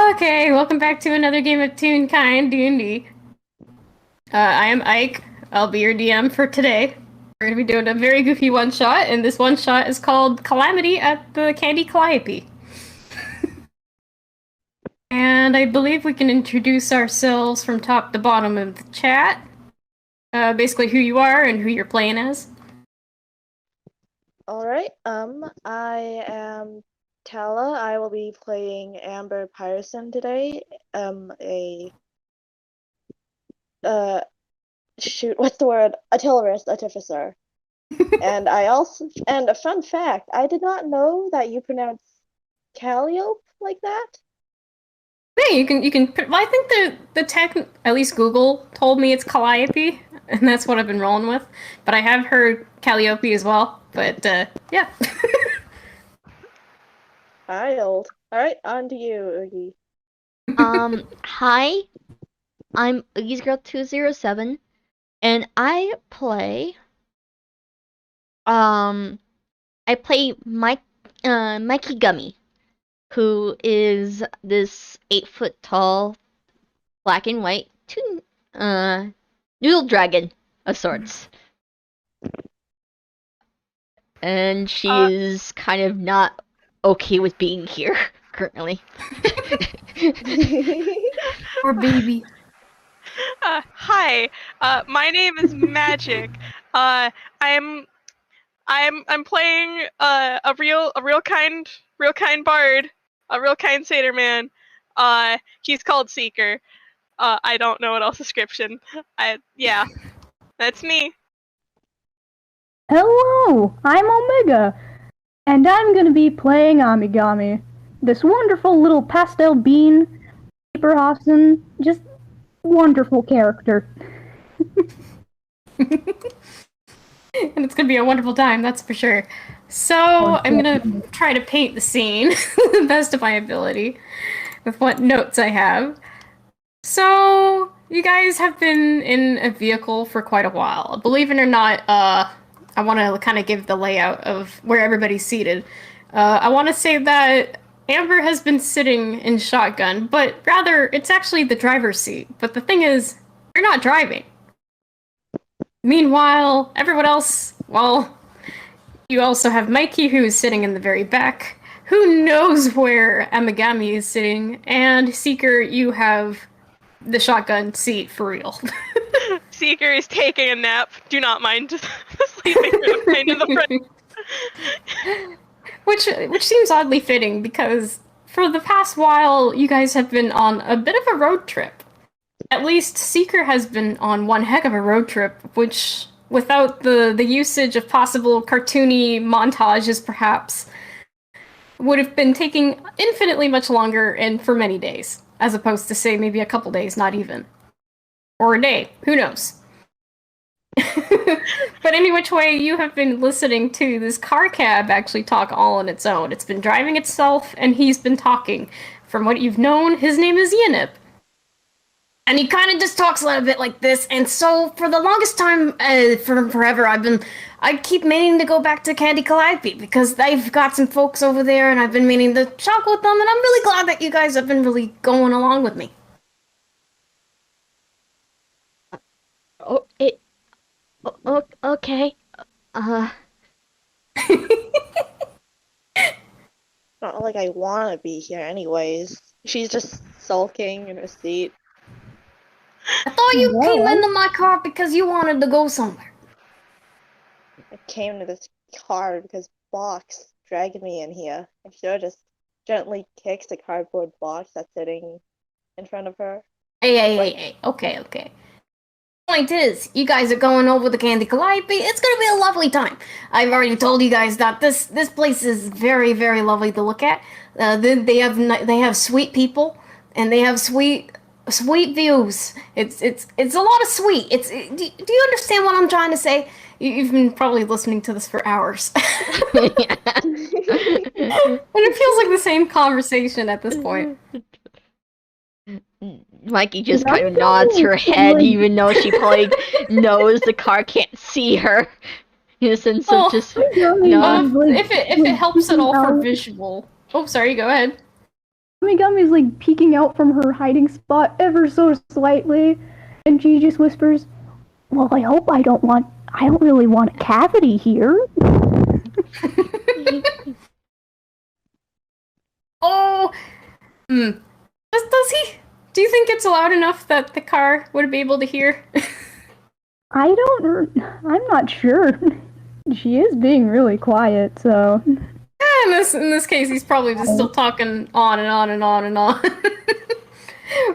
Okay, welcome back to another game of Toonkind Dnd. I am Ike. I'll be your DM for today. We're gonna be doing a very goofy one-shot, and this one-shot is called Calamity at the Candy Calliope. And I believe we can introduce ourselves from top to bottom of the chat. Basically who you are and who you're playing as. Alright, I am Tala. I will be playing Amber Pyerson today. What's the word? Artificer. And a fun fact, I did not know that you pronounce Calliope like that. Yeah, well, I think the tech, at least Google, told me it's Calliope, and that's what I've been rolling with. But I have heard Calliope as well, but, yeah. Alright, on to you, Oogie. Hi, I'm Oogie's Girl 207, and I play Mikey Gummy, who is this 8-foot tall, black and white, noodle dragon of sorts. And she is kind of not okay with being here, currently. Poor baby. Hi, my name is Magic. I'm playing a real kind bard, a real kind satyr man. He's called Seeker. I don't know what else description. Yeah, that's me. Hello, I'm Omega, and I'm gonna be playing Amigami, this wonderful little pastel bean, super awesome, just wonderful character. And it's gonna be a wonderful time, that's for sure. So, I'm gonna try to paint the scene the best of my ability with what notes I have. So, you guys have been in a vehicle for quite a while. Believe it or not, I want to kind of give the layout of where everybody's seated. I want to say that Amber has been sitting in shotgun, but rather, it's actually the driver's seat. But the thing is, you're not driving. Meanwhile, everyone else, well, you also have Mikey, who's sitting in the very back. Who knows where Amigami is sitting? And Seeker, you have the shotgun seat for real. Seeker is taking a nap. Do not mind sleeping in the front. Which seems oddly fitting because for the past while, you guys have been on a bit of a road trip. At least Seeker has been on one heck of a road trip, which, without the usage of possible cartoony montages, perhaps, would have been taking infinitely much longer and for many days, as opposed to, say, maybe a couple days, not even. Or a day, who knows? But any which way, you have been listening to this car cab actually talk all on its own. It's been driving itself, and he's been talking. From what you've known, his name is Yanip. And he kind of just talks a little bit like this, and so for the longest time, for forever, I keep meaning to go back to Candy Calliope, because they've got some folks over there, and I've been meaning to talk with them, and I'm really glad that you guys have been really going along with me. Okay. Not like I want to be here anyways. She's just sulking in her seat. I thought you came into my car because you wanted to go somewhere. I came to this car because Box dragged me in here. I should have just gently kicked a cardboard box that's sitting in front of her. Hey. Okay. Point is, you guys are going over the Candy Calliope. It's gonna be a lovely time. I've already told you guys that this place is very, very lovely to look at. They have sweet people, and they have sweet views. It's a lot of sweet. Do you understand what I'm trying to say? You've been probably listening to this for hours. And it feels like the same conversation at this point. Mikey just kind of nods her head, even though she probably knows the car can't see her. In a sense of just if it helps at all for visual. Oh, sorry. Go ahead. Amigami's like peeking out from her hiding spot ever so slightly, and she just whispers, "Well, I hope I don't really want a cavity here." Oh, does he? Do you think it's loud enough that the car would be able to hear? I'm not sure. She is being really quiet, so. In this case, he's probably just still talking on and on and on and on.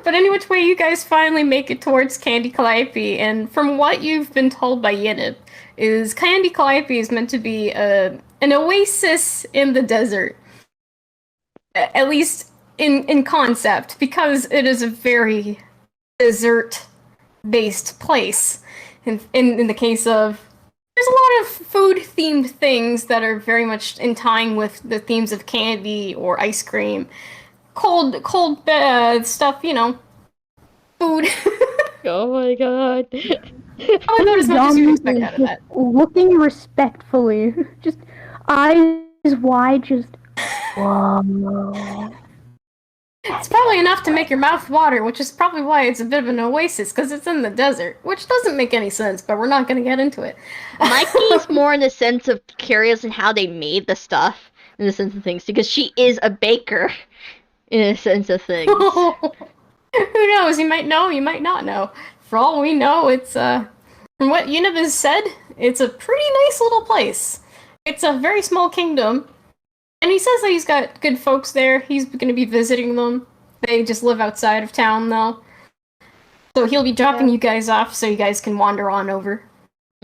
But any which way, you guys finally make it towards Candy Calliope, and from what you've been told by Yinib, is Candy Calliope is meant to be an oasis in the desert. At least in concept, because it is a very desert-based place. In the case of, there's a lot of food-themed things that are very much in time with the themes of candy or ice cream. Cold stuff, food. Oh my god. Oh, not as much as you expect out of that. Looking respectfully, just eyes wide, just whoa. It's probably enough to make your mouth water, which is probably why it's a bit of an oasis, because it's in the desert, which doesn't make any sense, but we're not going to get into it. Mikey's more in the sense of curious in how they made the stuff, in the sense of things, because she is a baker, in a sense of things. Who knows? You might know, you might not know. For all we know, it's, from what Yinib has said, it's a pretty nice little place. It's a very small kingdom. And he says that he's got good folks there. He's going to be visiting them. They just live outside of town, though. So he'll be dropping you guys off so you guys can wander on over.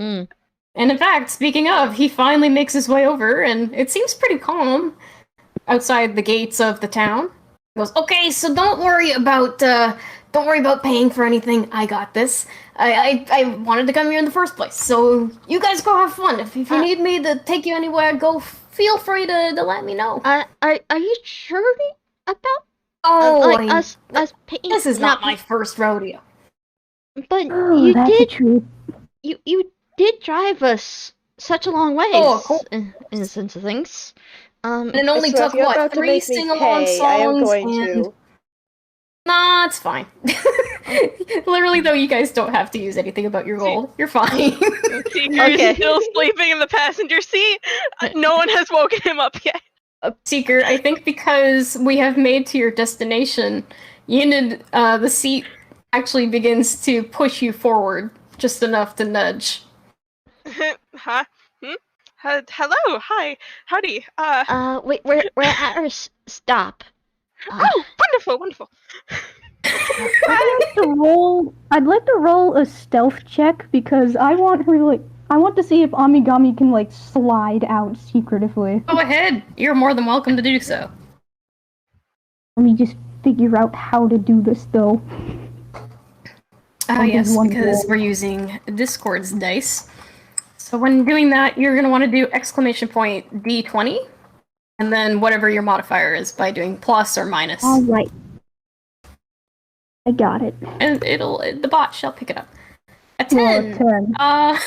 Mm. And in fact, speaking of, he finally makes his way over, and it seems pretty calm outside the gates of the town. He goes, "Okay, so don't worry about paying for anything. I got this. I wanted to come here in the first place. So you guys go have fun. If you need me to take you anywhere, go. Feel free to let me know." Are you sure about us paying? This is not my first rodeo. But Oh, that's a treat. you did drive us such a long way. Oh, cool. In the sense of things. And it only So if took, you're what, about to 3 make me sing-along pay, songs? I am going and... to. Nah, it's fine. Literally, though, you guys don't have to use anything about your gold. You're fine. Seeker Okay. is still sleeping in the passenger seat. No one has woken him up yet. Seeker, I think because we have made to your destination, the seat actually begins to push you forward just enough to nudge. Huh? Hello. Hi. Howdy. Wait, we're at our stop. Oh, wonderful. I'd like to roll a stealth check because I want to see if Amigami can slide out secretively. Go ahead. You're more than welcome to do so. Let me just figure out how to do this though. Yes, one because roll. we're using Discord's dice. So when doing that, you're going to want to do exclamation point D20, and then whatever your modifier is by doing plus or minus. All right. I got it. And the bot shall pick it up. A 10. Well, 10.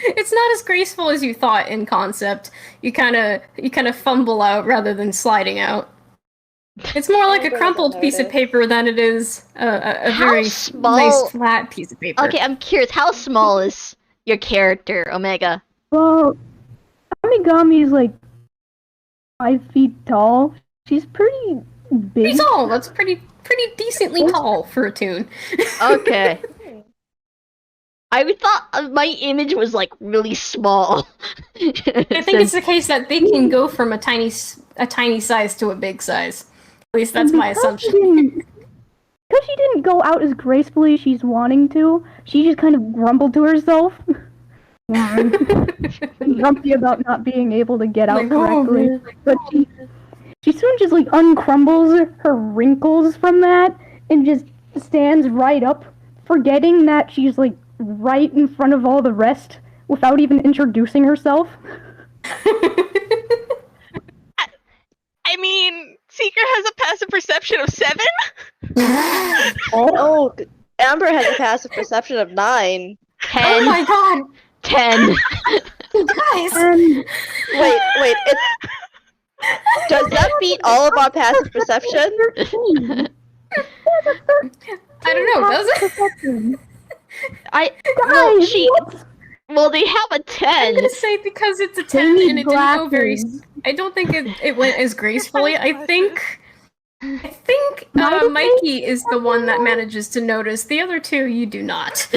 It's not as graceful as you thought in concept. You kind of fumble out rather than sliding out. It's more like a crumpled piece of paper than it is a very small- nice flat piece of paper. Okay, I'm curious. How small is your character, Omega? Well, Amigami's 5 feet tall. She's pretty big. Pretty tall. That's pretty decently tall for a toon. Okay. I thought my image was really small. I think it's the case that they can go from a tiny size to a big size. At least that's my assumption. Because she didn't go out as gracefully as she's wanting to, she just kind of grumbled to herself. Grumpy about not being able to get out correctly. But she soon just uncrumbles her wrinkles from that and just stands right up, forgetting that she's right in front of all the rest without even introducing herself. I mean, Seeker has a passive perception of 7? Oh, Amber has a passive perception of 9. 10. Oh my god! 10. Guys! Wait, Does that beat all of our passive perception? 13. I don't know, does it? Perception. Well, Guys, what? well, they have a I'm 10. gonna say because it's a They 10 need and it didn't go very. glasses. I don't think it went as gracefully. I think Might have Mikey is the one that manages to notice. The other two, you do not.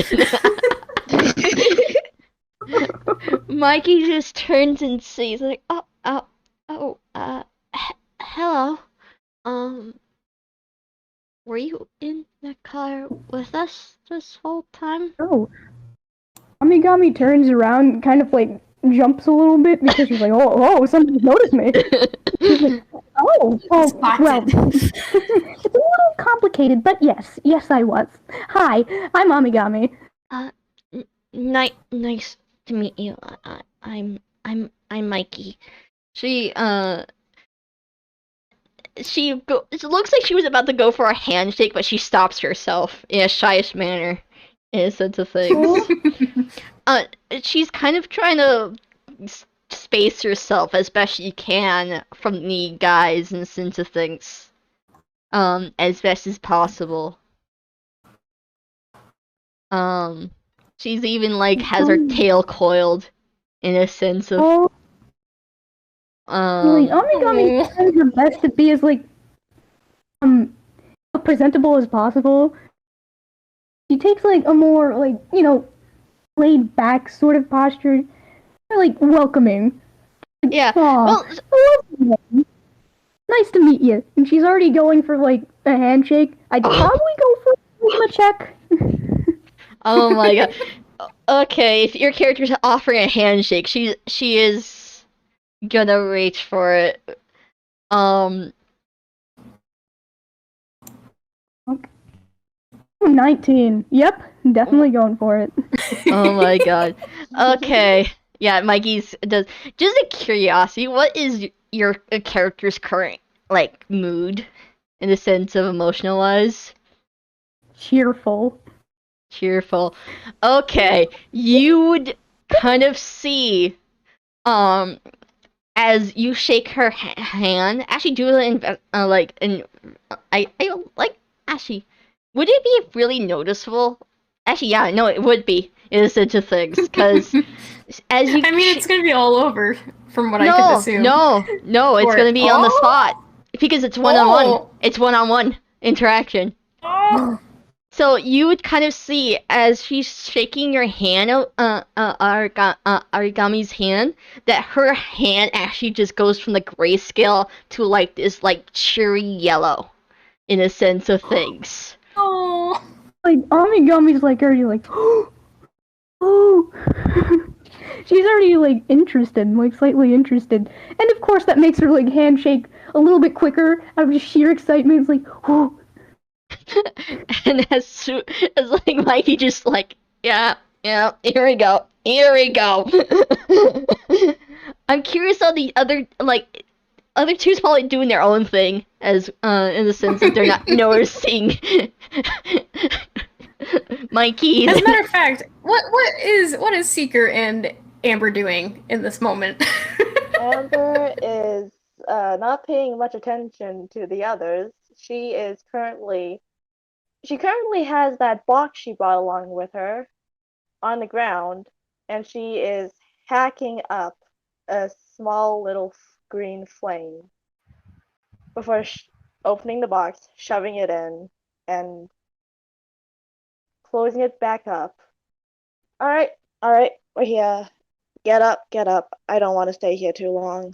Mikey just turns and sees like, hello. Were you in the car with us this whole time? Oh. Amigami turns around, kind of like jumps a little bit because she's like, oh, somebody's noticed me. She's like, well, Spotted. it's a little complicated, but yes, I was. Hi, I'm Amigami. Nice to meet you. I'm Mikey. It looks like she was about to go for a handshake, but she stops herself in a shyish manner, in a sense of things. She's kind of trying to space herself as best she can from the guys in a sense of things, as best as possible. She's even like has her tail coiled, in a sense of. Like, Amigami tries her best to be as like presentable as possible. She takes like a more like, laid back sort of posture, like welcoming. Yeah. Aw, Well, nice to meet you. And she's already going for like a handshake. I'd probably go for a check. oh my god. Okay, if your character's offering a handshake, she is gonna reach for it. 19. Yep, definitely going for it. Oh my god. Okay. Yeah, Mikey's does. Just a curiosity, what is your character's current like mood, in the sense of emotional wise? Cheerful. Cheerful. Okay, you would kind of see, as you shake her hand. Actually, do it I like. Actually, would it be really noticeable? Actually, yeah, no, it would be. In a sense of things, because as you. I mean, it's gonna be all over, from what I No, can assume. no, it's Or- gonna be on the spot because it's one-on-one. Oh. It's one-on-one interaction. Oh. So you would kind of see as she's shaking your hand, Origami's hand, that her hand actually just goes from the grayscale to like this like cheery yellow, in a sense of things. Oh. Like, Amigami's like already like, oh. She's already like interested, like slightly interested. And of course that makes her like handshake a little bit quicker out of just sheer excitement. It's like, oh. And as like Mikey just like, yeah, here we go. I'm curious how the other two's probably doing their own thing, as in the sense that they're not noticing Mikey. As a matter of fact, what is Seeker and Amber doing in this moment? Amber is not paying much attention to the others. She currently has that box she brought along with her on the ground, and she is hacking up a small little green flame before opening the box, shoving it in, and closing it back up. All right, we're here. Get up. I don't want to stay here too long.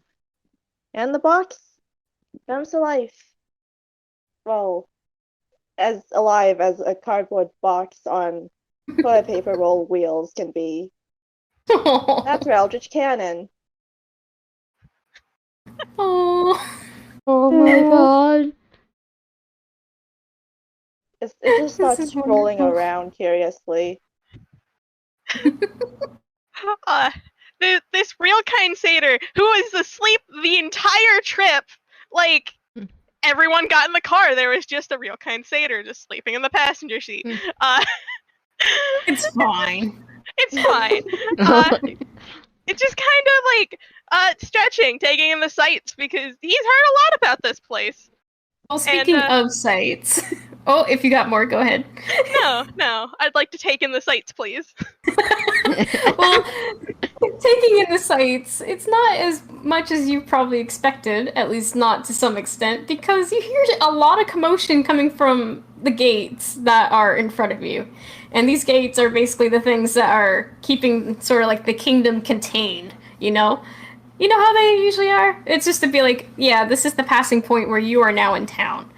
And the box comes to life. Well, as alive as a cardboard box on toilet paper roll wheels can be. That's her Eldritch Cannon. Oh. Oh my god. It just starts rolling around curiously. This real kind satyr who was asleep the entire trip, like everyone got in the car. There was just a real kind satyr just sleeping in the passenger seat. It's fine. It's fine. it's just kind of like stretching, taking in the sights because he's heard a lot about this place. Well, speaking of sights, oh, if you got more, go ahead. No, I'd like to take in the sights, please. Well, taking in the sights, it's not as much as you probably expected, at least not to some extent, because you hear a lot of commotion coming from the gates that are in front of you. And these gates are basically the things that are keeping sort of like the kingdom contained, you know? You know how they usually are? It's just to be like, yeah, this is the passing point where you are now in town.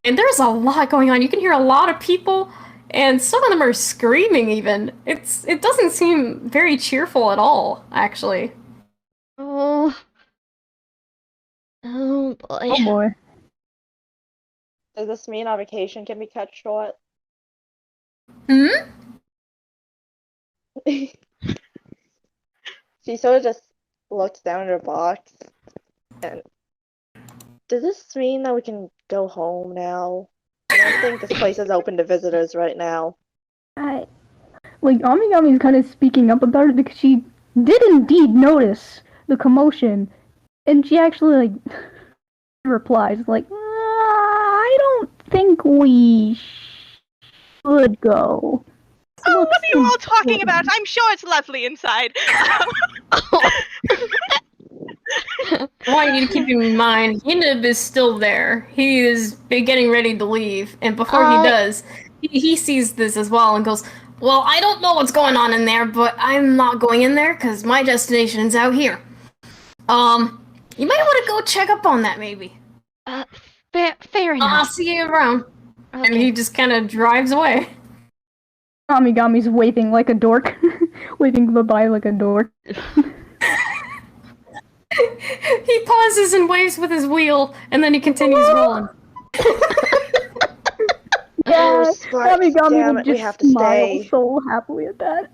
And there's a lot going on. You can hear a lot of people, and some of them are screaming even. It doesn't seem very cheerful at all, actually. Oh. Oh boy. Oh boy. Does this mean our vacation can be cut short? Hmm? She sort of just looks down at her box. And does this mean that we can go home now? I don't think this place is open to visitors right now. Amigami's kind of speaking up about it because she did indeed notice the commotion, and she actually replies I don't think we should go. Oh, what are you all talking about? I'm sure it's lovely inside. I want you to keep in mind, Yinib is still there. He is getting ready to leave, and before he does, he sees this as well and goes, well, I don't know what's going on in there, but I'm not going in there because my destination is out here. You might want to go check up on that, maybe. Fair enough. I'll see you around. Okay. And he just kind of drives away. Amigami's waving like a dork. Waving goodbye like a dork. He pauses and waves with his wheel, and then he continues rolling. Oh, Sparks, Amigami damn would it, we just have to smile stay. so happily at that.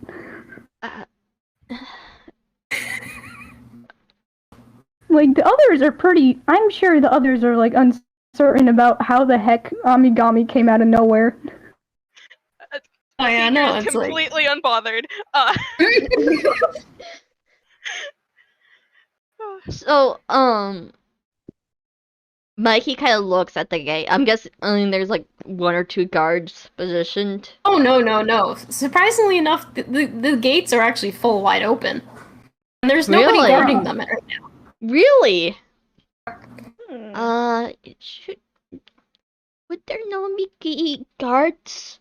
The others are pretty. I'm sure the others are uncertain about how the heck Amigami came out of nowhere. Oh yeah, no, It's it's like... completely unbothered. So, Mikey kind of looks at the gate. I'm guessing there's one or two guards positioned. Oh, no. Surprisingly enough, the gates are actually full wide open. And there's nobody Really? guarding them right now. Really? Hmm. Would there not be guards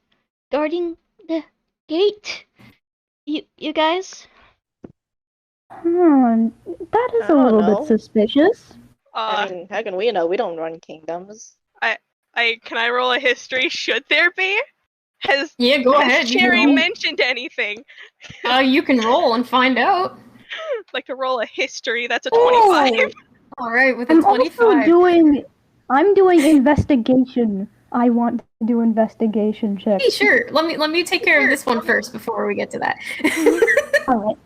guarding the gate? You guys? That is I a don't little know. bit suspicious. How can we know? We don't run kingdoms. Can I roll a history? Should there be? Has ahead. Cherry You can mentioned anything? roll. You can roll and find out. I'd like to roll a history. That's a 25. All right, with a I'm 25. also I'm doing investigation. I want to do investigation checks. Hey, sure. Let me take care of this one first before we get to that. Alright.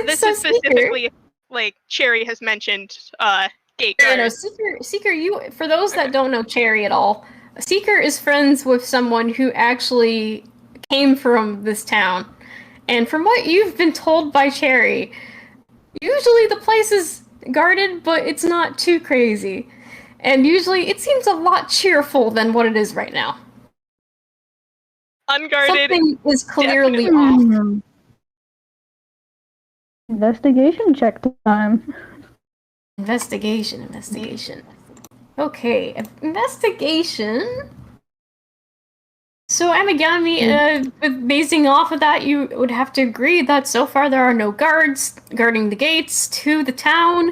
This So, is specifically Cherry has mentioned gate No, guard. Seeker, for those that don't know Cherry at all, Seeker is friends with someone who actually came from this town. And from what you've been told by Cherry, usually the place is guarded, but it's not too crazy. And usually it seems a lot cheerful than what it is right now. Unguarded. Something is clearly definitely. off. Investigation check time. Investigation. Okay, investigation. So Amigami, basing off of that, you would have to agree that so far there are no guards guarding the gates to the town,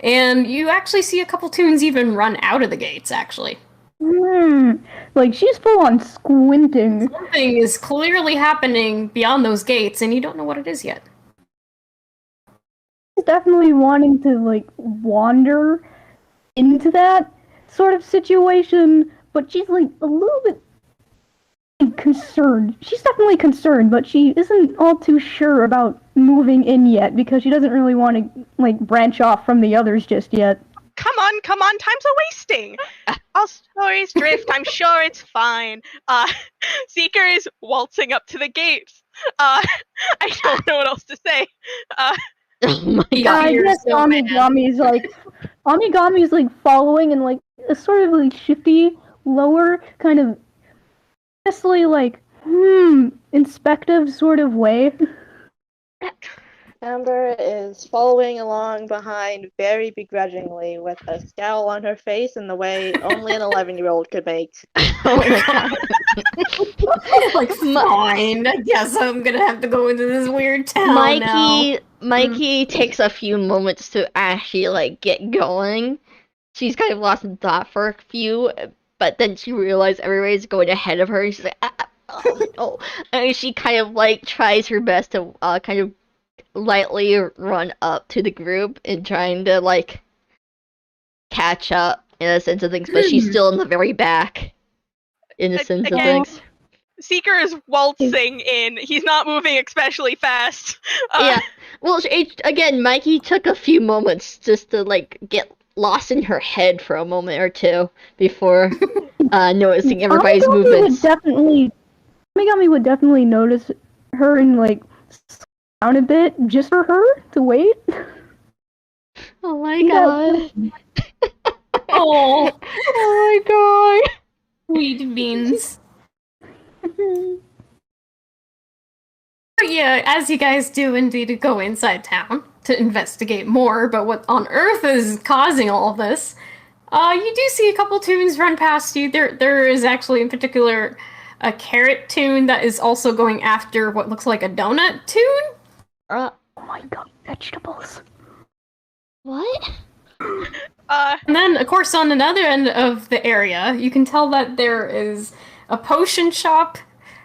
and you actually see a couple tunes even run out of the gates, actually. She's full on squinting. Something is clearly happening beyond those gates, and you don't know what it is yet. She's definitely wanting to, wander into that sort of situation, but she's, a little bit concerned. She's definitely concerned, but she isn't all too sure about moving in yet because she doesn't really want to, branch off from the others just yet. Come on, time's a wasting. All stories drift, I'm sure it's fine. Seeker is waltzing up to the gates. I don't know what else to say. Oh my Yeah, god. I you're guess so mad. Amigami's like following in like a sort of like shifty, lower kind of, honestly like inspective sort of way. Amber is following along behind very begrudgingly with a scowl on her face in the way only an 11-year-old could make. Oh my god. Like, fine. I guess I'm gonna have to go into this weird town now. Mikey takes a few moments to actually like get going. She's kind of lost in thought for a few, but then she realized everybody's going ahead of her, and she's like, oh no. And she kind of like tries her best to kind of lightly run up to the group and trying to like catch up in a sense of things, but she's still in the very back in a sense of Again, things. Seeker is waltzing in. He's not moving especially fast. Yeah. Well, again, Mikey took a few moments just to like get lost in her head for a moment or two before noticing everybody's movements. Amigami would definitely notice her and like slow down a bit just for her to wait. Oh my god. Oh, Oh my god. sweet beans. But yeah, as you guys do indeed go inside town to investigate more about what on earth is causing all of this, you do see a couple tunes run past you. There is actually in particular a carrot tune that is also going after what looks like a donut tune. Uh, Oh my god, vegetables. what? And then, of course, on another end of the area, you can tell that there is a potion shop,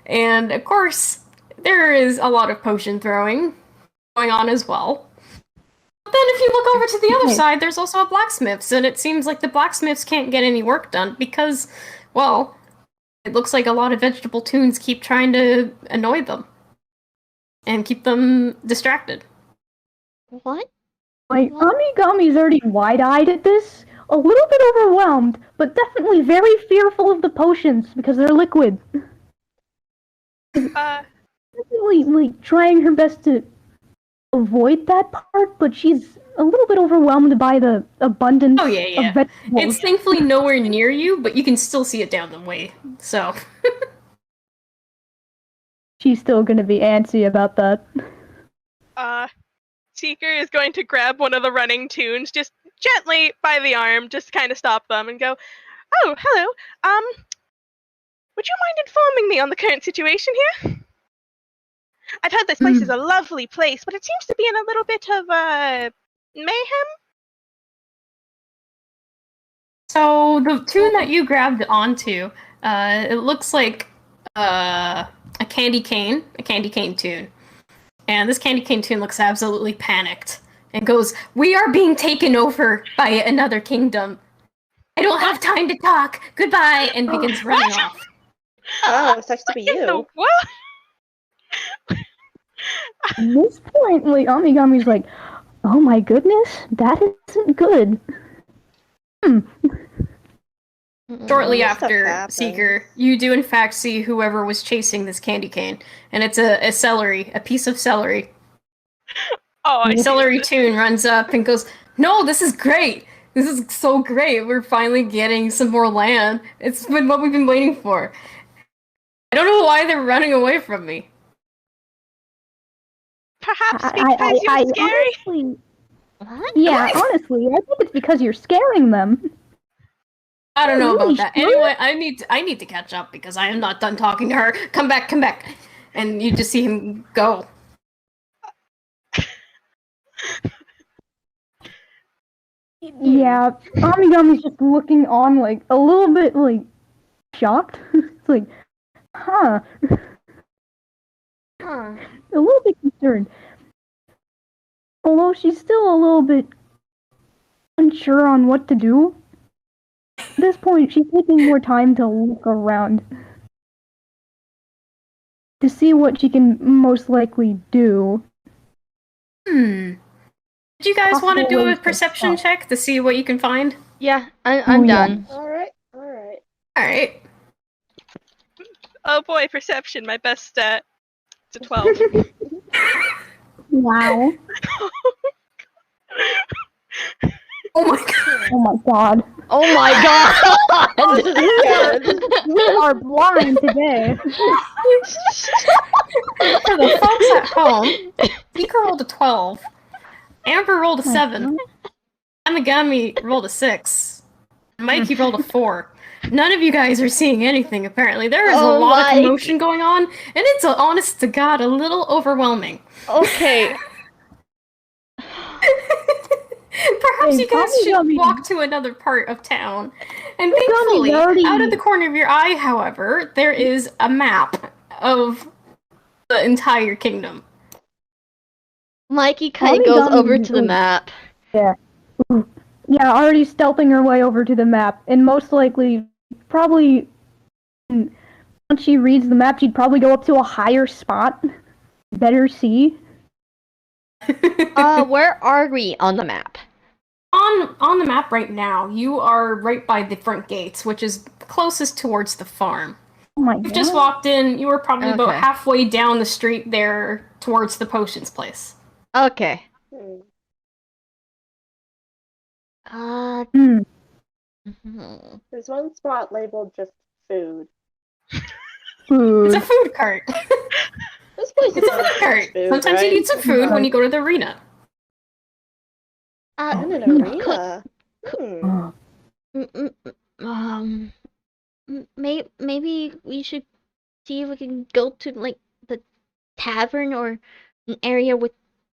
and of course, there is a lot of potion throwing going on as well. But then if you look over to the other side, there's also a blacksmith's, and it seems like the blacksmiths can't get any work done because, well, it looks like a lot of vegetable tunes keep trying to annoy them and keep them distracted. What? Like, Amigami's already wide-eyed at this, a little bit overwhelmed, but definitely very fearful of the potions because they're liquid. Definitely, like, trying her best to avoid that part, but she's a little bit overwhelmed by the abundance Oh, yeah. of vegetables. It's thankfully nowhere near you, but you can still see it down the way, so... She's still gonna be antsy about that. Seeker is going to grab one of the running tunes just gently by the arm, just kind of stop them and go, "Oh, hello. Would you mind informing me on the current situation here? I've heard this place is a lovely place, but it seems to be in a little bit of mayhem." So the tune that you grabbed onto, it looks like a candy cane tune. And this candy cane tune looks absolutely panicked and goes, "We are being taken over by another kingdom. I don't have time to talk. Goodbye," and begins running off. Oh, it sucks to be In the you. what? At this point, like, Amigami's like, oh my goodness, that isn't good. Shortly Stuff after happens. Seeker, you do in fact see whoever was chasing this candy cane, and it's a celery, a piece of celery. Oh, I see. Celery tune runs up and goes, "No, this is great. This is so great. We're finally getting some more land. It's been what we've been waiting for. I don't know why they're running away from me." Perhaps because you're scary? Honestly, What? yeah, honestly, I think it's because you're scaring them. I don't know Really about that. sure? Anyway, I need to catch up because I am not done talking to her. Come back. And you just see him go. Yeah, Amigami's just looking on, like, a little bit, like, shocked. It's like, huh. A little bit concerned. Although she's still a little bit unsure on what to do. At this point, she's taking more time to look around to see what she can most likely do. Do you guys want to Possible do a ways to perception stop. check to see what you can find? Yeah, I'm yeah. done. Alright. Alright. Oh boy, perception, my best stat. to 12. Wow. Oh my god. Oh my god. Oh my god! This is good. We are blind today. For the folks at home, Seeker rolled a 12. Amber rolled a 7. Amigami rolled a 6. Mikey rolled a 4. None of you guys are seeing anything, apparently. There is a Oh lot my- of commotion going on, and it's, honest to God, a little overwhelming. Okay. Perhaps Hey, you guys should Amigami- walk to another part of town. And Amigami's thankfully, already- out of the corner of your eye, however, there is a map of the entire kingdom. Mikey kind of goes Origami- over to the map. Yeah, already stealthing her way over to the map, and most likely, probably, once she reads the map, she'd probably go up to a higher spot, better see. Where are we on the map? On the map right now, you are right by the front gates, which is closest towards the farm. Oh my You've god. just walked in, you were probably about Okay. halfway down the street there towards the potions place. Okay. Hmm. Hmm. Mhm. There's one spot labeled just food. Food. It's a food cart. This place It's is a food cart. food, Sometimes right? you need some food when you go to the arena. In an Hmm. arena. Hmm. Oh. Maybe we should see if we can go to like the tavern or an area with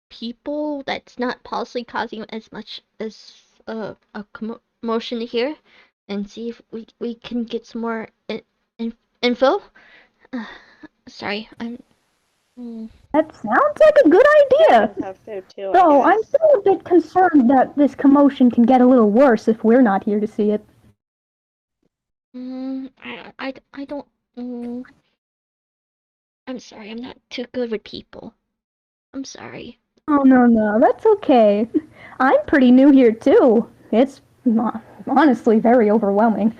people that's not possibly causing as much as a commotion here, and see if we can get some more info. Sorry, I'm. That sounds like a good idea. Humans have food too, Though I I'm guess. still a bit concerned that this commotion can get a little worse if we're not here to see it. I don't. I'm sorry, I'm not too good with people. I'm sorry. Oh, no, that's okay. I'm pretty new here, too. It's honestly very overwhelming.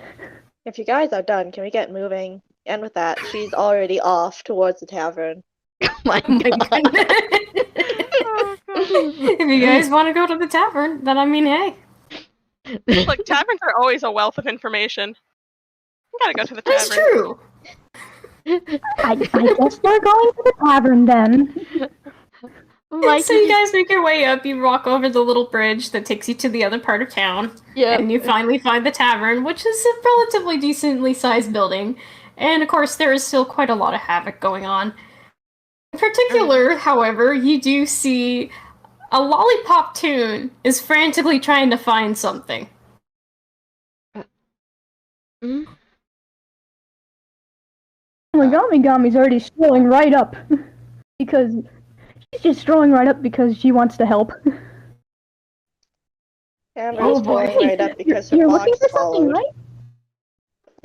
If you guys are done, can we get moving? And with that, she's already off towards the tavern. Oh my Oh my god. goodness. If you guys want to go to the tavern, then I mean, hey. Look, taverns are always a wealth of information. You gotta go to the tavern. That's true. I guess we're going to the tavern then. Mikey, So you guys make your way up, you walk over the little bridge that takes you to the other part of town, yeah. and you finally find the tavern, which is a relatively decently sized building. And of course, there is still quite a lot of havoc going on. In particular, however, you do see a lollipop Toon is frantically trying to find something. Mm? Amigami's already strolling right up. Because she's just strolling right up because she wants to help. Amber's Oh, boy. going right up because her You're box looking for something, followed. right?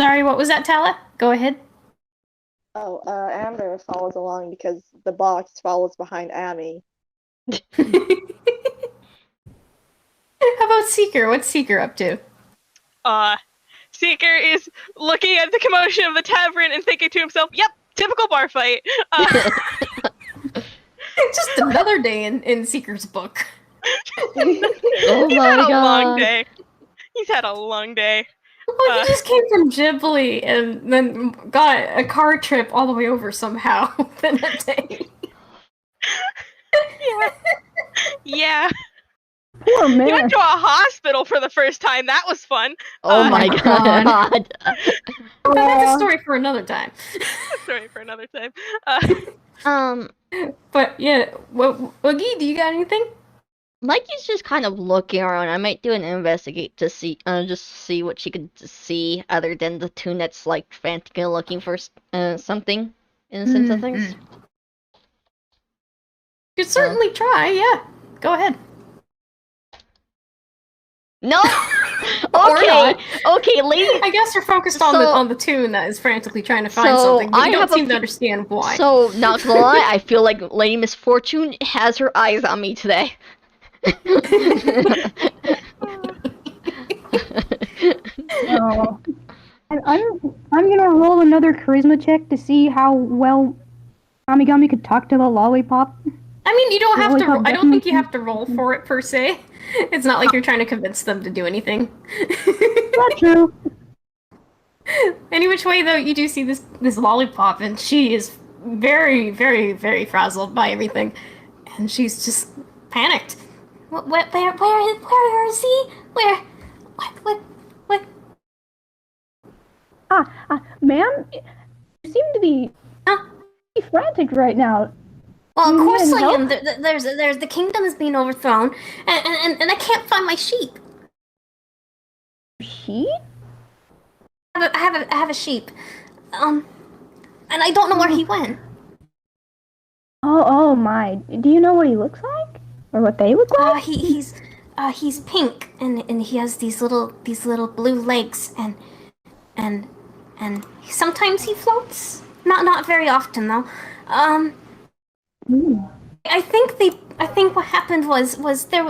Sorry, what was that, Tala? Go ahead. Oh, Amber follows along because the box follows behind Amy. How about Seeker? What's Seeker up to? Seeker is looking at the commotion of the tavern and thinking to himself, "Yep, typical bar fight." Just another day in Seeker's book. Oh He's my had a long god. day. He's had a long day. Well, he just came from Ghibli and then got a car trip all the way over somehow within a day. Yeah. Poor He man. went to a hospital for the first time. That was fun. Oh my god. But that's a story for another time. Sorry for another time. But yeah, Woogie, do you got anything? Mikey's just kind of looking around. I might do an investigate to see, just see what she could see other than the tune that's like frantically looking for something in the sense of things. You could certainly try, yeah. Go ahead. No. Or Okay. not. Okay, lady. I guess you're focused on the tune that is frantically trying to find So, something, but I you don't have a seem to fe- understand why. So, not gonna lie, I feel like Lady Misfortune has her eyes on me today. Oh. I'm gonna roll another charisma check to see how well Amigami could talk to the lollipop. I mean, you don't have to. Lollipop I don't think you definitely have to roll for it per se. It's not like you're trying to convince them to do anything. Not true. Any which way, though, you do see this lollipop, and she is very, very, very frazzled by everything, and she's just panicked. Where is he? Where? What? Ma'am, you seem to be Huh? frantic right now. Well, of You course need I help? am. There's the kingdom is being overthrown, and I can't find my sheep. Sheep? I have a sheep, and I don't know where he went. Oh my. Do you know what he looks like? Or what they look like? He's pink, and he has these little blue legs, and sometimes he floats. Not very often though. Ooh. I think what happened was there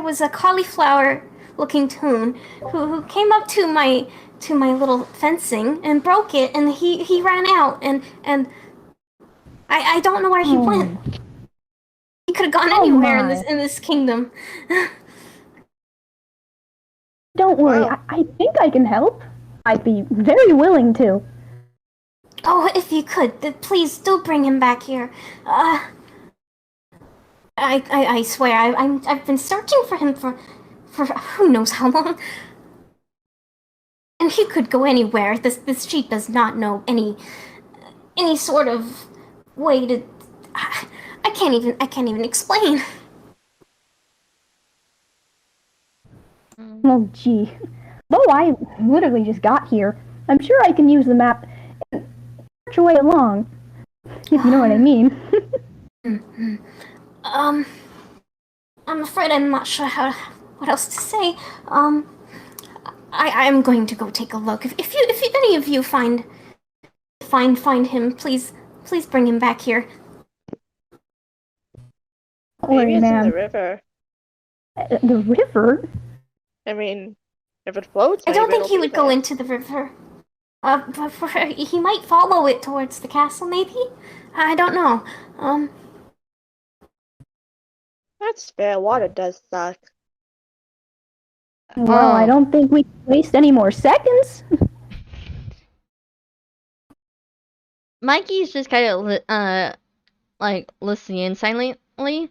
was a cauliflower looking toon who came up to my little fencing and broke it, and he ran out, and I don't know where he went. He could have gone anywhere in this kingdom. Don't worry, Wow. I think I can help. I'd be very willing to. Oh, if you could, please do bring him back here. I swear, I've been searching for him for who knows how long. And he could go anywhere. This sheep does not know any sort of way to. I can't even explain. Oh, gee. Though I literally just got here, I'm sure I can use the map and search your way along. If you know what I mean. I'm afraid I'm not sure what else to say. I am going to go take a look. If any of you find him, please bring him back here. Don't worry, Maybe it's in ma'am. the river. The river? I mean, if it floats, I don't maybe think he it'll be would go there. into the river. He might follow it towards the castle, maybe? I don't know. That's fair. Water does suck. Well, I don't think we can waste any more seconds. Mikey's just kind of like listening silently,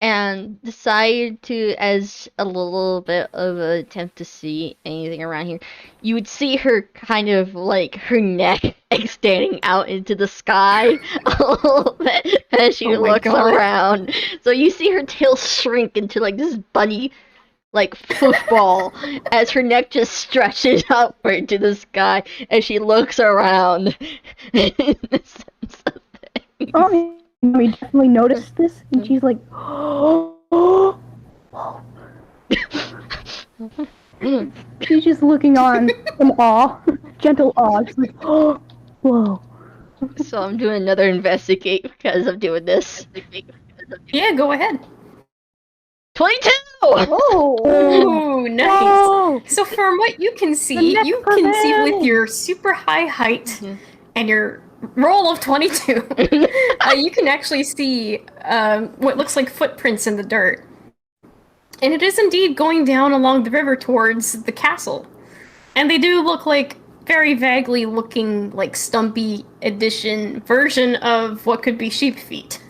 and decide to, as a little bit of an attempt to see anything around here, you would see her kind of like her neck extending out into the sky a little bit as she Oh my looks God. around. So you see her tail shrink into like this bunny like football as her neck just stretches upward to the sky as she looks around. In the sense of things. Oh, we definitely noticed this, and she's like, she's just looking on in awe, gentle awe. She's like, whoa. So I'm doing another investigate because I'm doing this. Yeah, go ahead. 22! Oh, Ooh, nice. Whoa. So from what you can see, next you can see with prevails. your super high height Mhm. and your roll of 22, you can actually see what looks like footprints in the dirt. And it is indeed going down along the river towards the castle. And they do look like very vaguely looking like stumpy edition version of what could be sheep feet.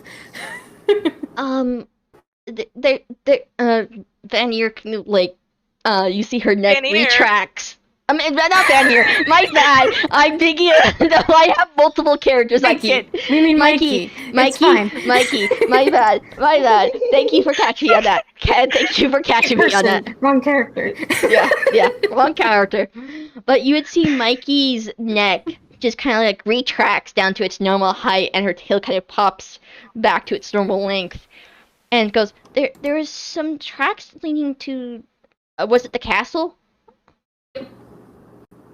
Vanier can, like, you see her neck Vanier. retracts. I mean, not Vanier. My bad. I'm thinking. No, I have multiple characters. I can't. We mean Mikey. It's fine. Mikey. My bad. Thank you for catching me on that. Thank you for catching me on that. Wrong character. Yeah, wrong character. But you would see Mikey's neck just kind of like retracts down to its normal height, and her tail kind of pops back to its normal length, and goes. There is some tracks leading to. Was it the castle?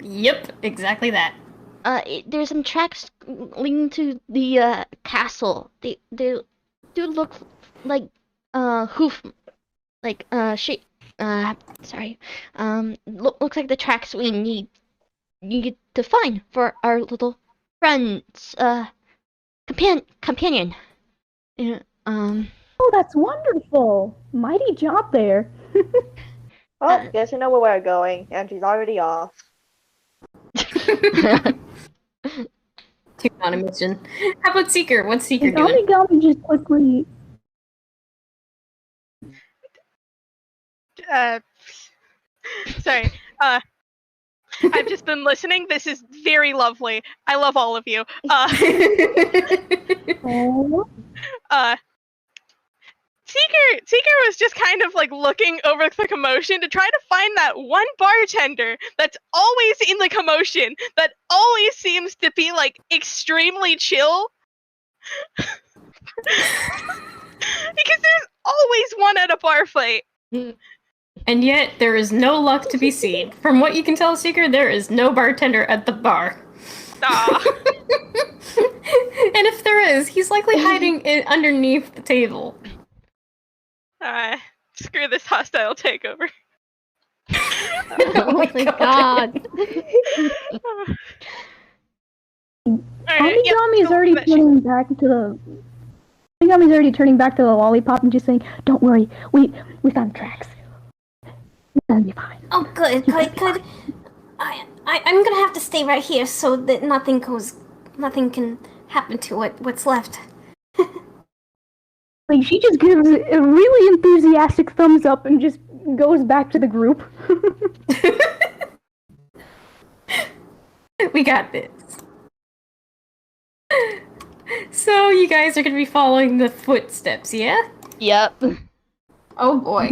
Yep, exactly that. There's some tracks leading to the castle. They do look like hoof, like shape. Sorry. Looks like the tracks we need to find for our little friends. Companion. Yeah, Oh, that's wonderful. Mighty job there. Well, guess you know where we're going, and she's already off. Too on a mission. How about Seeker? What's Seeker And doing? Amigami just quickly. Sorry. I've just been listening. This is very lovely. I love all of you. Oh, Seeker was just kind of like looking over the commotion to try to find that one bartender that's always in the commotion, that always seems to be like extremely chill. Because there's always one at a bar fight. And yet, there is no luck to be seen. From what you can tell, Seeker, there is no bartender at the bar. Ah. And if there is, he's likely hiding underneath the table. Screw this hostile takeover. Oh my god. Amigami's already turning back to the. Amigami's already turning back to the lollipop and just saying, "Don't worry, we found tracks. We're gonna be fine." Oh, good. I'm gonna have to stay right here so that nothing can happen to what's left. Like, she just gives a really enthusiastic thumbs up and just goes back to the group. We got this. So, you guys are gonna be following the footsteps, yeah? Yep. Oh boy.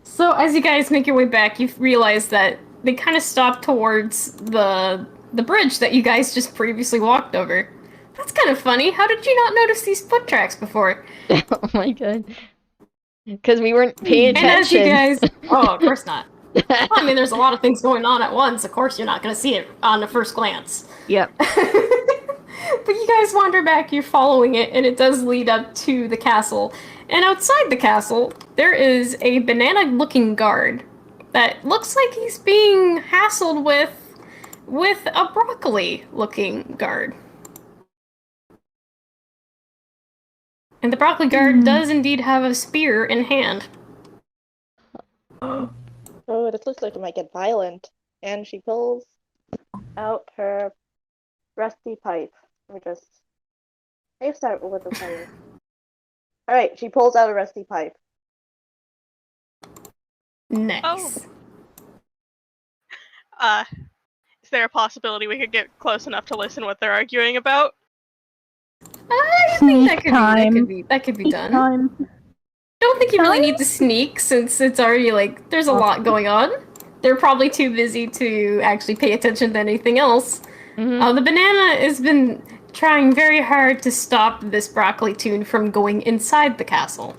So, as you guys make your way back, you realize that they kind of stop towards the bridge that you guys just previously walked over. That's kind of funny. How did you not notice these foot tracks before? Oh my god. Because we weren't paying And as attention. you guys... Oh, of course not. Well, I mean, there's a lot of things going on at once. Of course you're not going to see it on the first glance. Yep. But you guys wander back, you're following it, and it does lead up to the castle. And outside the castle, there is a banana-looking guard that looks like he's being hassled with a broccoli-looking guard. And the broccoli guard does indeed have a spear in hand. Oh, this looks like it might get violent. And she pulls out her rusty pipe. Let me start with the pipe. Alright, she pulls out a rusty pipe. Nice. Is there a possibility we could get close enough to listen what they're arguing about? I think that could be done. Time. I don't think you really need to sneak since it's already like there's a lot going on. They're probably too busy to actually pay attention to anything else. Mm-hmm. The banana has been trying very hard to stop this broccoli tune from going inside the castle.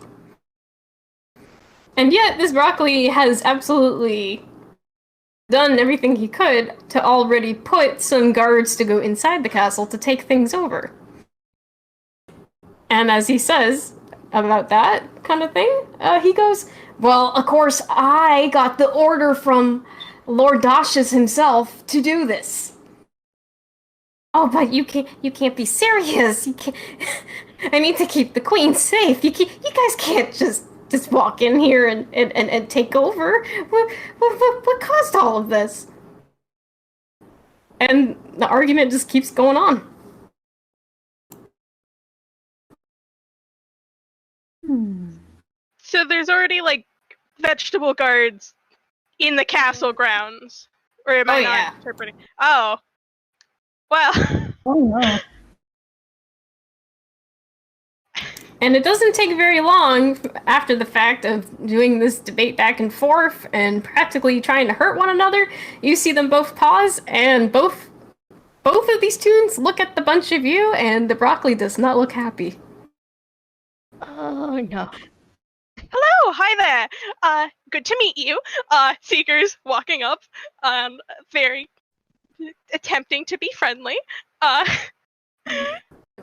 And yet this broccoli has absolutely done everything he could to already put some guards to go inside the castle to take things over. And as he says about that kind of thing, he goes, well, of course, I got the order from Lord Dashas himself to do this. Oh, but you can't be serious. You can't. I need to keep the queen safe. You guys can't just walk in here and take over. What caused all of this? And the argument just keeps going on. So there's already like vegetable guards in the castle grounds. Or am I not interpreting? Oh. Well. Oh no. And it doesn't take very long after the fact of doing this debate back and forth and practically trying to hurt one another. You see them both pause, and both of these tunes look at the bunch of you, and the broccoli does not look happy. Oh no. Hello, hi there. Good to meet you. Seekers walking up, very attempting to be friendly.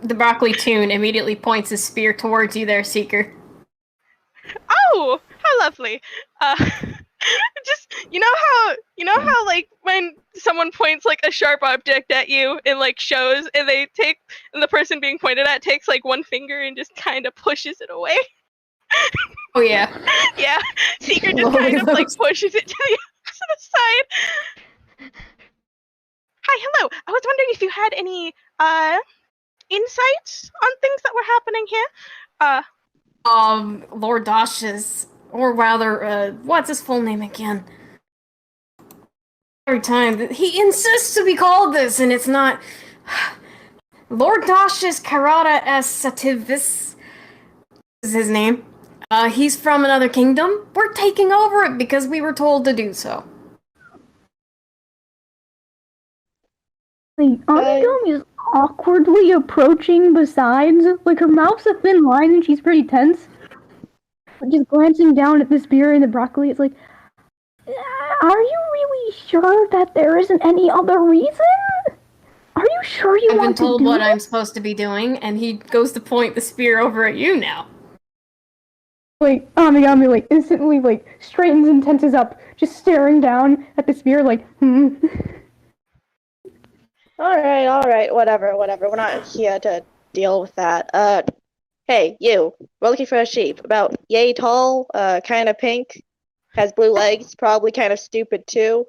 The broccoli tune immediately points his spear towards you there, Seeker. Oh, how lovely. Just you know how like when someone points like a sharp object at you and like shows, and the person being pointed at takes like one finger and just kind of pushes it away. Oh yeah. Yeah, Seeker just Love kind of like those. pushes it to the side. Hi, hello. I was wondering if you had any insights on things that were happening here. Lord Dash's, or rather, what's his full name again? Every time he insists to be called this, and it's not. Lord Dash's Karada S. Sativis is his name. He's from another kingdom. We're taking over it because we were told to do so. Like, Amigami is awkwardly approaching besides. Like, her mouth's a thin line and she's pretty tense. But just glancing down at the spear and the broccoli, it's like, are you really sure that there isn't any other reason? Are you sure you I've been want to told do what it? I'm supposed to be doing, and he goes to point the spear over at you now. Like, Amigami, like, instantly, like, straightens and tenses up, just staring down at the spear, like, Alright, whatever. We're not here to deal with that. Hey, you. We're looking for a sheep. About yay tall, kinda pink, has blue legs, probably kind of stupid too.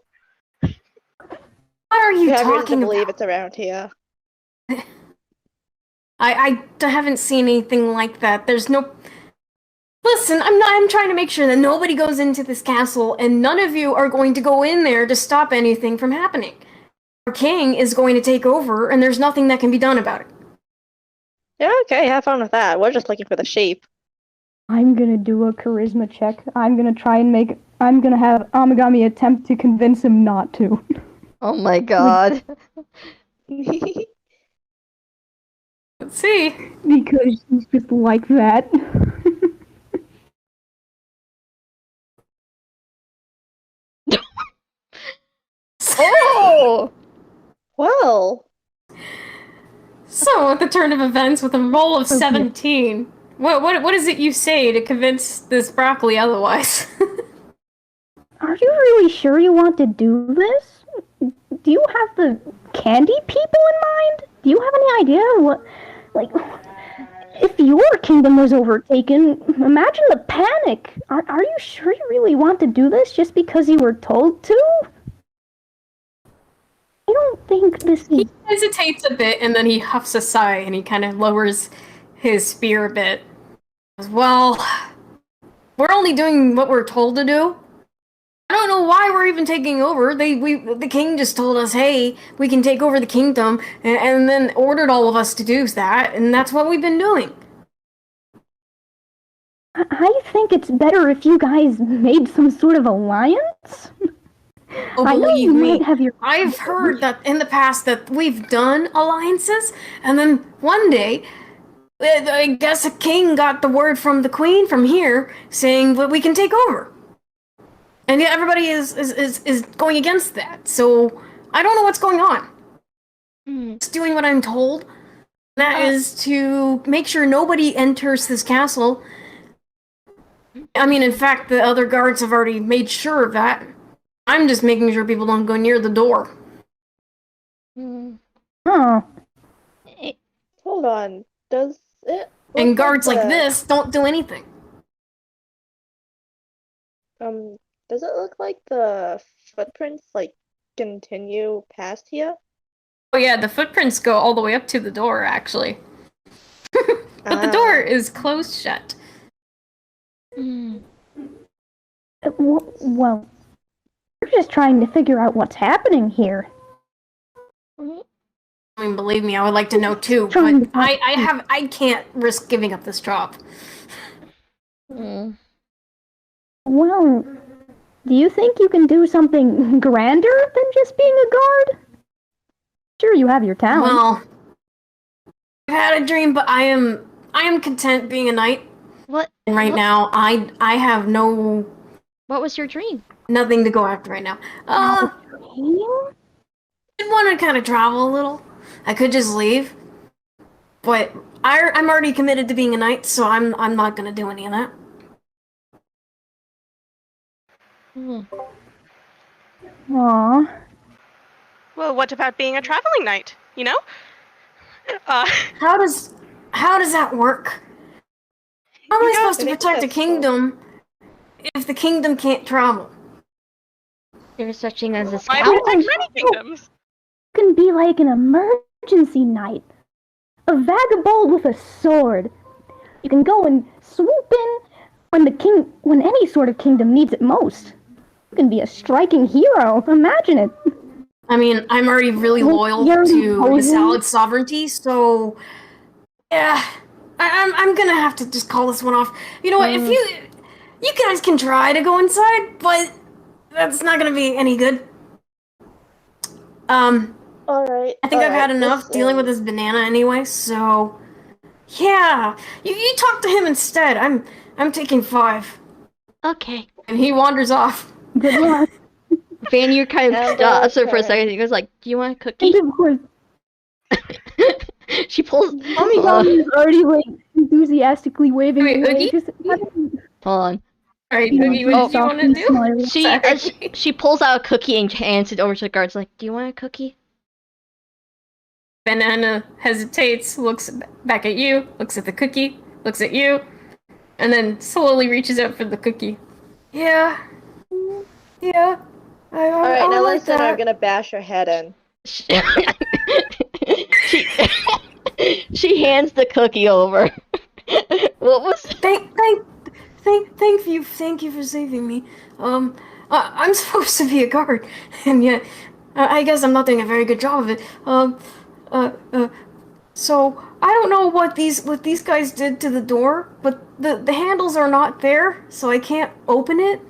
What are you We have reason to talking believe about? it's around here. I haven't seen anything like that. There's no. Listen, I'm trying to make sure that nobody goes into this castle, and none of you are going to go in there to stop anything from happening. Our king is going to take over, and there's nothing that can be done about it. Yeah, okay, have fun with that. We're just looking for the sheep. I'm gonna do a charisma check. I'm gonna have Amigami attempt to convince him not to. Oh my god. Let's see. Because he's just like that. Oh! Well, So, at the turn of events, with a roll of 17, what is it you say to convince this broccoli otherwise? Are you really sure you want to do this? Do you have the candy people in mind? Do you have any idea what, like, if your kingdom was overtaken, imagine the panic. Are you sure you really want to do this just because you were told to? I don't think this is... He hesitates a bit, and then he huffs a sigh, and he kind of lowers his spear a bit. Well, we're only doing what we're told to do. I don't know why we're even taking over. The king just told us, hey, we can take over the kingdom, and then ordered all of us to do that, and that's what we've been doing. I think it's better if you guys made some sort of alliance. Oh, I know you believe me, might have your... I've heard that in the past that we've done alliances, and then one day, I guess a king got the word from the queen from here saying that we can take over. And yet everybody is going against that. So I don't know what's going on. Just doing what I'm told. That is to make sure nobody enters this castle. I mean, in fact, the other guards have already made sure of that. I'm just making sure people don't go near the door. Huh. hold on. Does it And look guards like the- this don't do anything. Does it look like the footprints like continue past here? Oh yeah, the footprints go all the way up to the door, actually. But the door is closed shut. Well, we're just trying to figure out what's happening here. I mean, believe me, I would like to know too, but I can't risk giving up this job. Well, do you think you can do something grander than just being a guard? Sure, you have your talent. Well, I've had a dream, but I am content being a knight. What? And right now, I have What was your dream? nothing to go after right now. I want to kind of travel a little. I could just leave, but I'm already committed to being a knight, so I'm not gonna do any of that. Aw. Well, what about being a traveling knight? You know? How does that work? How am I supposed to It protect a exists, so- kingdom if the kingdom can't travel? There's such thing as a Why scout. protect many kingdoms? You can be like an emergency knight. A vagabond with a sword. You can go and swoop in when any sort of kingdom needs it most. You can be a striking hero. Imagine it. I mean, I'm already really loyal You're to the imposing. Salad sovereignty, so yeah, I'm gonna have to just call this one off. You know what? If you guys can try to go inside, but that's not gonna be any good. Alright. I think I've had enough dealing with this banana anyway, so yeah, you talk to him instead. I'm taking 5, Okay. and he wanders off. Good luck. Vanir kind of And stops her for a turn. second. He goes like, "Do you want a cookie?" And of course, She pulls. Amigami is already like enthusiastically waving Wait, away. Oogie? Just Hold on. All right, you know, Oogie, what did you want to softly do? smiling. She she pulls out a cookie and hands it over to the guards. Like, "Do you want a cookie?" Banana hesitates, looks back at you, looks at the cookie, looks at you, and then slowly reaches out for the cookie. Yeah. Alright, I now like listen, that. I'm gonna bash your head in. she she hands the cookie over. What was? Thank you for saving me. I'm supposed to be a guard, and yet I guess I'm not doing a very good job of it. So I don't know what these guys did to the door, but the handles are not there, so I can't open it.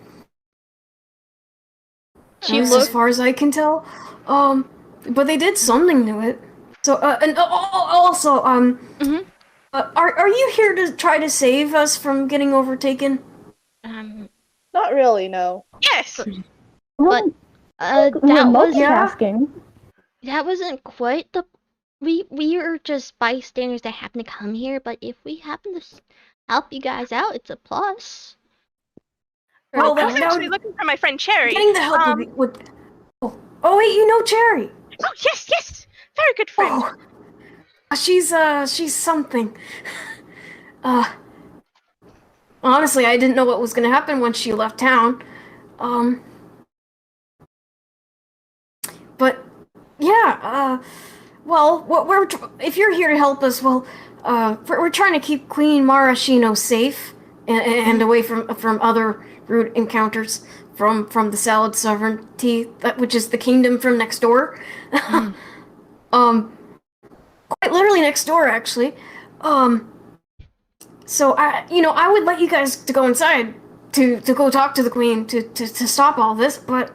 She As looks. far as I can tell. But they did something to it. So and also Mhm. are you here to try to save us from getting overtaken? Not really, no. Yes! But We're that was multitasking. that wasn't quite the. We are just bystanders that happen to come here. But if we happen to help you guys out, it's a plus. Well, I was that actually would, looking for my friend Cherry. getting the help would. Oh wait, you know Cherry. Oh, yes! Very good friend. Oh, she's something. Honestly, I didn't know what was gonna happen when she left town. But yeah, well, if you're here to help us, well, we're trying to keep Queen Maraschino safe and away from other rude encounters from the Salad sovereignty, which is the kingdom from next door. Quite literally next door, actually. So I would let you guys to go inside to go talk to the queen to stop all this, but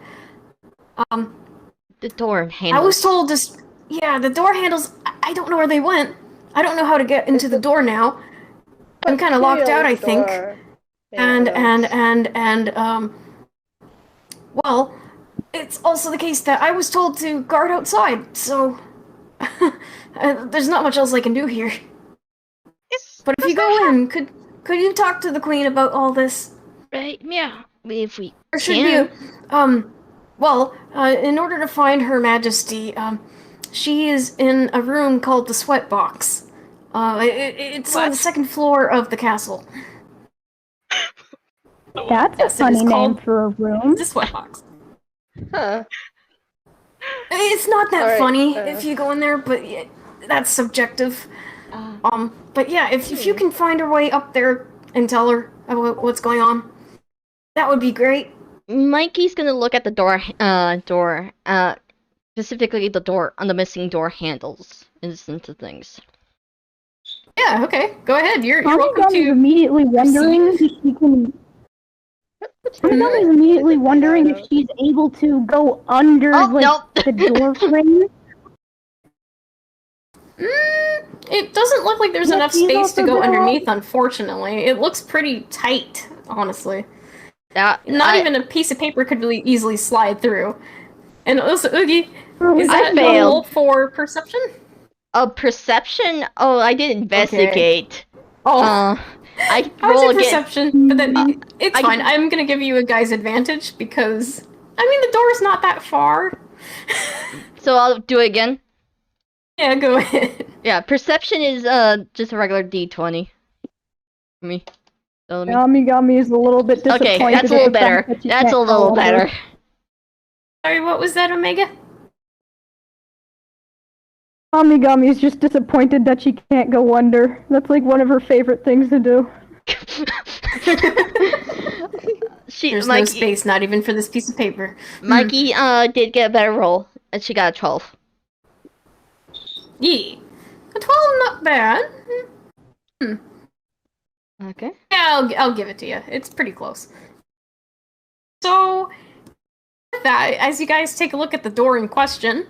The door handle. I was told the door handles. I don't know where they went. I don't know how to get into the door now. I'm kind of locked out, I think. Well, it's also the case that I was told to guard outside, so there's not much else I can do here. But if you go in, could you talk to the queen about all this? Right? Yeah. If we Or should can. you, in order to find Her Majesty, she is in a room called the Sweat Box. It's on the second floor of the castle. That's Yes, a it is funny name called for a room. the Sweat Box. Huh. It's not that Alright, funny if you go in there, but yeah, that's subjective. But yeah, if you can find her way up there and tell her about what's going on, that would be great. Mikey's gonna look at the door, specifically the door on the missing door handles and listen to things. Yeah, okay, go ahead. You're welcome Amigami is to. immediately wondering if she can. Amigami is immediately wondering if she's able to go under the door frame. It doesn't look like there's Yeah, enough she's space also to go gonna- underneath, unfortunately. It looks pretty tight, honestly. Not I even a piece of paper could really easily slide through. And also, Oogie, is I that failed. roll for perception? A perception. Oh, I did investigate. Oh, I I was roll in again. perception, but then it's I- fine. I'm gonna give you a guy's advantage because, I mean, the door's not that far. So I'll do it again. Yeah, go ahead. Yeah, perception is just a regular D20 for me. So let me... Amigami is a little bit disappointed. Okay, that's a at little the fact better. that you That's a can't little go under. better. Sorry, what was that, Omega? Amigami is just disappointed that she can't go under. That's like one of her favorite things to do. There's no space, not even for this piece of paper. Mikey did get a better roll, and she got a 12. Yeah. A 12, not bad. Okay. Yeah, I'll give it to you. It's pretty close. So, with that, as you guys take a look at the door in question,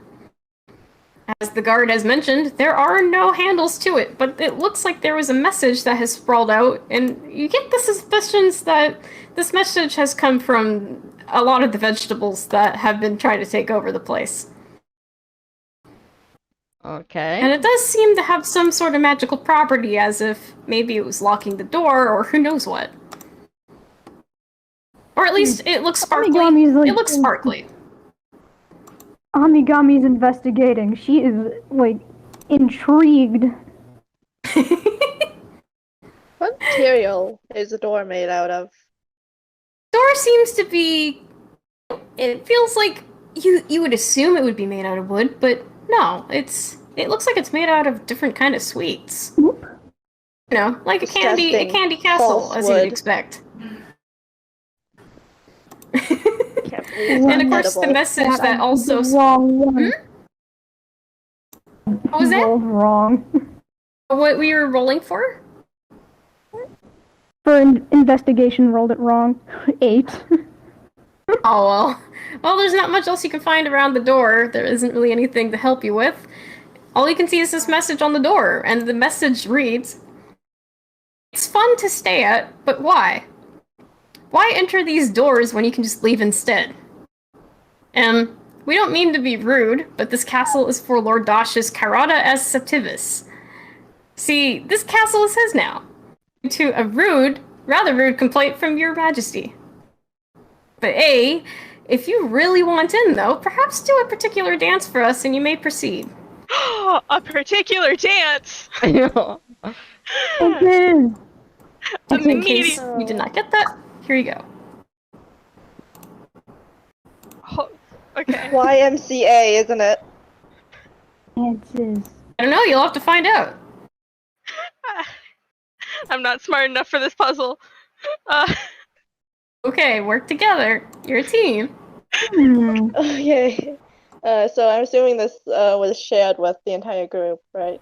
as the guard has mentioned, there are no handles to it, but it looks like there was a message that has sprawled out, and you get the suspicions that this message has come from a lot of the vegetables that have been trying to take over the place. Okay. And it does seem to have some sort of magical property, as if maybe it was locking the door, or who knows what. Or at least it looks sparkly. Amigami's It looks sparkly. Amigami's investigating. She is, like, intrigued. What material is the door made out of? Door seems to be... It feels like you would assume it would be made out of wood, but no, it looks like it's made out of different kind of sweets. You know, like a candy castle, as you'd expect. And of course, the message that also... Wrong one. What was that? Rolled wrong. What we were rolling for? For investigation, rolled it wrong. 8. Oh, well. Well, there's not much else you can find around the door. There isn't really anything to help you with. All you can see is this message on the door, and the message reads, "It's fun to stay at, but why? Why enter these doors when you can just leave instead? We don't mean to be rude, but this castle is for Lord Dash's Carata as Septivis. See, this castle is his now, due to a rather rude complaint from your majesty. But if you really want in, though, perhaps do a particular dance for us and you may proceed." A particular dance. Okay. In case you did not get that, here you go. Oh, okay. YMCA, isn't it? Answers. I don't know, you'll have to find out. I'm not smart enough for this puzzle. Okay, work together. You're a team. Okay. So I'm assuming this was shared with the entire group, right?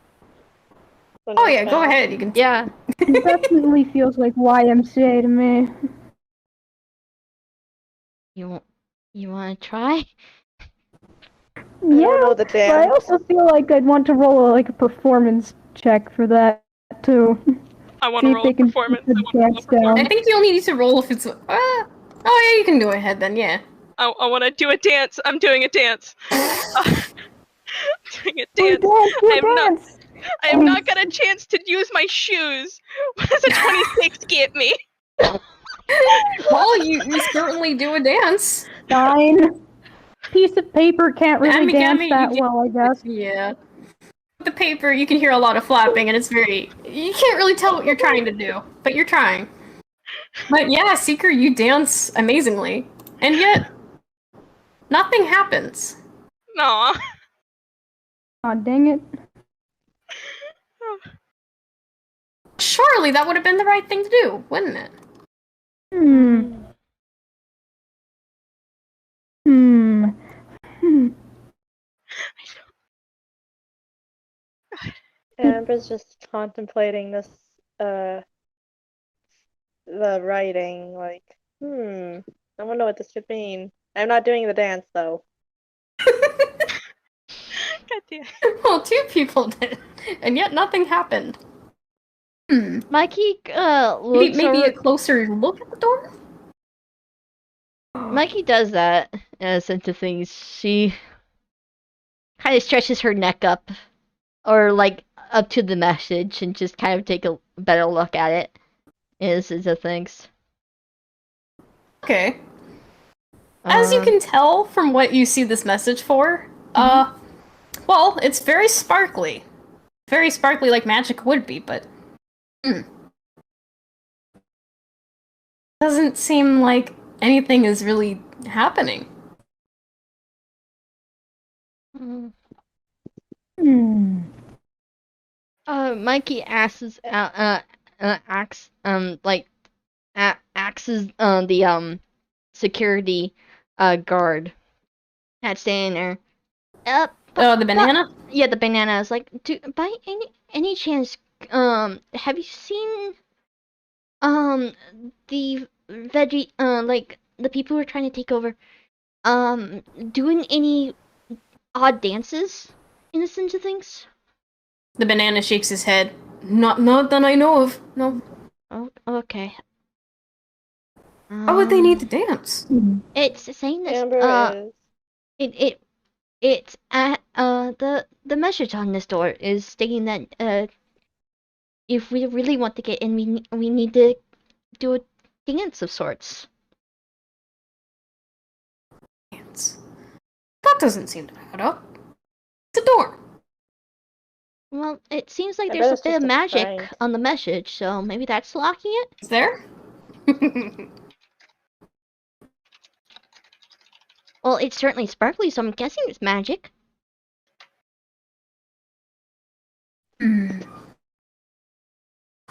Oh yeah, go ahead. You can. Yeah. It definitely feels like YMCA to me. You want to try? I don't know the But I dance. also feel like I'd want to roll a performance check for that too. I want See to if roll they a can performance. keep the I wanna roll a dance down. performance. I think you'll need to roll if it's. Oh yeah, you can go ahead then. Yeah. I want to do a dance. I'm doing a dance. Doing a dance. I have not got a chance to use my shoes. What does a 26 get me? Well, you certainly do a dance. 9. Piece of paper can't really dance Amigami, that well, I guess. Yeah. The paper, you can hear a lot of flapping, and it's very. You can't really tell what you're trying to do, but you're trying. But yeah, Seeker, you dance amazingly, and yet nothing happens. No. Aw, dang it. Surely that would have been the right thing to do, wouldn't it? Amber's just contemplating this, the writing, like, I wonder what this could mean. I'm not doing the dance, though. Goddamn. Well, 2 people did, and yet nothing happened. Mikey looks Maybe over... a closer look at the door? Mikey does that in a sense of things. She kind of stretches her neck up, or like up to the message, and just kind of take a better look at it in a sense of things. Okay. As you can tell from what you see this message for, Well, it's very sparkly. Very sparkly like magic would be, but... Doesn't seem like anything is really happening. Mikey asks, axes the security guard that's standing there. Oh, the banana? Yeah, the banana is like, by any chance, have you seen the veggie like the people who are trying to take over doing any odd dances in the sense of things? The banana shakes his head. Not that I know of. No. Oh, okay. How would they need to dance? It's saying this. Amber is. It's the message on this door is stating that if we really want to get in, we need to do a dance of sorts. Dance. That doesn't seem to add up. It's a door. Well, it seems like I there's bet a it's bit just of a magic prank. on the message, so maybe that's locking it? Is there? Well, it's certainly sparkly, so I'm guessing it's magic.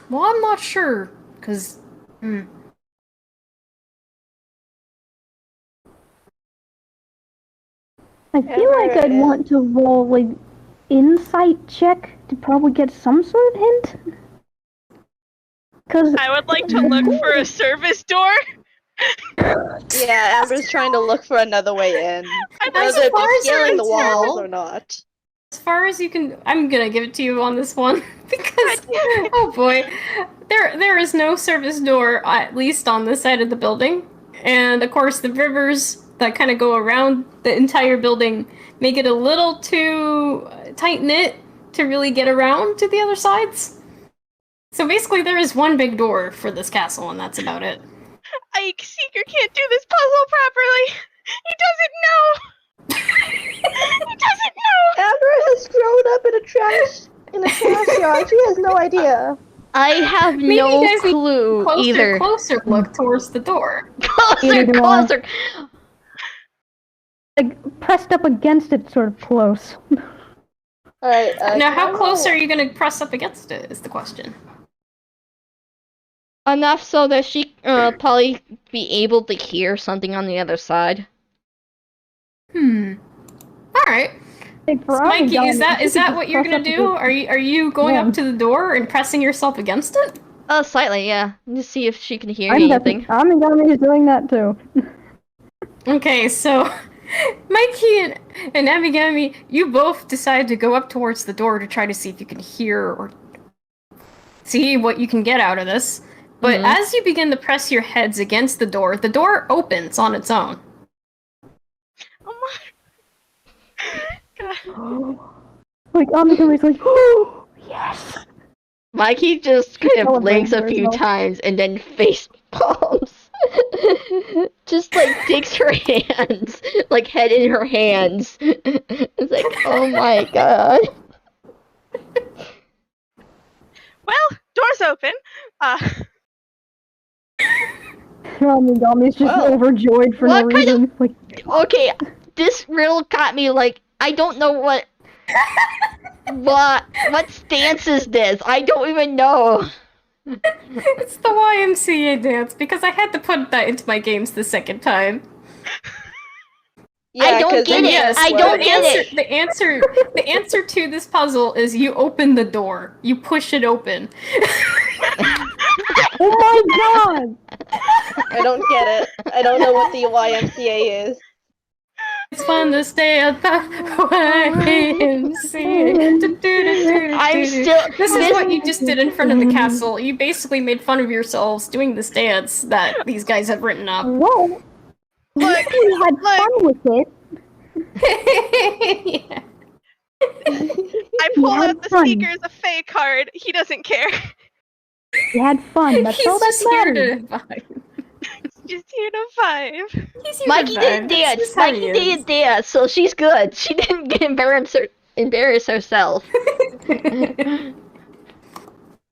Well, I'm not sure, because... I feel like I'd want to roll like insight check to probably get some sort of hint. Cause I would like to look for a service door. Yeah, Amber's trying to look for another way in. As Whether far they're as scaling the I'm walls told- or not. As far as you can, I'm gonna give it to you on this one because oh boy, there is no service door, at least on this side of the building, and of course the rivers that kind of go around the entire building make it a little too tight knit to really get around to the other sides. So basically, there is one big door for this castle, and that's about it. Seeker can't do this puzzle properly. He doesn't know. He doesn't know. Amber has grown up in a trash yard. She has no idea. I have Maybe no you guys need clue either. Closer look towards the door. Closer, Either do I. closer. like pressed up against it, sort of close. Alright, Now, how close are you gonna press up against it? Is the question. Enough so that she probably be able to hear something on the other side. All right. Like, for Mikey, Amigami, is that what you're gonna do? Are you going up to the door and pressing yourself against it? Slightly, yeah. Just see if she can hear I'm anything. Amigami is doing that too. Okay, so Mikey and Amigami, you both decide to go up towards the door to try to see if you can hear or see what you can get out of this. But as you begin to press your heads against the door opens on its own. Oh my. God. Like Amigami's like, oh yes. Mikey just kind of Celebrating blinks a few herself. times and then face palms. Just like takes her hands, like head in her hands. It's like, oh my god. Well, door's open. Amigami's just Well, overjoyed for no what kind of- reason. Like, Okay, this riddle got me like, I don't know what stance is this? I don't even know. It's the YMCA dance because I had to put that into my games the second time. Yeah, I don't 'cause get then it. yes, I what- don't get it. The answer to this puzzle is you open the door. You push it open. oh my god! I don't get it. I don't know what the YMCA is. It's fun to stay at the YMCA. I'm still. This is what you just did in front of the castle. You basically made fun of yourselves doing this dance that these guys have written up. Whoa! Look, We had fun with it. Yeah. I pull had out the fun. Seeker as a fake card. He doesn't care. We had fun. That's He's all that just here matters. to vibe. Just here to vibe. He's here Mikey to didn't vibe. That's dance. just how he Mikey is. didn't dance, so she's good. She didn't get embarrassed embarrass herself.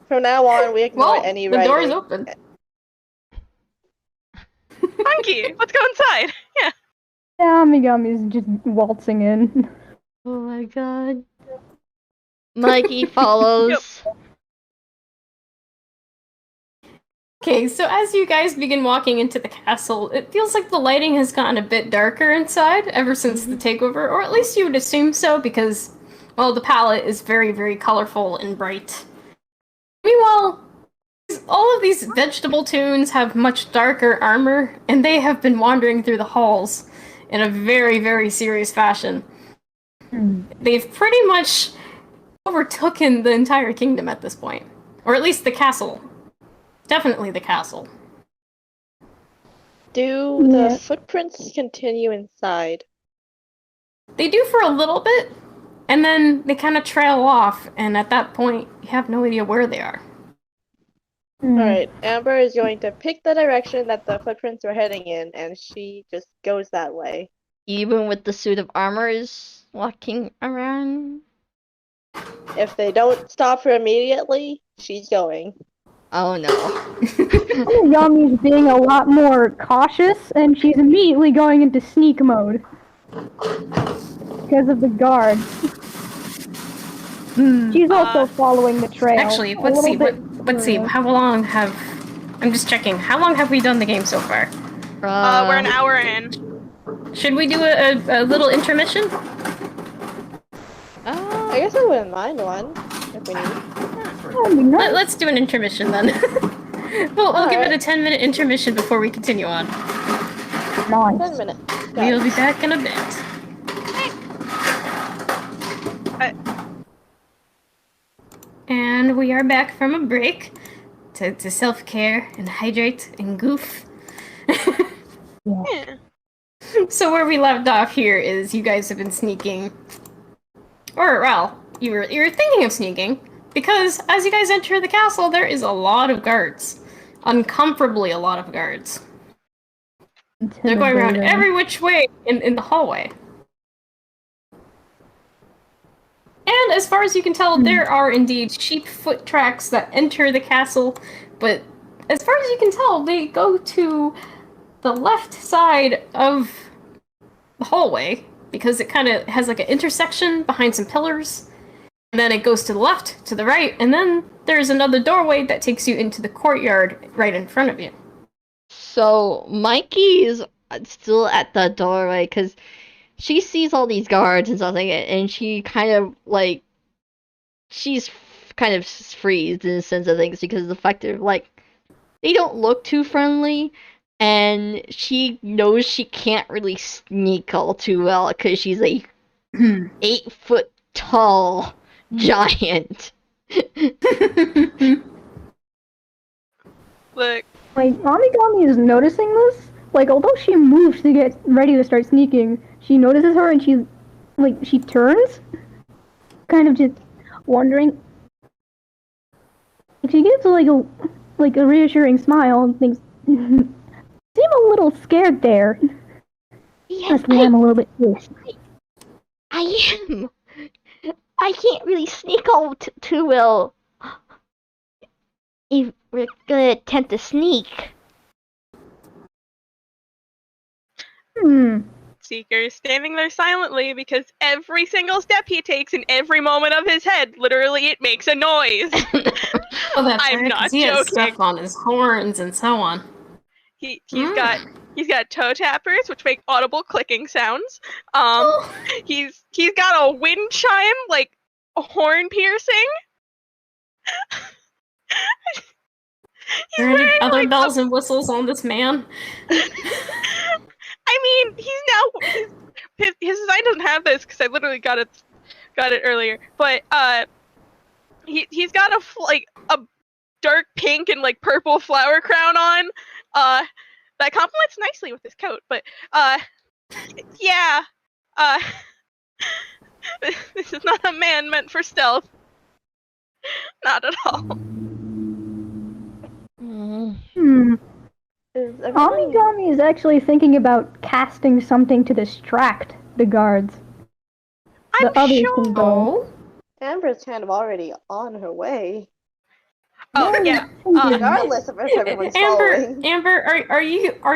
From now on, we ignore Well, any the writing. door is open. Monkey, let's go inside. Yeah. Yeah, Amigami's just waltzing in. Oh my god. Mikey follows. Okay, so as you guys begin walking into the castle, it feels like the lighting has gotten a bit darker inside ever since the takeover, or at least you would assume so because, well, the palette is very, very colorful and bright. Meanwhile, all of these vegetable toons have much darker armor, and they have been wandering through the halls in a very, very serious fashion. They've pretty much overtaken the entire kingdom at this point, or at least the castle. Definitely the castle. Do the footprints continue inside? They do for a little bit, and then they kind of trail off, and at that point, you have no idea where they are. Alright, Amber is going to pick the direction that the footprints are heading in, and she just goes that way. Even with the suit of armor is walking around. If they don't stop her immediately, she's going. Oh no. Yami's being a lot more cautious, and she's immediately going into sneak mode. Because of the guards. She's also following the trail. Actually, let's see. How long have... I'm just checking. How long have we done the game so far? We're an hour in. Should we do a little intermission? I guess I wouldn't mind one, if we need. Let's do an intermission then. We'll give it a 10-minute intermission before we continue on. Nice. 10 minutes. We'll be back in a bit. And we are back from a break to self-care and hydrate and goof. Yeah. So where we left off here is you guys have been sneaking, or well, you were thinking of sneaking because as you guys enter the castle, there is a lot of guards, uncomfortably a lot of guards. They're going around every which way in the hallway. And as far as you can tell, there are indeed sheep foot tracks that enter the castle, but as far as you can tell, they go to the left side of the hallway, because it kind of has like an intersection behind some pillars, and then it goes to the left, to the right, and then there's another doorway that takes you into the courtyard right in front of you. So Mikey is still at the doorway because she sees all these guards and stuff like that, and she kind of like she's kind of freezed in the sense of things because of the fact that like they don't look too friendly, and she knows she can't really sneak all too well because she's a 8-foot tall giant. Look. Like, Amigami is noticing this. Like, although she moves to get ready to start sneaking, she notices her and she turns. Kind of just wondering. She gives like a reassuring smile and thinks, seem a little scared there. Yes, That's why I'm a little bit pissed. I am. I can't really sneak all too well. If we're gonna attempt to sneak. Seeker is standing there silently because every single step he takes in every moment of his head, literally it makes a noise. Oh, that's I'm right, not 'cause he has joking. stuff on his horns and so on. He's got toe tappers which make audible clicking sounds. He's got a wind chime, like a horn piercing. Are there any other bells and whistles on this man? I mean, his design doesn't have this because I literally got it earlier. But he's got a dark pink and like purple flower crown on. That complements nicely with his coat. But yeah, this is not a man meant for stealth. Not at all. Amigami is actually thinking about casting something to distract the guards. the others sure. can go. Oh. Amber's kind of already on her way, Oh yeah. regardless of if everyone's following. Amber, are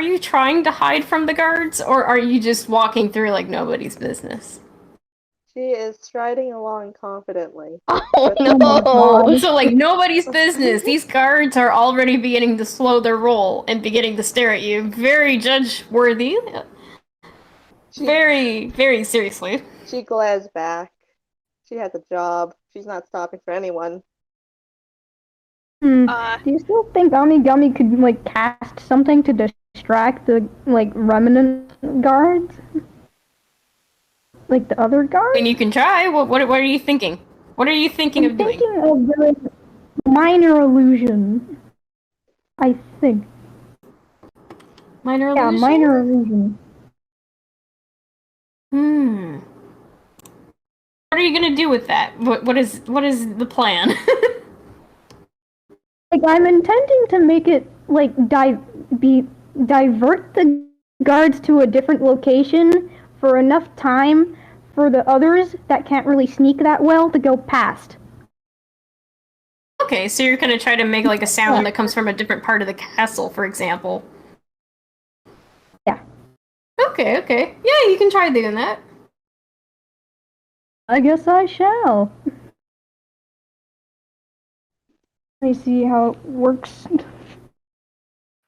you trying to hide from the guards, or are you just walking through like nobody's business? She is striding along confidently. Oh Oh my no! god. So like nobody's business. These guards are already beginning to slow their roll and beginning to stare at you very judge-worthy. Very, very seriously. She glares back. She has a job. She's not stopping for anyone. Do Uh, you still think Amigami could like cast something to distract the like remnant guards? Like the other guards? And you can try. What are you thinking? What are you thinking I'm of doing? thinking of the minor illusion. I think. Minor Yeah, illusion? minor illusion. What are you gonna do with that? What is the plan? Like I'm intending to make it like divert the guards to a different location for enough time for the others that can't really sneak that well to go past. Okay, so you're gonna try to make like a sound that comes from a different part of the castle, for example. Yeah. Okay. Yeah, you can try doing that. I guess I shall. Let me see how it works.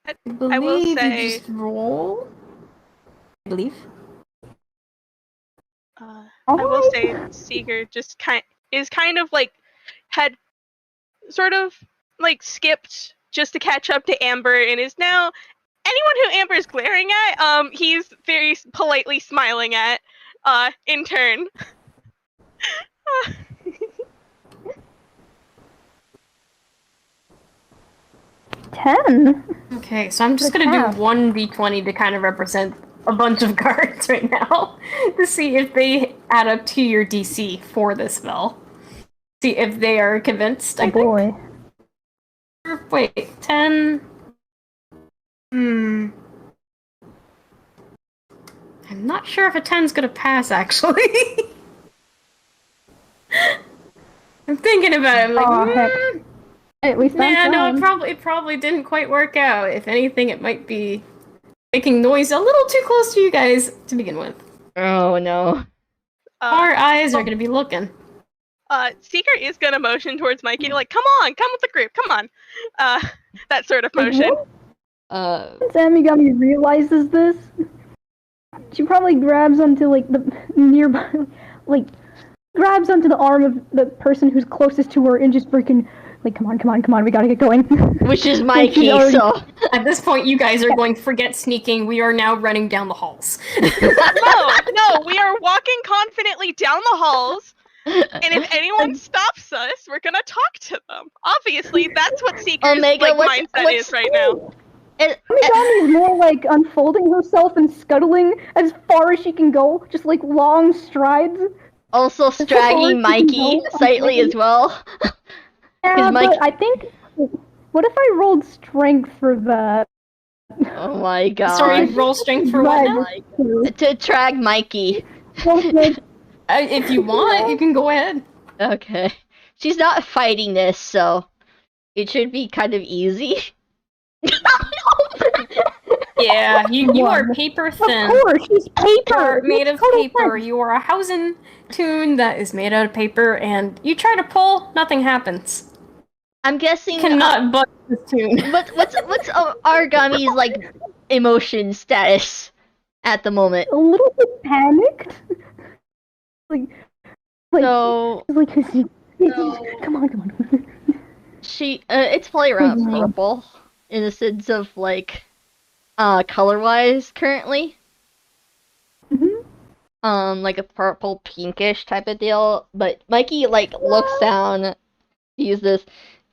I will say, you just roll. I believe. I will say, Seeger just is kind of like had sort of like skipped just to catch up to Amber and is now anyone who Amber is glaring at. He's very politely smiling at. In turn. 10? Okay, so I'm just gonna do 1d20 to kind of represent a bunch of cards right now to see if they add up to your DC for this spell. See if they are convinced. I boy. think. Wait, 10. I'm not sure if a 10's gonna pass, actually. I'm thinking about it. I'm like, Heck. At least yeah, I'm no, trying. it probably didn't quite work out. If anything, it might be making noise a little too close to you guys to begin with. Oh no. Our eyes are gonna be looking. Seeker is gonna motion towards Mikey, like, come with the group, come on. That sort of motion. Once Amigami realizes this, she probably grabs onto like the nearby, like grabs onto the arm of the person who's closest to her and just freaking like, come on, we gotta get going. Which is Mikey, already... so at this point you guys are going, forget sneaking, we are now running down the halls. No, we are walking confidently down the halls, and if anyone stops us, we're gonna talk to them. Obviously, that's what Seeker's mindset is right now. Amigami is more like unfolding herself and scuttling as far as she can go, just like long strides. Also stragging Mikey slightly as well. Yeah, but I think, what if I rolled strength for that? Oh my god. Sorry, roll strength for what now? To drag Mikey. If you want, you can go ahead. Okay. She's not fighting this, so it should be kind of easy. Yeah, you are paper thin. Of course, she's paper. You are made of paper. You are a housing tune that is made out of paper, and you try to pull, nothing happens. I'm guessing You cannot budge this tune. What's Aragami's like emotion status at the moment? A little bit panicked. like so come on. She it's probably around purple in the sense of like color wise currently. Like a purple pinkish type of deal. But Mikey like looks down, sees this,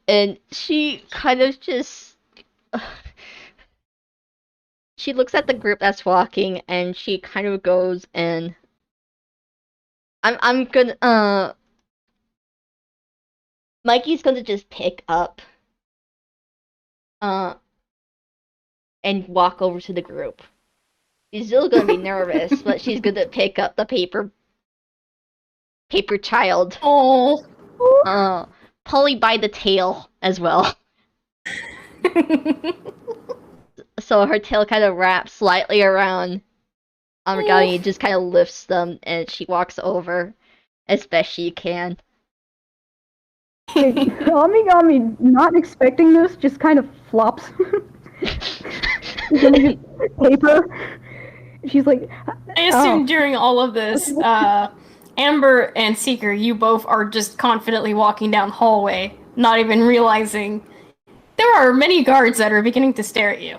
and she kind of just she looks at the group that's walking and she kind of goes and I'm gonna Mikey's gonna just pick up and walk over to the group. She's still gonna be nervous, but she's gonna pick up the paper paper child. Oh. Polly by the tail as well. So her tail kind of wraps slightly around Amigami and just kind of lifts them, and she walks over as best she can. Amigami, not expecting this, just kind of flops. Paper. She's like, I assume during all of this, Amber and Seeker, you both are just confidently walking down the hallway, not even realizing there are many guards that are beginning to stare at you.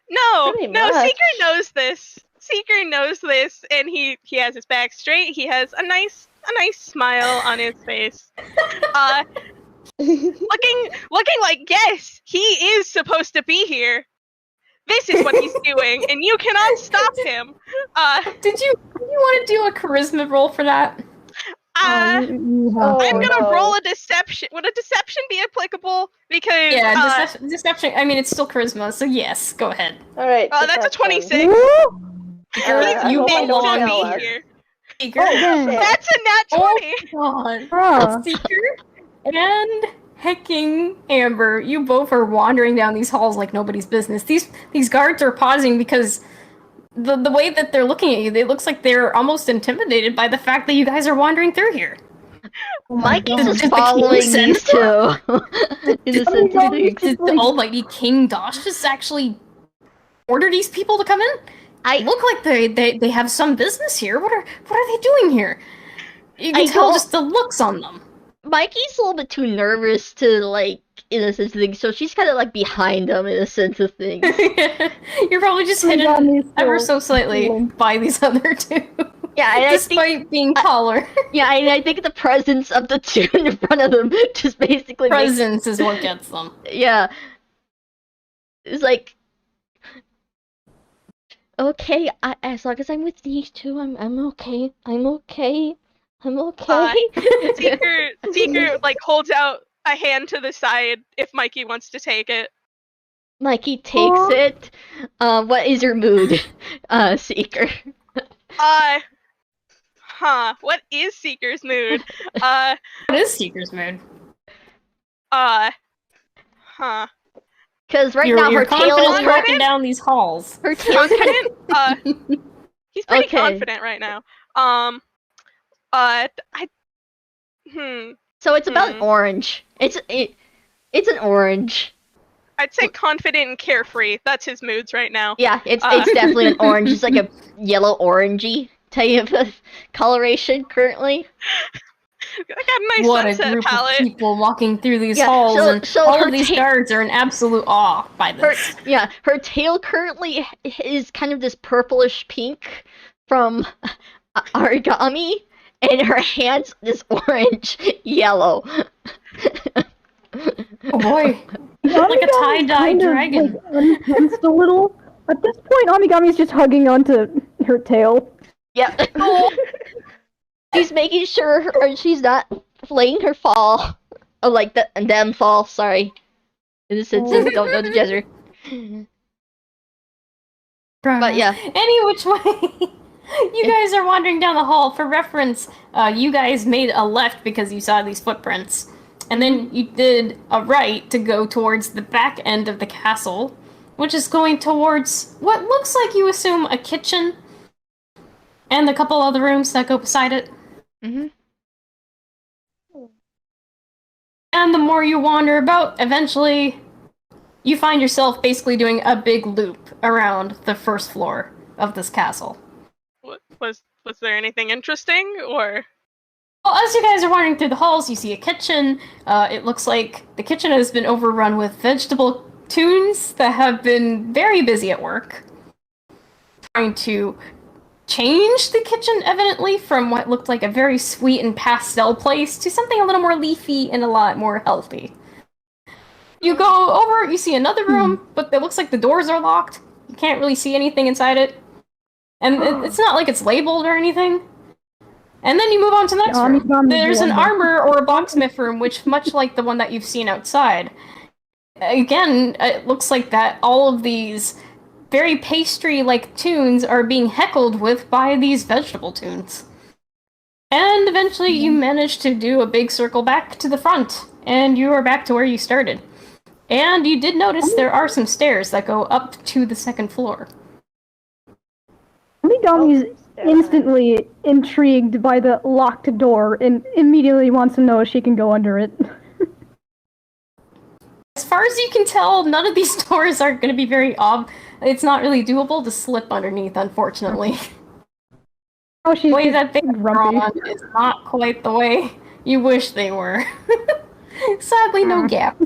No, Pretty no, much. Seeker knows this. Seeker knows this, and he has his back straight. He has a nice smile on his face. Looking like, yes, he is supposed to be here. This is what he's doing, and you cannot stop him. Did you want to do a charisma roll for that? I'm gonna roll a deception. Would a deception be applicable? Because Yeah, deception. I mean, it's still charisma, so yes, go ahead. All right. that's a deception. 26. I You hope I don't belong fail be us. here. Seeker. That's a nat 20. God. Bruh. Seeker and hecking Amber, you both are wandering down these halls like nobody's business. These guards are pausing because the way that they're looking at you, it looks like they're almost intimidated by the fact that you guys are wandering through here. Mikey's God. just Did the following king send these two. Innocent things. Did the almighty King Dosh just actually order these people to come in? I Look like they have some business here. What are they doing here? You can I tell don't- just the looks on them. Mikey's a little bit too nervous to, like, in a sense of things, so she's kind of, like, behind them in a sense of things. You're probably just hidden ever so slightly by these other two. Yeah, and Despite being taller. Yeah, and I think the presence of the two in front of them just basically Presence is what gets them. Yeah. It's like, okay, as long as I'm with these two, I'm okay. I'm okay. I'm okay. Seeker like holds out a hand to the side if Mikey wants to take it. Mikey takes it. What is your mood, Seeker? What is Seeker's mood? What is Seeker's mood? Because right You're now her tail is confidently walking down these halls. her tail is kind Confident? He's pretty Okay. confident right now. So it's about an orange. It's an orange. I'd say confident and carefree. That's his moods right now. Yeah, it's definitely an orange. It's like a yellow orangey type of coloration currently. I got a nice What a sunset group palette. of people walking through these Yeah, halls, and so all her of these guards are in absolute awe by this. Her tail currently is kind of this purplish pink from Origami, and her hands this orange yellow. Oh boy. Like a tie-dye dragon. Like, untensed a little. At this point, Amigami's just hugging onto her tail. Yep. She's making sure she's not letting her fall. Oh, like them fall, sorry. In the sense of don't know the gesture. But yeah. Any which way. You guys are wandering down the hall. For reference, you guys made a left because you saw these footprints. And then you did a right to go towards the back end of the castle, which is going towards what looks like, you assume, a kitchen. And a couple other rooms that go beside it. Mm-hmm. And the more you wander about, eventually you find yourself basically doing a big loop around the first floor of this castle. Was there anything interesting, or? Well, as you guys are wandering through the halls, you see a kitchen. It looks like the kitchen has been overrun with vegetable toons that have been very busy at work, trying to change the kitchen, evidently, from what looked like a very sweet and pastel place to something a little more leafy and a lot more healthy. You go over, you see another room, but it looks like the doors are locked. You can't really see anything inside it. And it's not like it's labeled or anything. And then you move on to the next room. There's an armor or a blacksmith room, which, much like the one that you've seen outside, again, it looks like that all of these very pastry-like toons are being heckled with by these vegetable toons. And eventually you manage to do a big circle back to the front, and you are back to where you started. And you did notice there are some stairs that go up to the second floor. Origami's instantly intrigued by the locked door and immediately wants to know if she can go under it. As far as you can tell, none of these doors are going to be very it's not really doable to slip underneath, unfortunately. Oh, she's The way that they're grumpy. drawn is not quite the way you wish they were. Sadly, no gaps.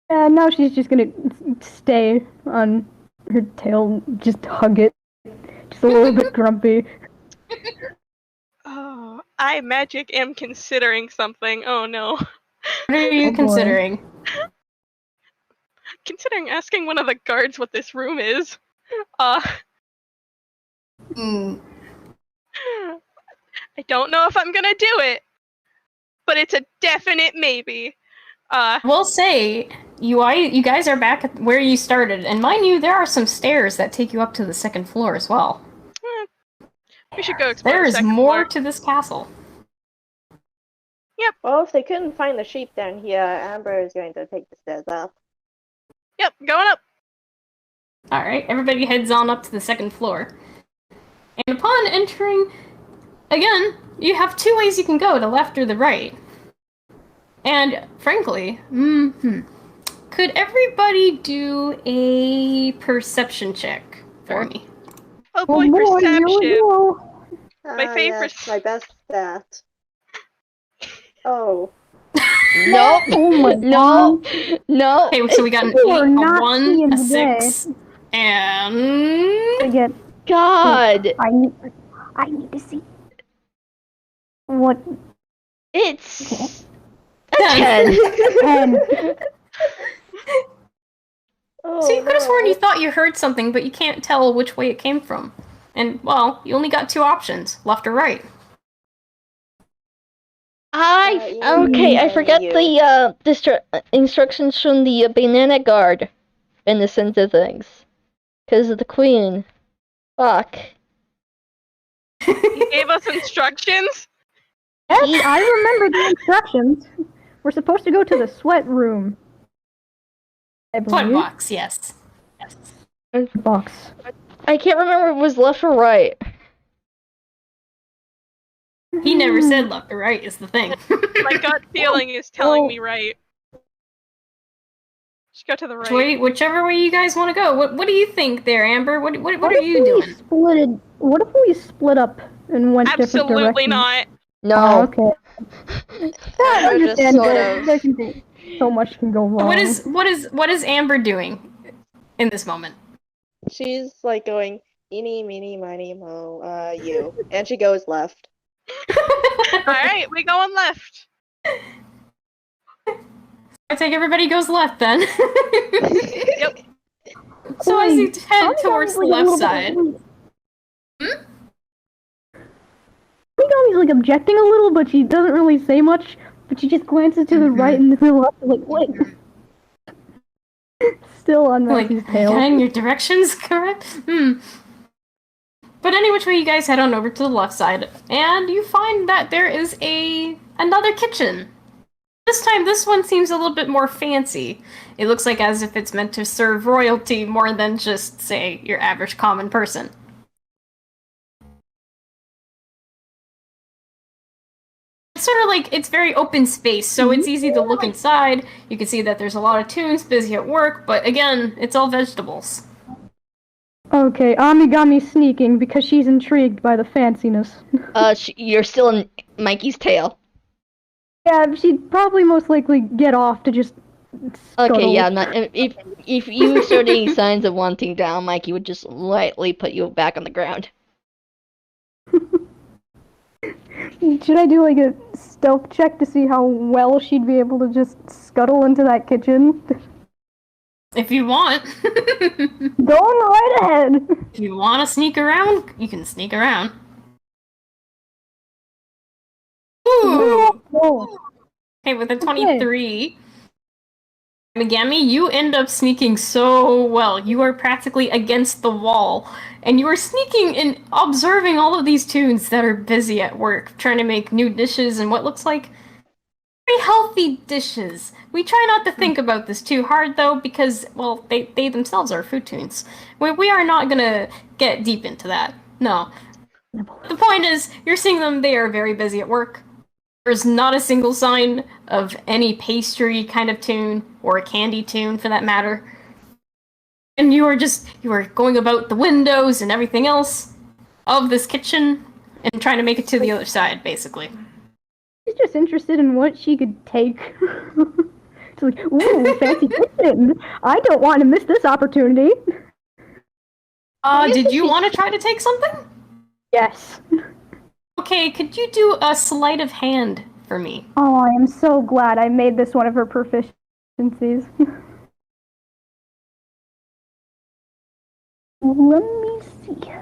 And now she's just gonna stay on her tail, just hug it. Just a little bit grumpy. Oh, I magic am considering something. Oh no. What are you considering? Considering asking one of the guards what this room is. Mm. I don't know if I'm gonna do it, but it's a definite maybe. We'll say you guys are back at where you started, and mind you, there are some stairs that take you up to the second floor as well. We should go explore There the is second more floor. to this castle. Well, if they couldn't find the sheep down here, Amber is going to take the stairs up. Yep, going up. Alright, everybody heads on up to the second floor. And upon entering, again, you have two ways you can go, the left or the right. And frankly, could everybody do a perception check for me? Oh boy, perception. My favorite. Yes, my best stat. Oh. No, Oh my no, no. Okay, so we got an You are 8, a not 1, seeing a today. 6, and... I get. God, I need to see. What? it's a 10. 10. Oh, So you could have sworn no. you thought you heard something, but you can't tell which way it came from. And, well, you only got two options, left or right. Okay, I forgot the instructions from the banana guard in the sense of things. Because of the queen. Fuck. He gave us instructions. Yes, I remember the instructions. We're supposed to go to the sweat room. I Sweat believe. box, yes. Yes. Box. I can't remember if it was left or right. He never said left or right is the thing. My gut feeling is telling me right. Just go to the right. Whichever way you guys want to go. What do you think there, Amber? What are you doing? What if we split up and went different directions? Absolutely not. No. Oh, okay. I Amber just understand sort that of- there can be so much can go wrong. What is Amber doing in this moment? She's like going, eeny, meeny, miny, mo, you. And she goes left. Alright, we going left. I think everybody goes left then. Yep. So as you head Tommy towards the Tommy's like a left little side. bit- Tommy Tommy's like objecting a little, but she doesn't really say much. But she just glances to the right and to the left, like, what? Still on Like, Maggie's tail. getting your directions correct? But any which way you guys head on over to the left side, and you find that there is another kitchen. This time, this one seems a little bit more fancy. It looks like as if it's meant to serve royalty more than just, say, your average common person. It's sort of like, it's very open space, so it's easy to look inside. You can see that there's a lot of toons busy at work, but again, it's all vegetables. Okay, Amigami's sneaking because she's intrigued by the fanciness. You're still in Mikey's tail. Yeah, she'd probably most likely get off to just scuttle. Okay, yeah, if you showed any signs of wanting down, Mikey would just lightly put you back on the ground. Should I do like a stealth check to see how well she'd be able to just scuttle into that kitchen? If you want. Going right ahead! If you want to sneak around, you can sneak around. Ooh! Oh, Okay, with a 23, Amigami, you end up sneaking so well. You are practically against the wall. And you are sneaking and observing all of these toons that are busy at work, trying to make new dishes and what looks like very healthy dishes. We try not to think about this too hard, though, because, well, they themselves are food toons. We are not gonna get deep into that. No. The point is, you're seeing them, they are very busy at work. There's not a single sign of any pastry kind of toon, or a candy toon for that matter. And you are going about the windows and everything else of this kitchen and trying to make it to the other side, basically. She's just interested in what she could take. It's like, ooh, fancy kitchen. I don't want to miss this opportunity. Did you want to try to take something? Yes. Okay, could you do a sleight of hand for me? Oh, I am so glad I made this one of her proficiencies. Let me see.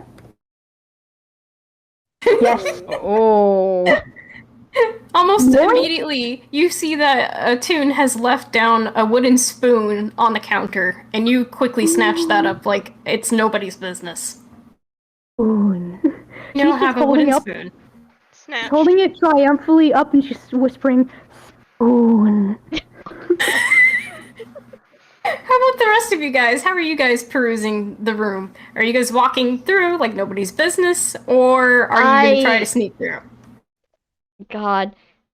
Yes. Oh. Almost What? immediately, you see that a toon has left down a wooden spoon on the counter, and you quickly snatch that up like it's nobody's business. Spoon. You don't She's have just a wooden holding up- spoon. Snatch. Holding it triumphantly up and she's whispering, spoon. How about the rest of you guys? How are you guys perusing the room? Are you guys walking through like nobody's business, or are you going to try to sneak through? God.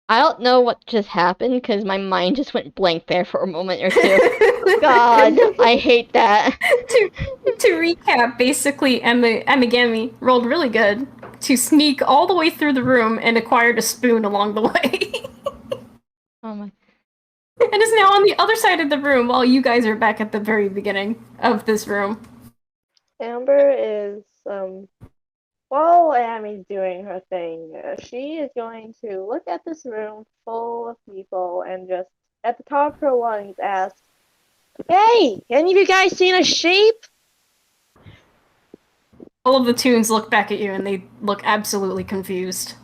I don't know what just happened because my mind just went blank there for a moment or two. God, I hate that. To recap, basically, Amigami rolled really good to sneak all the way through the room and acquired a spoon along the way. Oh my. And is now on the other side of the room while you guys are back at the very beginning of this room. Amber is, while Amy's doing her thing, she is going to look at this room full of people and just, at the top of her lungs, ask, "Hey, any of you guys seen a sheep?" All of the toons look back at you and they look absolutely confused.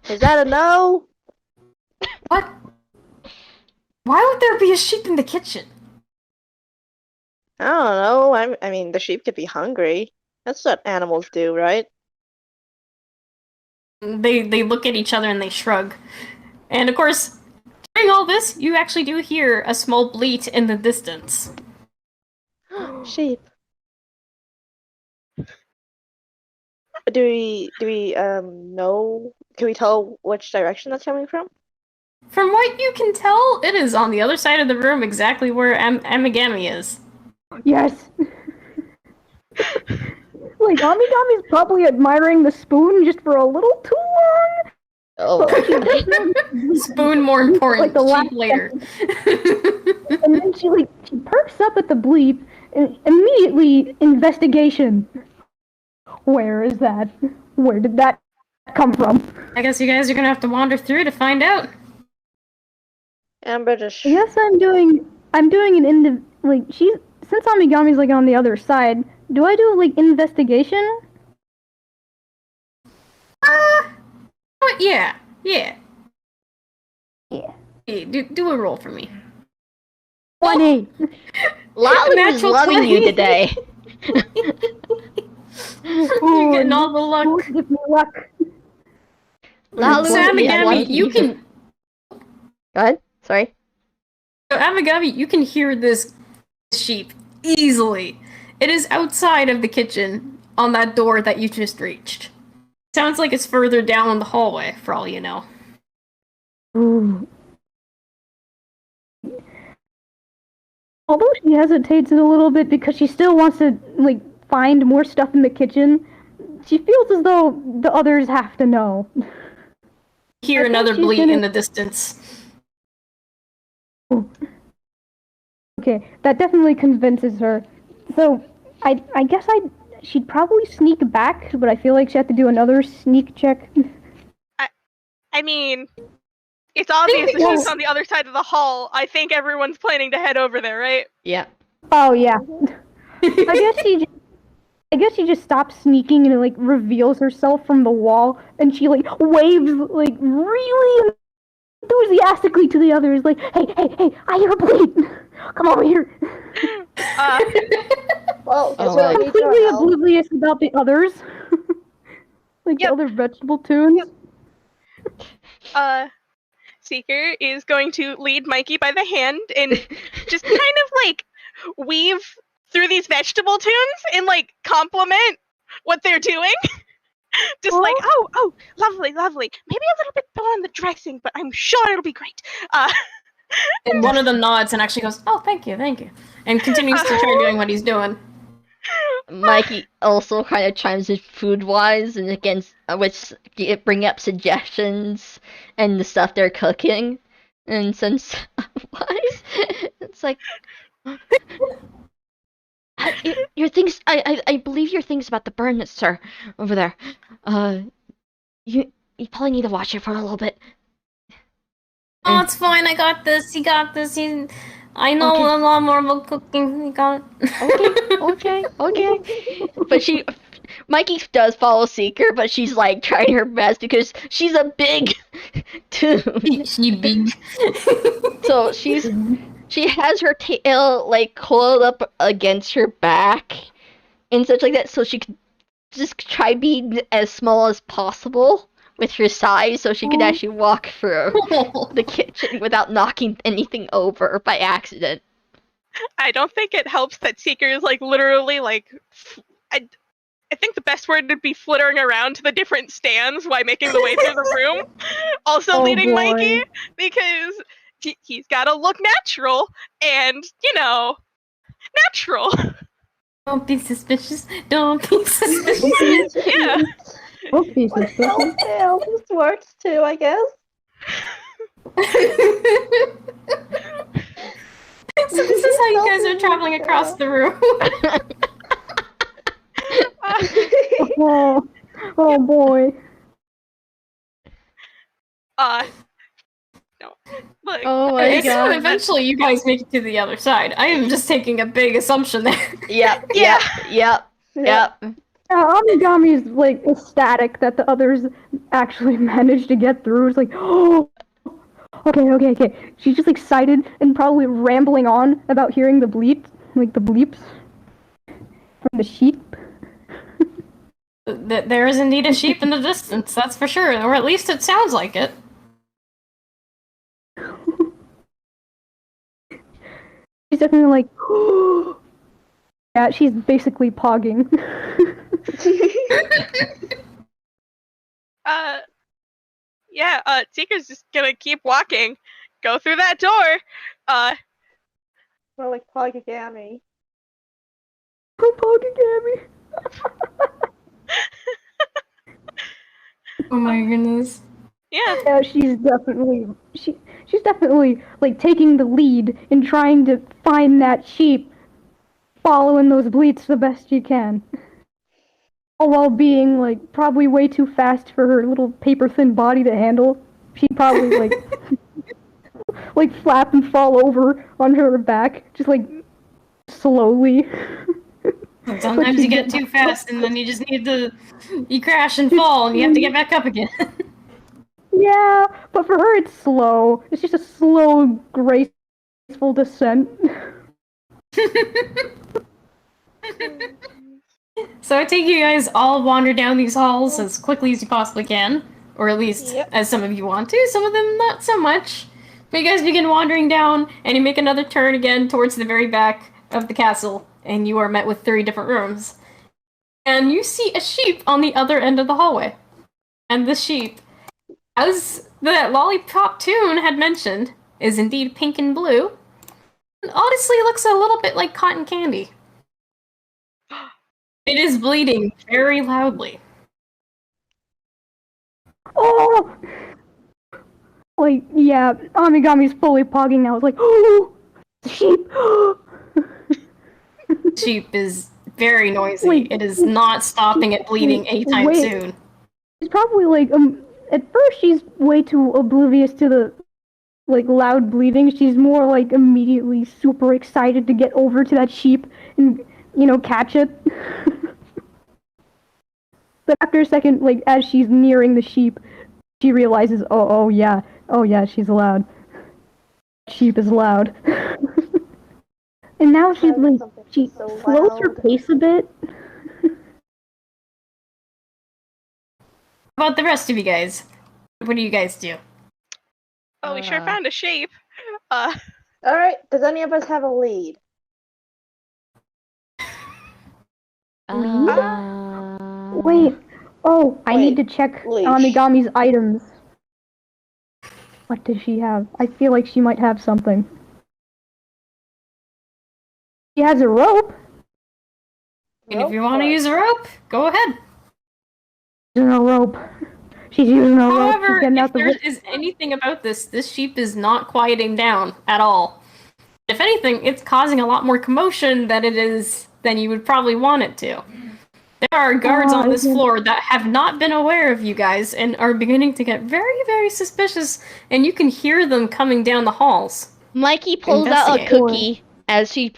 Is that a no? What? Why would there be a sheep in the kitchen? I don't know. I mean, the sheep could be hungry. That's what animals do, right? They look at each other and they shrug. And of course, during all this, you actually do hear a small bleat in the distance. Sheep. Do we know? Can we tell which direction that's coming from? From what you can tell, it is on the other side of the room, exactly where Amigami is. Yes. Like, Amigami's probably admiring the spoon just for a little too long. Oh. Spoon more important, Like the last sheep later. And then she perks up at the bleep and immediately investigation. Where is that? Where did that come from? I guess you guys are gonna have to wander through to find out. Amber just. Yes, I'm doing an since Amigami's like on the other side, do I do like investigation? Yeah. Yeah. Do a roll for me. 20. Lolly is Natural loving 20. you today. You're getting all the luck. Give me luck. Lolly So is Amigami, lucky. you can Go ahead. Sorry. So Amigami, you can hear this sheep easily. It is outside of the kitchen on that door that you just reached. Sounds like it's further down in the hallway, for all you know. Ooh. Although she hesitates a little bit because she still wants to like find more stuff in the kitchen, she feels as though the others have to know. Hear I think another she's bleat gonna- in the distance. Okay, that definitely convinces her. So, I guess she'd probably sneak back, but I feel like she had to do another sneak check. I mean, it's obvious the Yes. sheep's on the other side of the hall. I think everyone's planning to head over there, right? Yeah. Oh yeah. I guess she just stops sneaking and like reveals herself from the wall, and she like waves like really enthusiastically to the others, like, hey, I hear a bleat! Come over here! Well, guess Oh, what? I like- need your Completely help. oblivious about the others. Like Yep. the other vegetable tunes. Seeker is going to lead Mikey by the hand and just kind of like weave through these vegetable tunes and like compliment what they're doing. Just like, oh, lovely. Maybe a little bit more on the dressing, but I'm sure it'll be great. And one of them nods and actually goes, "Oh, thank you," and continues to try doing what he's doing. Mikey also kind of chimes in food-wise and against which bring up suggestions and the stuff they're cooking, and since wise, it's like your things. I believe your things about the burn, sir, over there. You probably need to watch it for a little bit. Oh, it's fine. I got this. He got this. I know Okay. a lot more about cooking. He got it. Okay. But Mikey does follow Seeker, but she's like trying her best because she's a big toon. She big. So she has her tail like coiled up against her back and such like that, so she could just try being as small as possible with her size, so she could actually walk through the kitchen without knocking anything over by accident. I don't think it helps that Seeker is like literally like I think the best word would be flittering around to the different stands while making the way through the room. Also leading boy. Mikey because he's got to look natural and natural. Don't be suspicious. Don't be suspicious. Yeah. Okay, sister. Well, this works too, I guess. So this is how you guys are traveling across the room. Oh boy. No. Look. Oh my I assume god. eventually you guys make it to the other side. I am just taking a big assumption there. Yep. Yeah, Amigami is like ecstatic that the others actually managed to get through. It's like, oh, okay. She's just excited and probably rambling on about hearing the bleeps from the sheep. There is indeed a sheep in the distance, that's for sure, or at least it sounds like it. She's definitely like, yeah, she's basically pogging. Seeker's just gonna keep walking. Go through that door. More like Pogigami. Pogging. Oh my goodness. Yeah. She's definitely like taking the lead in trying to find that sheep, following those bleats the best she can. All while being like probably way too fast for her little paper thin body to handle. She'd probably like flap and fall over onto her back, just like slowly. Sometimes you get too fast and then you just you crash and fall and you have to get back up again. Yeah, but for her it's slow. It's just a slow, graceful descent. So I take you guys all wander down these halls as quickly as you possibly can, or at least as some of you want to, some of them not so much. But you guys begin wandering down, and you make another turn again towards the very back of the castle, and you are met with 3 different rooms. And you see a sheep on the other end of the hallway. And the sheep, as the Lollipop Toon had mentioned, is indeed pink and blue. And honestly looks a little bit like cotton candy. It is bleeding very loudly. Oh! Like, yeah, Amigami's fully pogging now. It's like, oh! The sheep! Sheep is very noisy. Wait. It is not stopping at bleeding anytime Wait. soon. She's probably like, at first she's way too oblivious to the, like, loud bleeding. She's more, like, immediately super excited to get over to that sheep and, catch it. But after a second, like, as she's nearing the sheep, she realizes, oh yeah, Oh yeah, she's loud. Sheep is loud. And now she Having something she so slows her loud. pace a bit. How about the rest of you guys? What do you guys do? Oh, we sure found a shape. Alright, does any of us have a lead? Wait. Oh, I need Wait, to check leash. Amigami's items. What does she have? I feel like she might have something. She has a rope. And if you Rope want to what? use a rope, go ahead. Using a rope. She's using a rope. However, She's getting if out the there rope. is anything about this sheep is not quieting down at all. If anything, it's causing a lot more commotion than you would probably want it to. There are guards on this floor that have not been aware of you guys and are beginning to get very, very suspicious, and you can hear them coming down the halls. Mikey pulls out a Investigate. cookie as she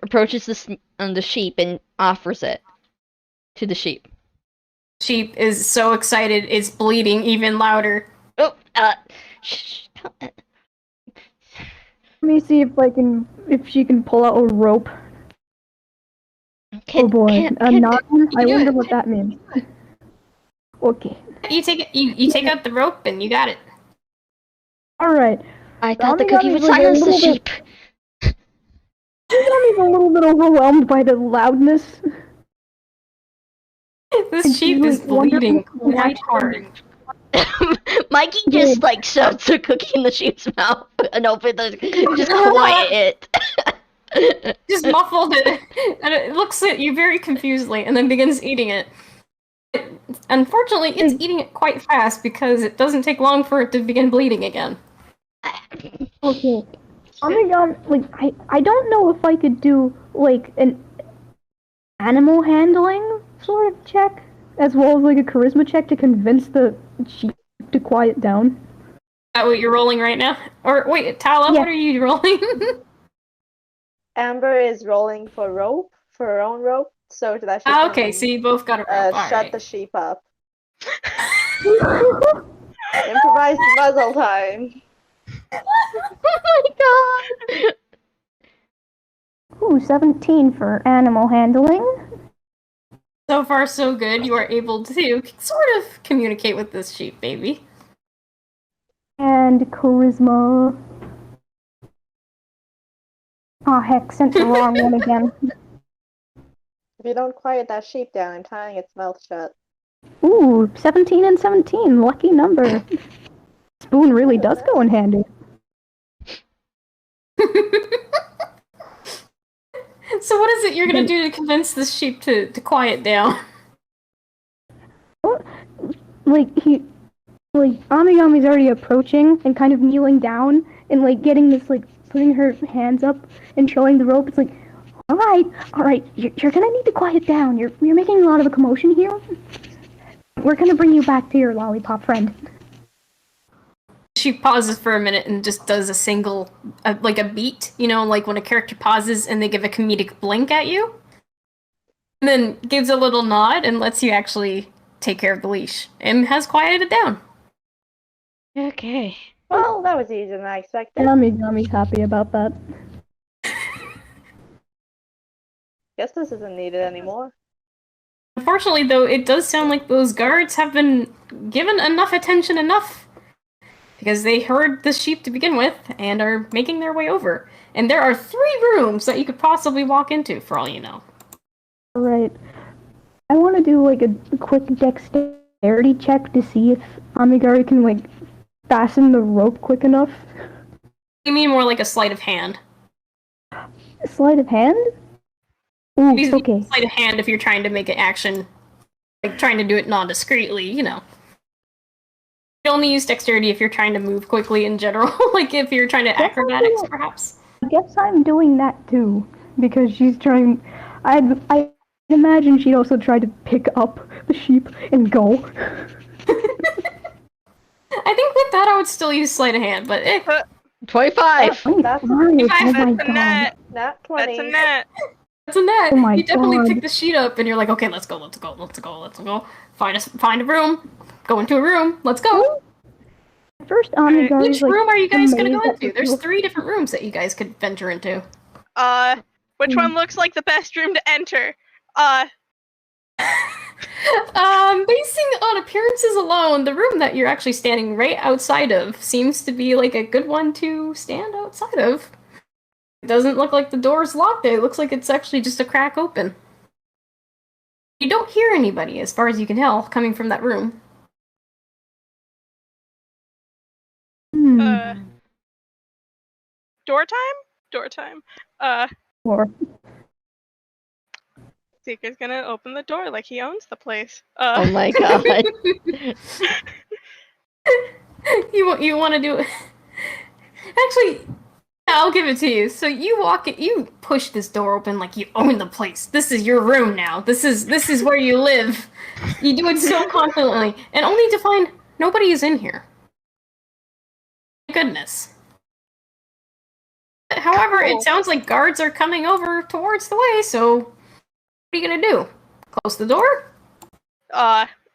approaches the sheep and offers it to the sheep. Sheep is so excited, it's bleeding even louder. Oh, shh. Let me see if she can pull out a rope. Oh boy, a knot. I wonder what that means. Okay. You take it. You take out the rope and you got it. All right. I thought the cookie would silence the sheep. Amigami's a little bit overwhelmed by the loudness. This sheep is bleeding quite hard. Mikey just shoves the cookie in the sheep's mouth and just quiet it. Just muffled it, and it looks at you very confusedly, and then begins eating it. Unfortunately, it's eating it quite fast because it doesn't take long for it to begin bleeding again. Okay. Amigami, I don't know if I could do an animal handling sort of check, as well as a charisma check to convince the sheep to quiet down. Is that what you're rolling right now? Or wait, Tala, Yeah. what are you rolling? Amber is rolling for her own rope, so that she can Okay, so you both got a rope. shut the sheep up. Improvised muzzle time. Oh my god! Ooh, 17 for animal handling. So far, so good. You are able to sort of communicate with this sheep baby. And charisma. Oh heck, sent the wrong one again. If you don't quiet that sheep down, I'm tying its mouth shut. Ooh, 17 and 17, lucky number. Spoon really does go in handy. So what is it you're gonna do to convince this sheep to quiet down? Amigami's already approaching and kind of kneeling down and getting this putting her hands up and showing the rope. It's all right, you're gonna need to quiet down. You're making a lot of a commotion here. We're gonna bring you back to your lollipop friend. She pauses for a minute and just does a single, a beat, like when a character pauses and they give a comedic blink at you. And then gives a little nod and lets you actually take care of the leash. And has quieted it down. Okay. Well, that was easier than I expected. And Amigami's happy about that. Guess this isn't needed anymore. Unfortunately, though, it does sound like those guards have been given enough attention because they heard the sheep to begin with and are making their way over. And there are 3 rooms that you could possibly walk into, for all you know. Alright. I want to do a quick dexterity check to see if Amigari can fasten the rope quick enough. You mean more like a sleight of hand? Sleight of hand? Ooh, okay. Sleight of hand if you're trying to make an action, trying to do it non-discreetly, You only use dexterity if you're trying to move quickly in general, if you're trying to acrobatics, perhaps. I guess I'm doing that too, because she's trying. I imagine she'd also try to pick up the sheep and go. I think with that I would still use sleight of hand, but 25! That's Oh my a god. net. Nat 20. That's a net. That's a net. Oh my You definitely God. pick the sheet up and you're like, okay, let's go. Find a room. Go into a room. Let's go. First, Omnigami's Which like, room are you guys gonna amazed go at into? There's herself. 3 different rooms that you guys could venture into. Which one looks like the best room to enter? Basing on appearances alone, the room that you're actually standing right outside of seems to be like a good one to stand outside of. It doesn't look like the door's locked. It looks like it's actually just a crack open. You don't hear anybody, as far as you can tell, coming from that room. Door time? Door time. Or Seeker's gonna open the door like he owns the place. Oh my god. You want to do it? Actually, I'll give it to you. So you push this door open like you own the place. This is your room now. This is where you live. You do it so confidently, and only to find nobody is in here. Goodness. However, Cool. it sounds like guards are coming over towards the way, so what are you gonna do? Close the door?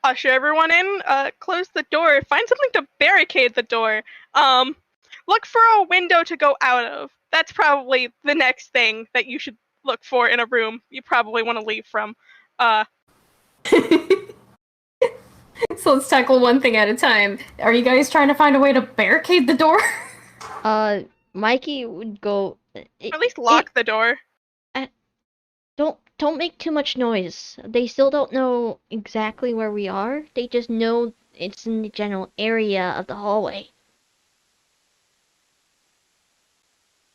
Usher everyone in, close the door, find something to barricade the door. Look for a window to go out of. That's probably the next thing that you should look for in a room you probably want to leave from. So let's tackle one thing at a time. Are you guys trying to find a way to barricade the door? Mikey would go. Or at least lock the door. Don't make too much noise. They still don't know exactly where we are. They just know it's in the general area of the hallway.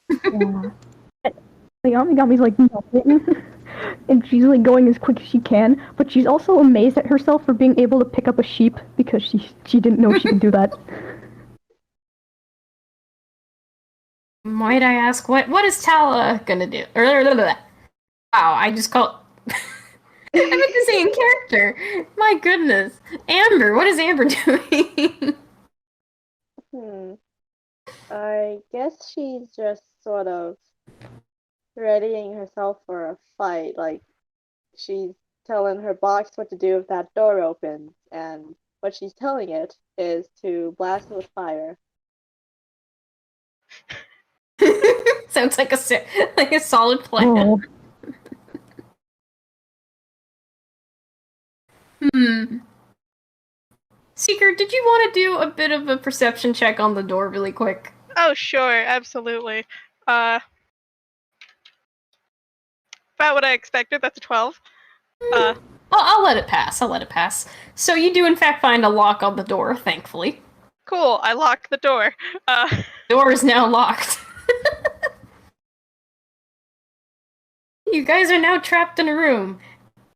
yeah. Like Omnigami's like nothing. And she's like going as quick as she can, but she's also amazed at herself for being able to pick up a sheep because she didn't know she could do that. Might I ask, what is Tala gonna do? Wow, I just called... I'm the same character! My goodness. Amber, what is Amber doing? I guess she's just sort of readying herself for a fight. Like, she's telling her box what to do if that door opens, and what she's telling it is to blast it with fire. Sounds like a solid plan. Oh. Seeker, did you want to do a bit of a perception check on the door really quick? Oh, sure, absolutely. About what I expected, that's a 12. I'll let it pass. So you do in fact find a lock on the door, thankfully. Cool, I locked the door. Door is now locked. You guys are now trapped in a room.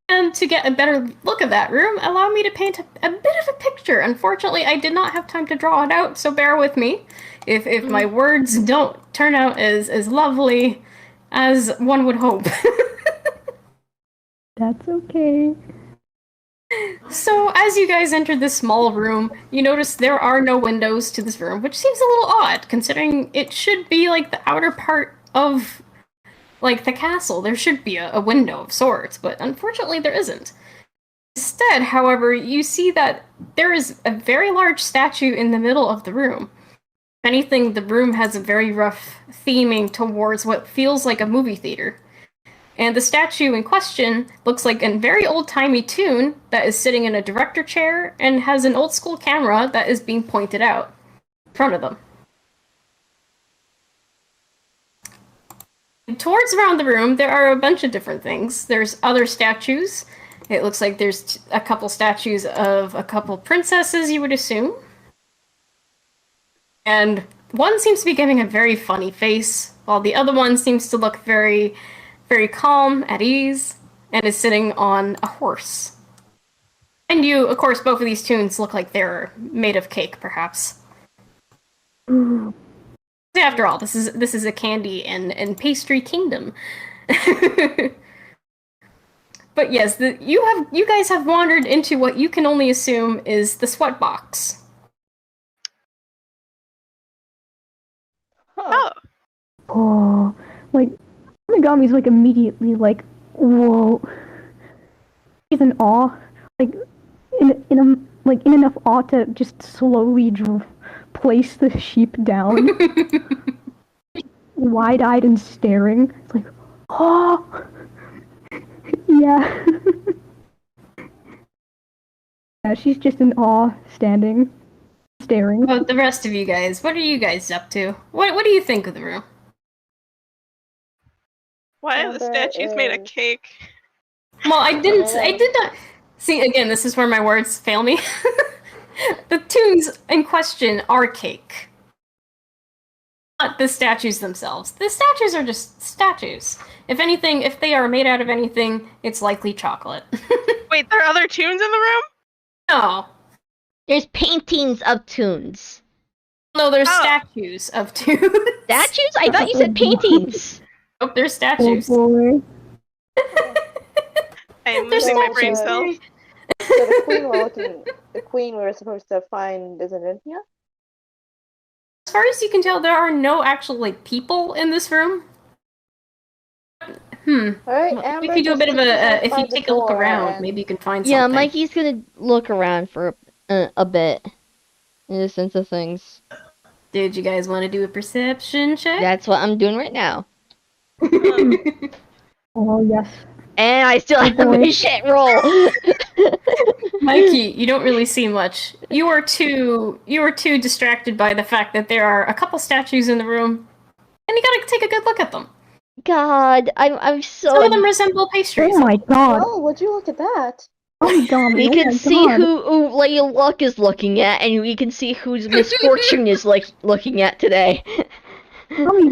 And to get a better look at that room, allow me to paint a bit of a picture. Unfortunately, I did not have time to draw it out, so bear with me. If my words don't turn out as lovely as one would hope. That's okay. So, as you guys enter this small room, you notice there are no windows to this room, which seems a little odd, considering it should be like the outer part of like the castle. There should be a window of sorts, but unfortunately there isn't. Instead, however, you see that there is a very large statue in the middle of the room. If anything, the room has a very rough theming towards what feels like a movie theater. And the statue in question looks like a very old-timey Toon that is sitting in a director chair and has an old-school camera that is being pointed out in front of them. Towards around the room, there are a bunch of different things. There's other statues. It looks like there's a couple statues of a couple princesses, you would assume. And one seems to be giving a very funny face, while the other one seems to look very, very calm, at ease, and is sitting on a horse. And you, of course, both of these Toons look like they're made of cake, perhaps. After all, this is a candy and pastry kingdom. But yes, you guys have wandered into what you can only assume is the sweat box. Oh. Oh, like Omnigami's like immediately like, whoa. He's in awe, like in enough awe to just slowly place the sheep down, wide-eyed and staring. It's like, oh, yeah. Yeah, she's just in awe, standing, staring. About the rest of you guys, what are you guys up to? What do you think of the room? Why are the statues made of cake? Well, I did not see. Again, this is where my words fail me. The tunes in question are cake, not the statues themselves. The statues are just statues. If anything, if they are made out of anything, it's likely chocolate. Wait, there are other tunes in the room? No. There's paintings of tunes. No, there's statues of tunes. Statues? I thought you said paintings. Nope, they're statues. Oh boy. I am They're losing my brain statues. cells. So the queen we were supposed to find isn't in here? As far as you can tell, there are no actual people in this room. Alright, Amber, If you do a bit of if you find the take a look door around, and- maybe you can find Yeah, something. Mikey's gonna look around for a bit. In the sense of things. Did you guys want to do a perception check? That's what I'm doing right now. Oh, yes. And I still have a shit roll. Mikey, you don't really see much. You are too distracted by the fact that there are a couple statues in the room, and you gotta take a good look at them. God, I'm so. Some of them resemble pastries. Oh my god. Oh, would you look at that? Oh god. We oh can my see god. who Lady Luck is looking at, and we can see whose misfortune is looking at today.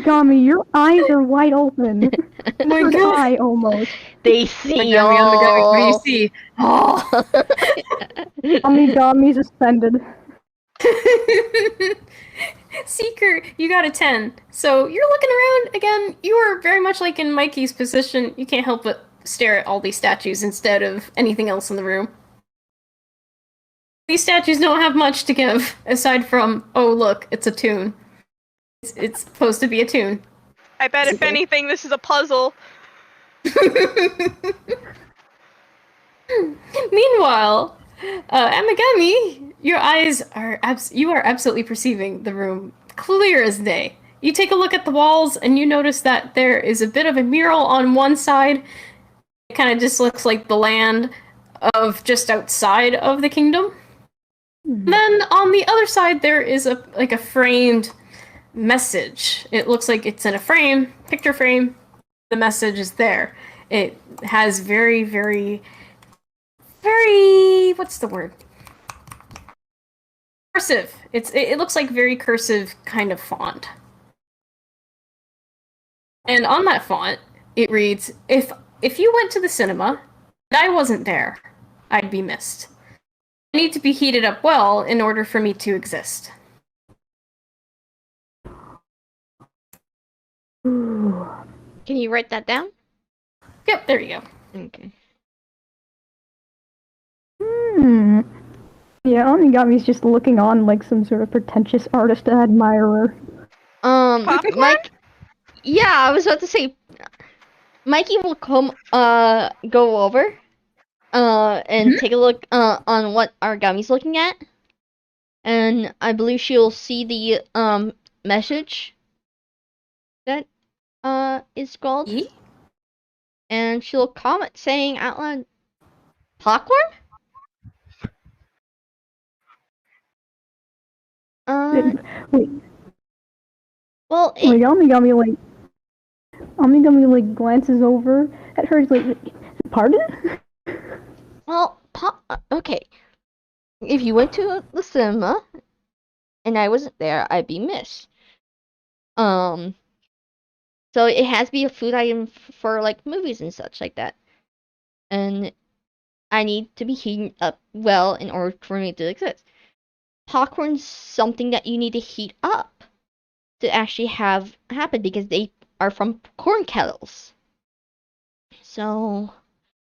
Gummy, your eyes are wide open. Oh my Third god. eye almost. They see What do you all. see? Oh. Gummy's suspended. Seeker, you got a 10. So you're looking around again. You are very much like in Mikey's position. You can't help but stare at all these statues instead of anything else in the room. These statues don't have much to give aside from, oh look, it's a tune. It's supposed to be a tune. I bet if anything, this is a puzzle. Meanwhile, Amagami, your eyes are you are absolutely perceiving the room clear as day. You take a look at the walls and you notice that there is a bit of a mural on one side. It kind of just looks like the land of just outside of the kingdom. Then on the other side there is a framed message. It looks like it's in a frame, picture frame. The message is there. It has very, very, very, what's the word? Cursive. It looks like very cursive kind of font. And on that font, it reads, if you went to the cinema and I wasn't there, I'd be missed. I need to be heated up well in order for me to exist. Can you write that down? Yep, there you go. Okay. Yeah, Onigami's just looking on like some sort of pretentious artist admirer. Popcorn? Mike. Yeah, I was about to say. Mikey will come, go over, and take a look, on what Origami's looking at. And I believe she'll see the, message that, is scrawled. E? And she'll comment saying out loud, popcorn? Wait, Well, like Onigami glances over at her, like, pardon? well, okay. If you went to the cinema and I wasn't there, I'd be missed. So it has to be a food item for like movies and such like that. And I need to be heated up well in order for me to exist. Popcorn's something that you need to heat up to actually have happen because they are from corn kettles. So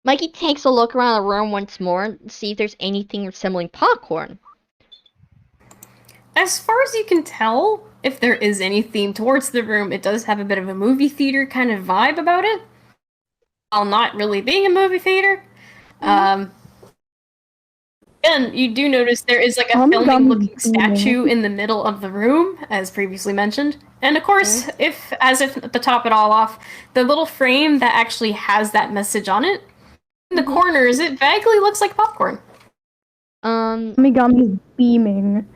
Mikey takes a look around the room once more to see if there's anything resembling popcorn. As far as you can tell, if there is any theme towards the room, it does have a bit of a movie theater kind of vibe about it. While not really being a movie theater. Again, And you do notice there is like a Amigami's filming-looking beaming. statue in the middle of the room, as previously mentioned. And of course, if to top it all off, the little frame that actually has that message on it, in the corners, it vaguely looks like popcorn. Amigami's beaming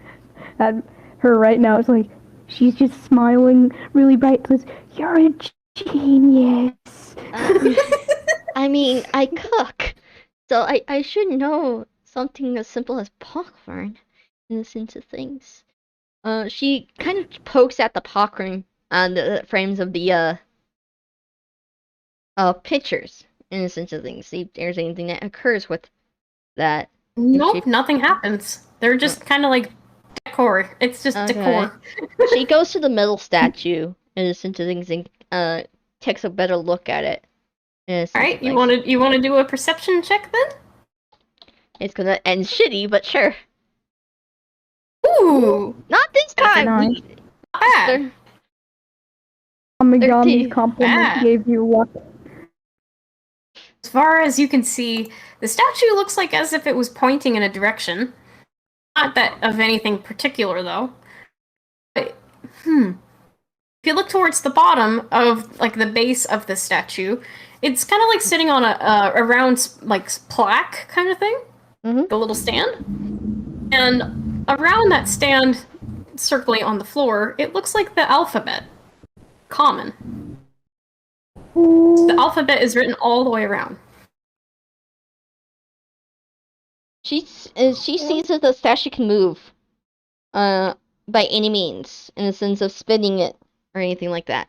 at her right now. It's like she's just smiling really bright. Says, "You're a genius." I mean, I cook, so I should know something as simple as popcorn in the sense of things. She kind of pokes at the popcorn on the frames of the pictures in the sense of things. See if there's anything that occurs with that. Nope, nothing happens. They're just kind of like decor. It's just decor. She goes to the middle statue in the sense of things and takes a better look at it. Alright, you want to do a perception check then? It's gonna end shitty, but sure. Ooh! Not this time! Nice. Not bad. Amigami's compliment Bad. gave you what? As far as you can see, the statue looks like as if it was pointing in a direction. Not that of anything particular, though. But, if you look towards the bottom of, like, the base of the statue, it's kind of like sitting on a round, like, plaque kind of thing. The little stand. And around that stand, circling on the floor, it looks like the alphabet. Common. The alphabet is written all the way around. She sees that the statue can move, by any means, in the sense of spinning it or anything like that.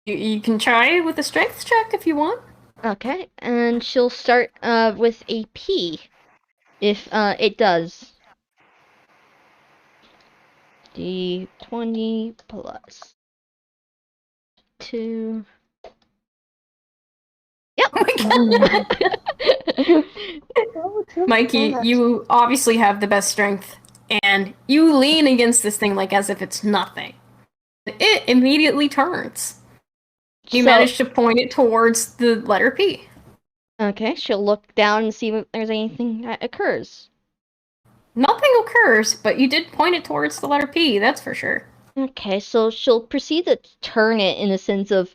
You can try with a strength check if you want. Okay, and she'll start with a P, if it does. D20 plus 2. Yep. Mikey, you obviously have the best strength, and you lean against this thing like as if it's nothing. It immediately turns. You manage to point it towards the letter P. Okay, she'll look down and see if there's anything that occurs. Nothing occurs, but you did point it towards the letter P, that's for sure. Okay, so she'll proceed to turn it in the sense of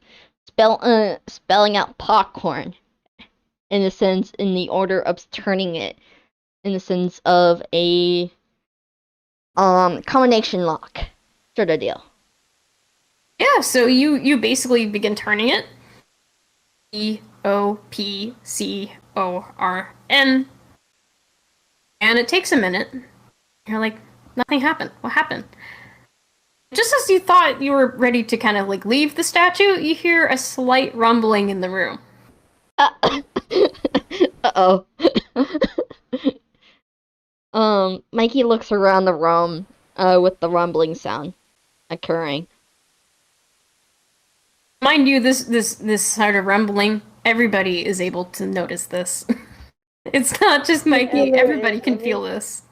spelling out popcorn. In the order of turning it. In the sense of a combination lock sort of deal. Yeah, so you basically begin turning it. EOPCORN. And it takes a minute. You're like, nothing happened. What happened? Just as you thought you were ready to kind of like leave the statue, you hear a slight rumbling in the room. Uh-oh. Mikey looks around the room with the rumbling sound occurring. Mind you, this sort of rumbling, everybody is able to notice this. It's not just Mikey, everybody can feel this.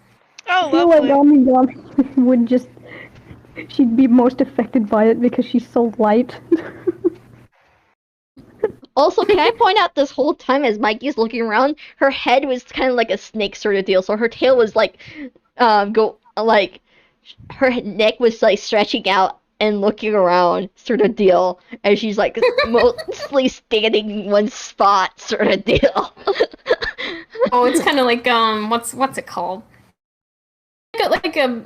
Oh, I feel like lovely. Amigami would just... She'd be most affected by it because she's so light. Also, can I point out this whole time as Mikey's looking around, her head was kind of like a snake sort of deal, so her tail was like, her neck was like stretching out and looking around sort of deal, and she's like mostly standing in one spot sort of deal. Oh, it's kind of like, what's it called? Like a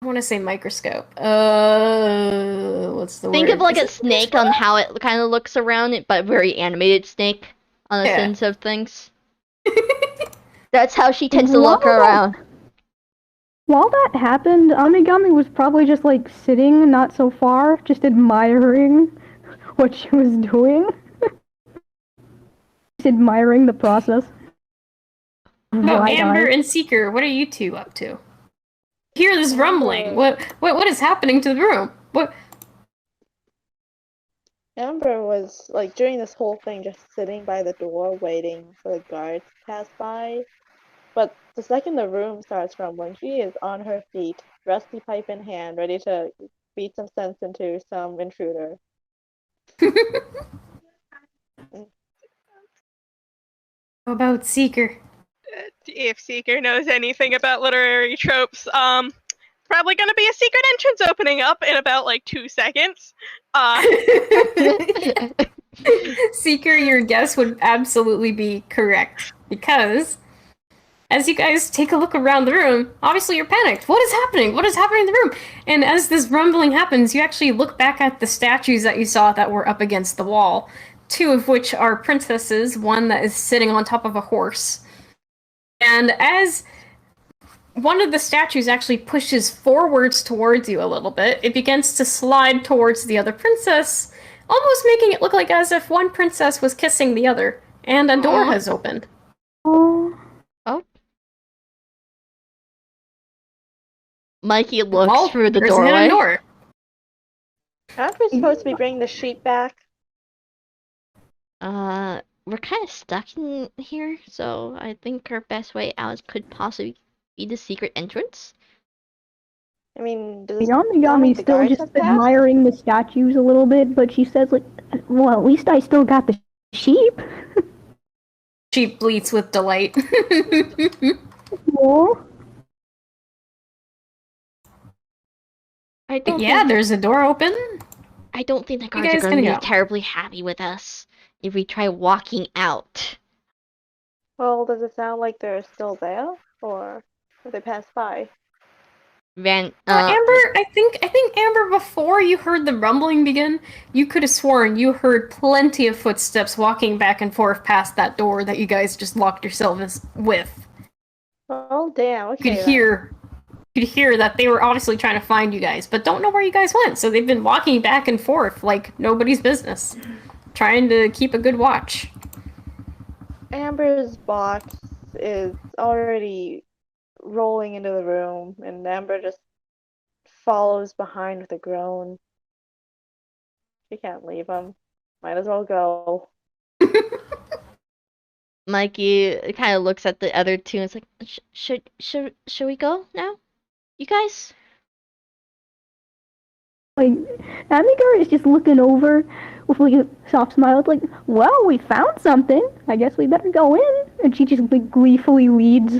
I want to say microscope. What's the word? Think of like a snake on how it kind of looks around it, but very animated snake on the sense of things. That's how she tends to look around. While that happened, Amigami was probably just like sitting not so far, just admiring what she was doing. Just admiring the process. Oh, Amber and Seeker, what are you two up to? Hear this rumbling. What is happening to the room? What? Amber was, like, during this whole thing, just sitting by the door waiting for the guards to pass by. But the second the room starts rumbling, she is on her feet, rusty pipe in hand, ready to beat some sense into some intruder. How about Seeker? if Seeker knows anything about literary tropes, probably gonna be a secret entrance opening up in about like 2 seconds. Seeker, your guess would absolutely be correct. Because as you guys take a look around the room, obviously you're panicked. What is happening? What is happening in the room? And as this rumbling happens, you actually look back at the statues that you saw that were up against the wall. 2 of which are princesses, one that is sitting on top of a horse. And as one of the statues actually pushes forwards towards you a little bit, it begins to slide towards the other princess, almost making it look like as if one princess was kissing the other. And a door has opened. Oh. Mikey looks through the there's doorway. a door. Aren't we supposed to be bringing the sheep back? We're kind of stuck in here, so I think our best way out could possibly be the secret entrance. I mean, does Yami's the still guards just have passed? admiring the statues a little bit, but she says, like, well, at least I still got the sheep. She bleats with delight. Oh. There's a door open. I don't think the guards guys are going to gonna be go? terribly happy with us if we try walking out. Well, does it sound like they're still there, or have they passed by? Amber, I think Amber, before you heard the rumbling begin, you could have sworn you heard plenty of footsteps walking back and forth past that door that you guys just locked yourselves with. Oh, damn. Okay. You could hear that they were obviously trying to find you guys, but don't know where you guys went. So they've been walking back and forth like nobody's business, trying to keep a good watch. Amber's box is already rolling into the room, and Amber just follows behind with a groan. She can't leave him. Might as well go. Mikey kind of looks at the other 2 and is like, should we go now? You guys? Like, Amigar is just looking over with like a soft smile. It's like, well, we found something. I guess we better go in. And she just like gleefully leads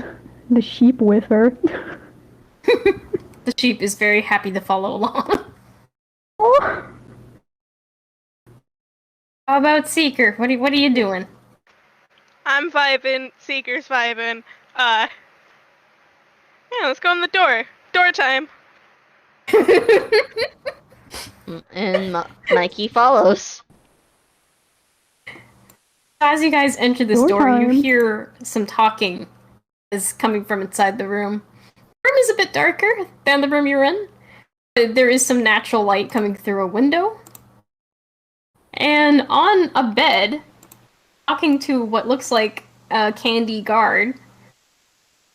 the sheep with her. The sheep is very happy to follow along. Oh. How about Seeker? What are you doing? I'm vibing. Seeker's vibing. Yeah, let's go in the door. Door time. And Mikey follows. As you guys enter this Door door, you time. hear some talking is coming from inside the room. The room is a bit darker than the room you're in. There is some natural light coming through a window. And on a bed, talking to what looks like a candy guard,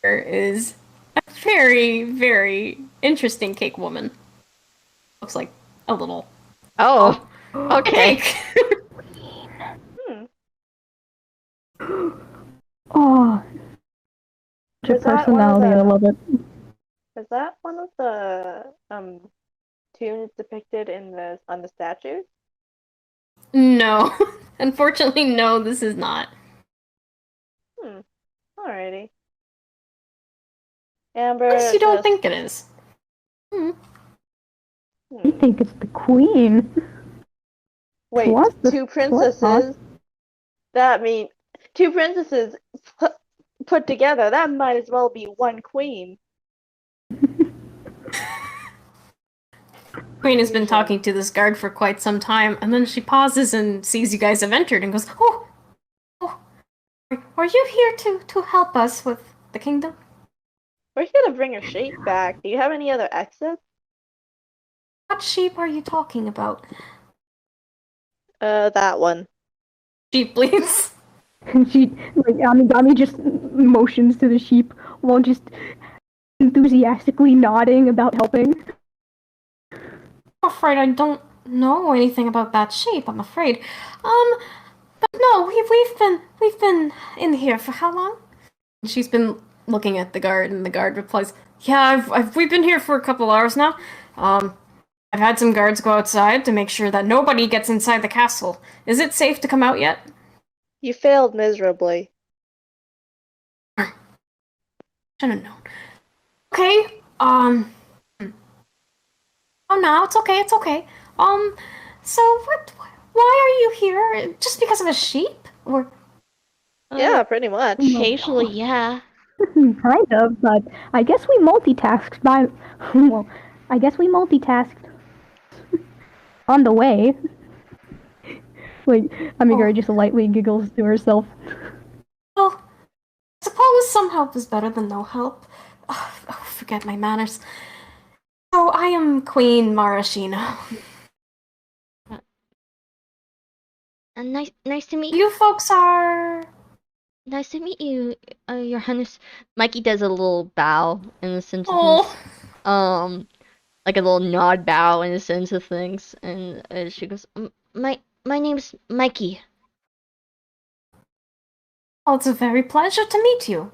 there is a very, very interesting cake woman. Looks like a little Oh, okay. cake. Oh. Your Is that one of personality, I the- love it. Is that one of the tunes depicted on the statues? No. Unfortunately, no, this is not. Alrighty. Amber. Unless you don't just- think it is. I think it's the queen. Wait, What the 2 fuck? princesses? That mean 2 princesses put together. That might as well be one queen. Queen has been talking to this guard for quite some time, and then she pauses and sees you guys have entered and goes, Oh, are you here to help us with the kingdom? We're here to bring her sheep back. Do you have any other exits? What sheep are you talking about? That one. Sheep bleeds. And she, like, Amigami just motions to the sheep while just enthusiastically nodding about helping. I'm afraid I don't know anything about that sheep, I'm afraid. But no, we've been in here for how long? She's been looking at the guard, and the guard replies, Yeah, we've been here for a couple hours now. I've had some guards go outside to make sure that nobody gets inside the castle. Is it safe to come out yet? You failed miserably. Should have known. Okay, oh no, it's okay, it's okay. So why are you here? Just because of a sheep? Or Yeah, pretty much. Occasionally, yeah. Kind of, but I guess we multitasked by. Well, I guess we multitasked on the way. Like, Amigari just lightly giggles to herself. well, I suppose some help is better than no help. Oh, forget my manners. So I am Queen Maraschino. Nice to meet you. You folks are. Nice to meet you, Your Highness. Mikey does a little bow in the sense of Oh, things. Like a little nod bow in the sense of things, and she goes, My name's Mikey. well, it's a very pleasure to meet you.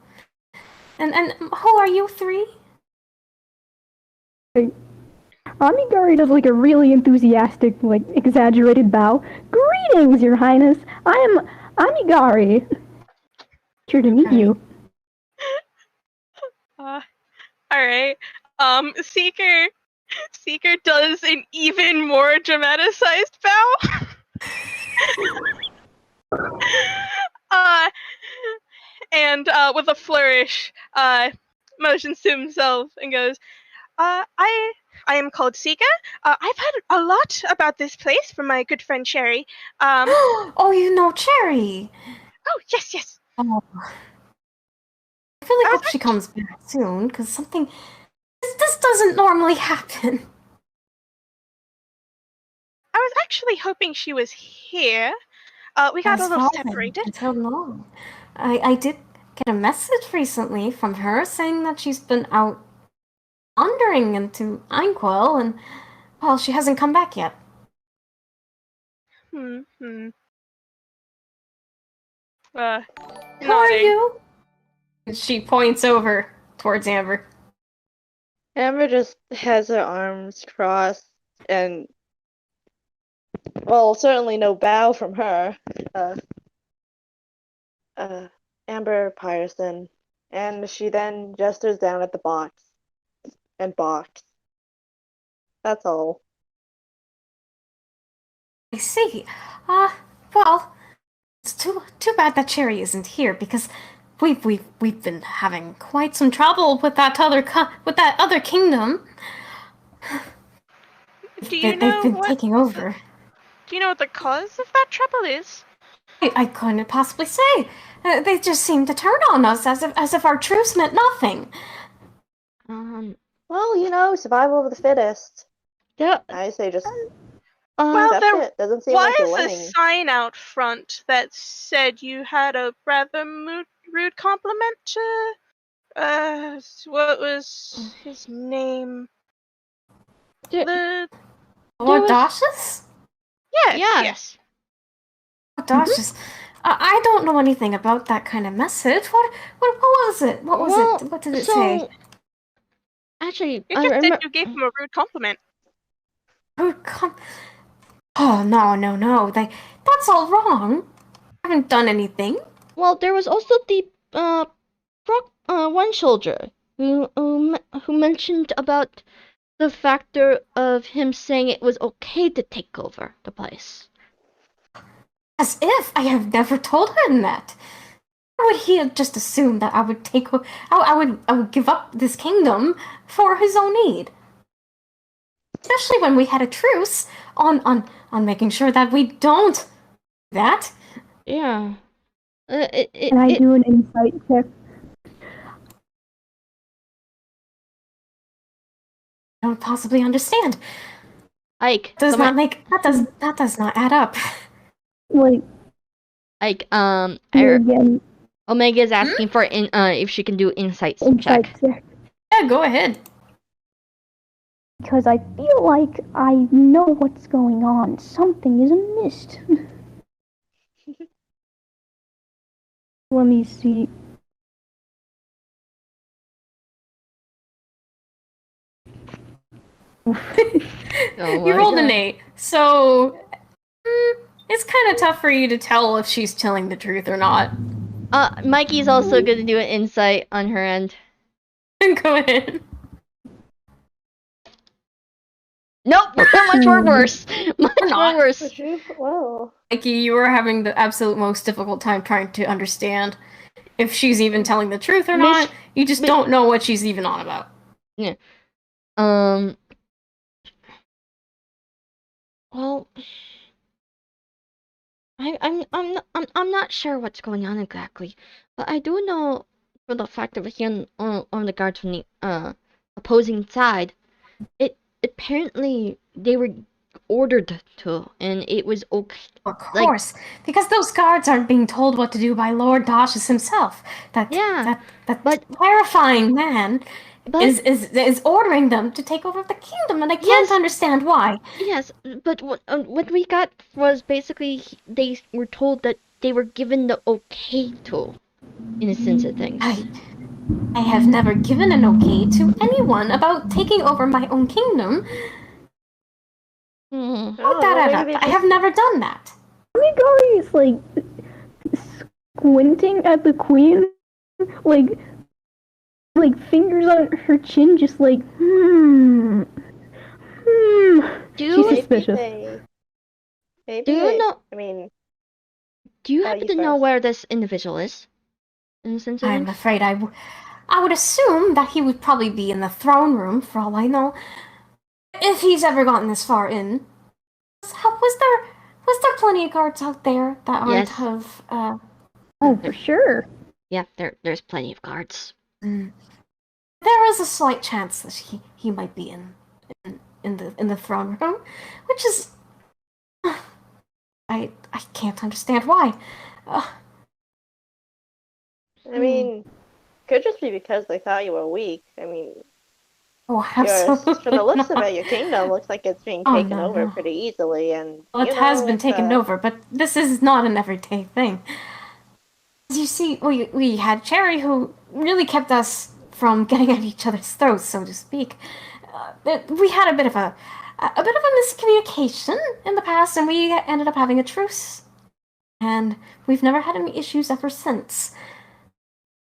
And who are you three? Amigari does like a really enthusiastic, like exaggerated bow. Greetings, Your Highness. I am Amigari. Sure to meet you. Alright. Seeker does an even more dramatized bow. And with a flourish, motions to himself and goes, I am called Seeker. I've heard a lot about this place from my good friend Cherry. Oh, you know Cherry. Oh, yes. Oh. I really hope she comes back soon, because something. This doesn't normally happen. I was actually hoping she was here. We got a little separated. Until now. I did get a message recently from her saying that she's been out wandering into Einquell, and, well, she hasn't come back yet. Who are you? She points over towards Amber. Amber just has her arms crossed and, well, certainly no bow from her. Amber Pyerson. And she then gestures down at the box. And box. That's all. I see. Well, it's too bad that Cherry isn't here, because we've been having quite some trouble with that other kingdom. They've been taking over. Do you know what the cause of that trouble is? I couldn't possibly say. They just seem to turn on us as if our truce meant nothing. Well, you know, survival of the fittest. Yeah. I say just well, there it. Doesn't seem like you're was winning. a sign out front that said you had a rather rude compliment to, what was his name? Audacious? Yes. Audacious. I don't know anything about that kind of message. What was it? What was it? What did it say? Actually, It just said you gave him a rude compliment. Oh, no. That's all wrong. I haven't done anything. Well, there was also the one soldier who mentioned about the factor of him saying it was okay to take over the place. As if I have never told him that. How would he have just assumed that I would I would give up this kingdom for his own need? Especially when we had a truce on making sure that we don't do that. Yeah. Can I do an insight check? I don't possibly understand. Ike, that does not add up. Like, Ike, again, Omega's asking for if she can do insight check. Yeah, go ahead. Because I feel like I know what's going on. Something is amiss. Let me see. You rolled an 8, so it's kind of tough for you to tell if she's telling the truth or not. Mikey's also gonna do an insight on her end. Go ahead. Nope, much more worse. Much more not. worse. Would you? Well, Mikey, you are having the absolute most difficult time trying to understand if she's even telling the truth or Miss- not. You just don't know what she's even on about. Yeah. Well, I'm not sure what's going on exactly, but I do know for the fact that we're here on the guards from the opposing side, it apparently they were ordered to, and it was okay. Of course, because those guards aren't being told what to do by Lord Dashus himself. That but- terrifying man But is ordering them to take over the kingdom, and I can't understand why. yes, but what we got was basically they were told that they were given the okay to, in a sense of things. I have never given an okay to anyone about taking over my own kingdom. Hmm. Put that maybe up. I have never done that. Amigari is like squinting at the queen, like fingers on her chin, just like She's suspicious. Maybe Do you know? I mean, Do you happen to know where this individual is? In a sense of I'm things? afraid I would assume that he would probably be in the throne room, for all I know. If he's ever gotten this far in. Was there plenty of guards out there that aren't of Oh, for sure. Yeah, there's plenty of guards. There is a slight chance that he might be in the throne room, which is I can't understand why. I mean, could just be because they thought you were weak. I mean, absolutely from the looks of not. it, your kingdom looks like it's being taken over pretty easily, and Well, it has been taken over, but this is not an everyday thing. As you see, we had Cherry, who really kept us from getting at each other's throats, so to speak. We had a bit of a miscommunication in the past, and we ended up having a truce. And we've never had any issues ever since.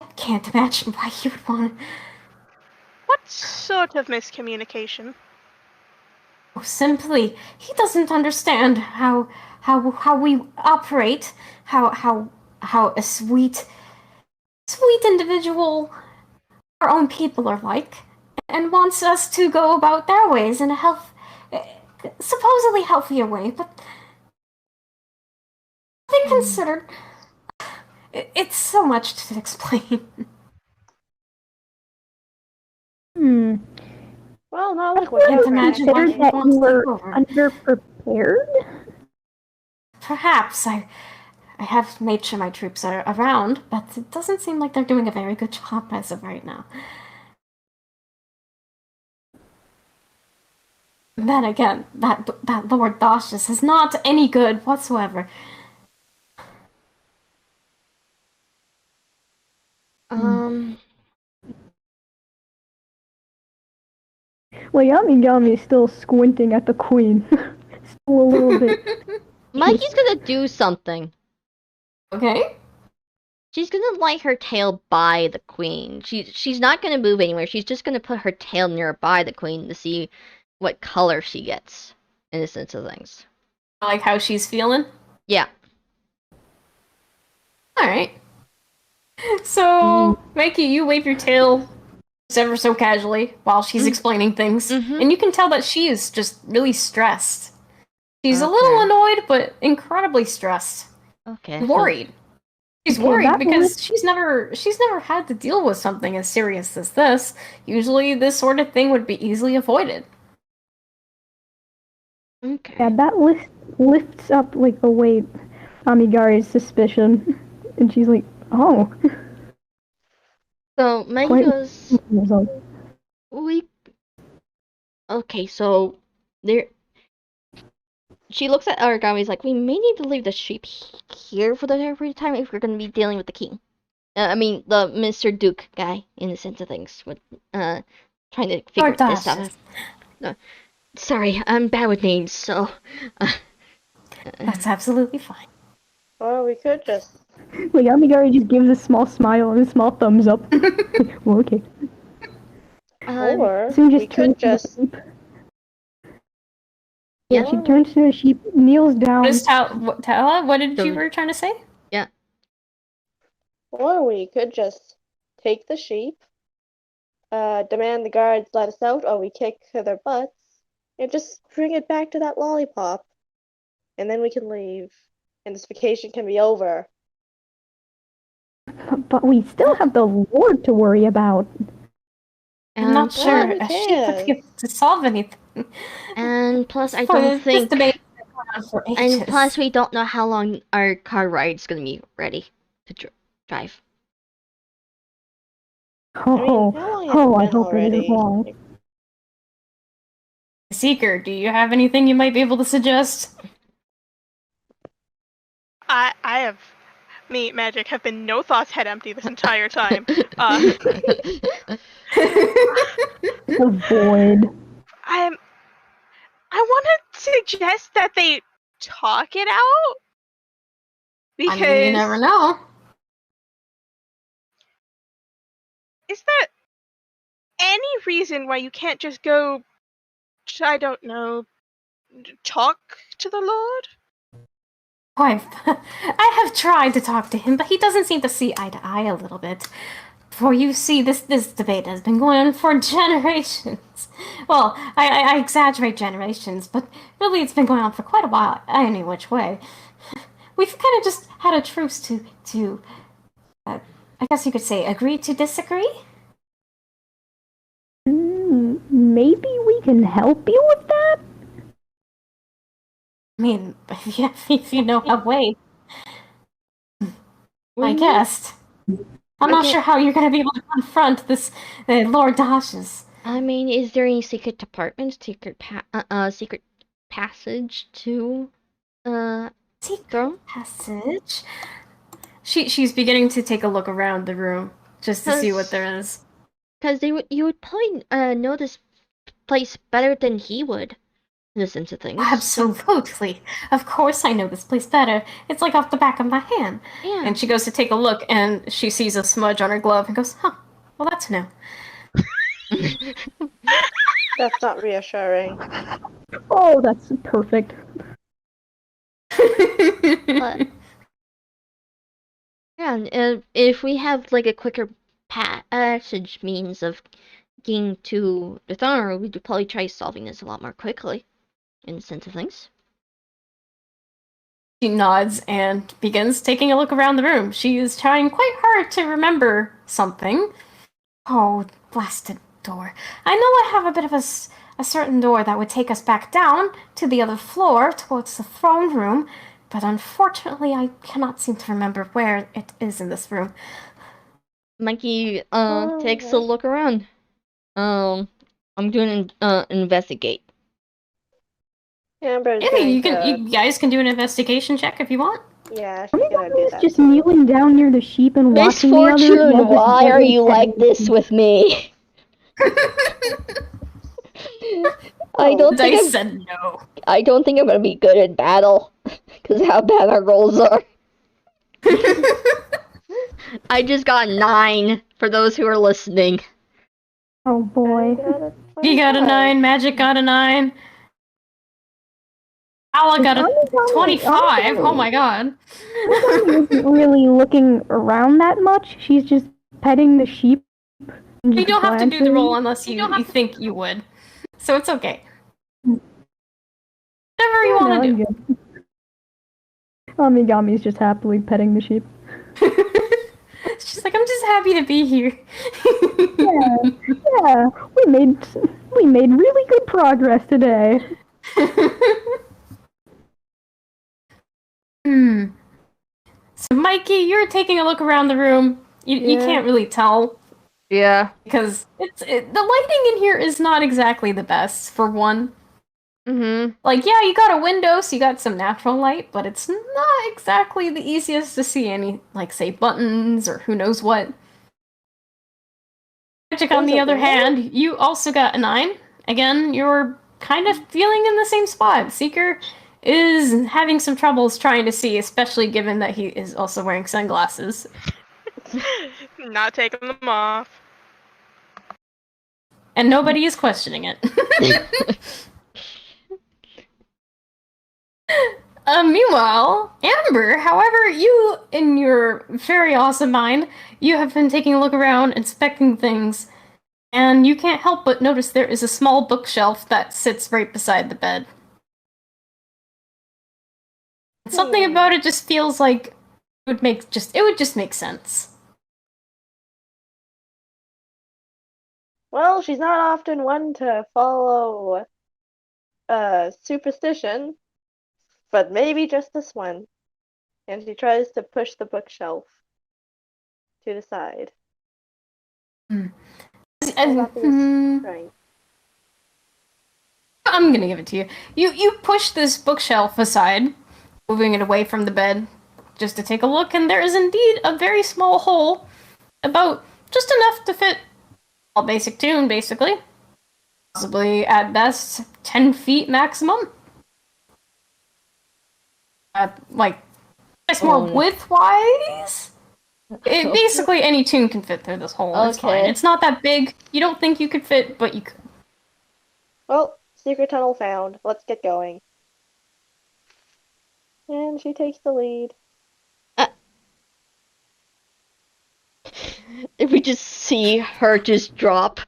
I can't imagine why you would want to... What sort of miscommunication? Oh, simply, he doesn't understand how we operate, how a sweet individual our own people are like, and wants us to go about their ways in a supposedly healthier way, but they considered it's so much to explain. Well, not like I what can't you imagine why he that wants you to were take over. underprepared. Perhaps I have made sure my troops are around, but it doesn't seem like they're doing a very good job as of right now. Then again, that Lord Dashus is not any good whatsoever. Well, Yami is still squinting at the queen. Still a little bit. Mikey's gonna do something. Okay. She's gonna lay her tail by the queen. She's not gonna move anywhere. She's just gonna put her tail nearby the queen to see what color she gets, in the sense of things. Like how she's feeling? Yeah. Alright. So, Mikey, you wave your tail just ever so casually while she's explaining things. And you can tell that she is just really stressed. She's a little annoyed, but incredibly stressed. Okay. Worried. She's worried because she's never had to deal with something as serious as this. Usually this sort of thing would be easily avoided. Okay. Yeah, that lifts up like a weight Amigari's suspicion, and she's like, "Oh." So Mikey goes, okay, so there. She looks at Aragami's like, we may need to leave the sheep here for the temporary time if we're going to be dealing with the king. I mean, the Mr. Duke guy, in the sense of things, with trying to figure this out. No, sorry, I'm bad with names, so. That's absolutely fine. Or we could just. Like Amigari just gives a small smile and a small thumbs up. Well, okay. Or Soon we just could turns to a just sheep. Yeah, Yeah. she turns to a sheep, kneels down. What is Tala? What did you So- were trying to say? just take the sheep, demand the guards let us out, or we kick their butts, and just bring it back to that lollipop. And then we can leave. And this vacation can be over. But we still have the Lord to worry about. I'm not And sure who a sheep would cares? be able to solve anything. And plus, I For don't think. this debate has been going on for ages. And plus, we don't know how long our car ride's gonna be ready to drive. I mean, Oh, how long has oh, it I been hope it already? isn't long. Seeker, do you have anything you might be able to suggest? I have me, Magic, have been no thoughts head empty this entire time. The void. I want to suggest that they talk it out because I mean, you never know. is there any reason why you can't just go? I don't know. Talk to the Lord. Wife, I have tried to talk to him, but he doesn't seem to see eye to eye a little bit. For you see, this debate has been going on for generations. Well, I exaggerate generations, but really it's been going on for quite a while, any which way. We've kind of just had a truce to I guess you could say, agree to disagree? Maybe we can help you with that? I mean, if you know a way, I guess. I'm not Okay. sure how you're going to be able to confront this Lord Dashes. I mean, is there any secret department, secret passage to Secret throne? passage? She's beginning to take a look around the room just to see what there is. Because you would probably know this place better than he would. In the sense of things. Absolutely. Of course I know this place better. It's like off the back of my hand. Yeah. And she goes to take a look and she sees a smudge on her glove and goes, huh, well that's new. That's not reassuring. Oh, that's perfect. But yeah, and if we have like a quicker passage means of getting to the throne, we could probably try solving this a lot more quickly. In the sense of things. She nods and begins taking a look around the room. She is trying quite hard to remember something. Oh, blasted door. I know I have a bit of a certain door that would take us back down to the other floor towards the throne room, but unfortunately I cannot seem to remember where it is in this room. Mikey takes a look around. I'm doing an investigate. Amber's Yeah, going you guys can do an investigation check if you want. Yeah, she's gonna do Is that. just kneeling down near the sheep and watching the others. Misfortune, why are you like this with me? I don't think Dice said no. I don't think I'm gonna be good at battle because how bad our rolls are. I just got 9 for those who are listening. Oh boy. You got a 9, Magic got a 9. Ala got a 25. Oh my god. Isn't really looking around that much. She's just petting the sheep. and You just don't have to do the glancing. roll unless you think you would. So it's okay. Whatever you want to do. I'm good. Amigami's just happily petting the sheep. She's like, I'm just happy to be here. Yeah, we made really good progress today. So Mikey, you're taking a look around the room. You can't really tell Yeah. because the lighting in here is not exactly the best for one. Mm-hmm. Like, yeah, you got a window, so you got some natural light, but it's not exactly the easiest to see any, like, say, buttons or who knows what. Magic, on the other hand, you also got a 9. Again, you're kind of feeling in the same spot. Seeker is having some troubles trying to see, especially given that he is also wearing sunglasses. Not taking them off. and nobody is questioning it. Meanwhile, Amber, however, you, in your very awesome mind, you have been taking a look around, inspecting things, and you can't help but notice there is a small bookshelf that sits right beside the bed. Something about it just feels like it would just make sense. Well, she's not often one to follow superstition, but maybe just this one. And she tries to push the bookshelf to the side. Right. I'm gonna give it to you. You push this bookshelf aside, moving it away from the bed, just to take a look, and there is indeed a very small hole, about just enough to fit a basic tune, basically. Possibly, at best, 10 feet maximum. Like, it's more width-wise? Basically, any tune can fit through this hole. It's fine. It's not that big. You don't think you could fit, but you could. Well, secret tunnel found. Let's get going. And she takes the lead. If we just see her just drop,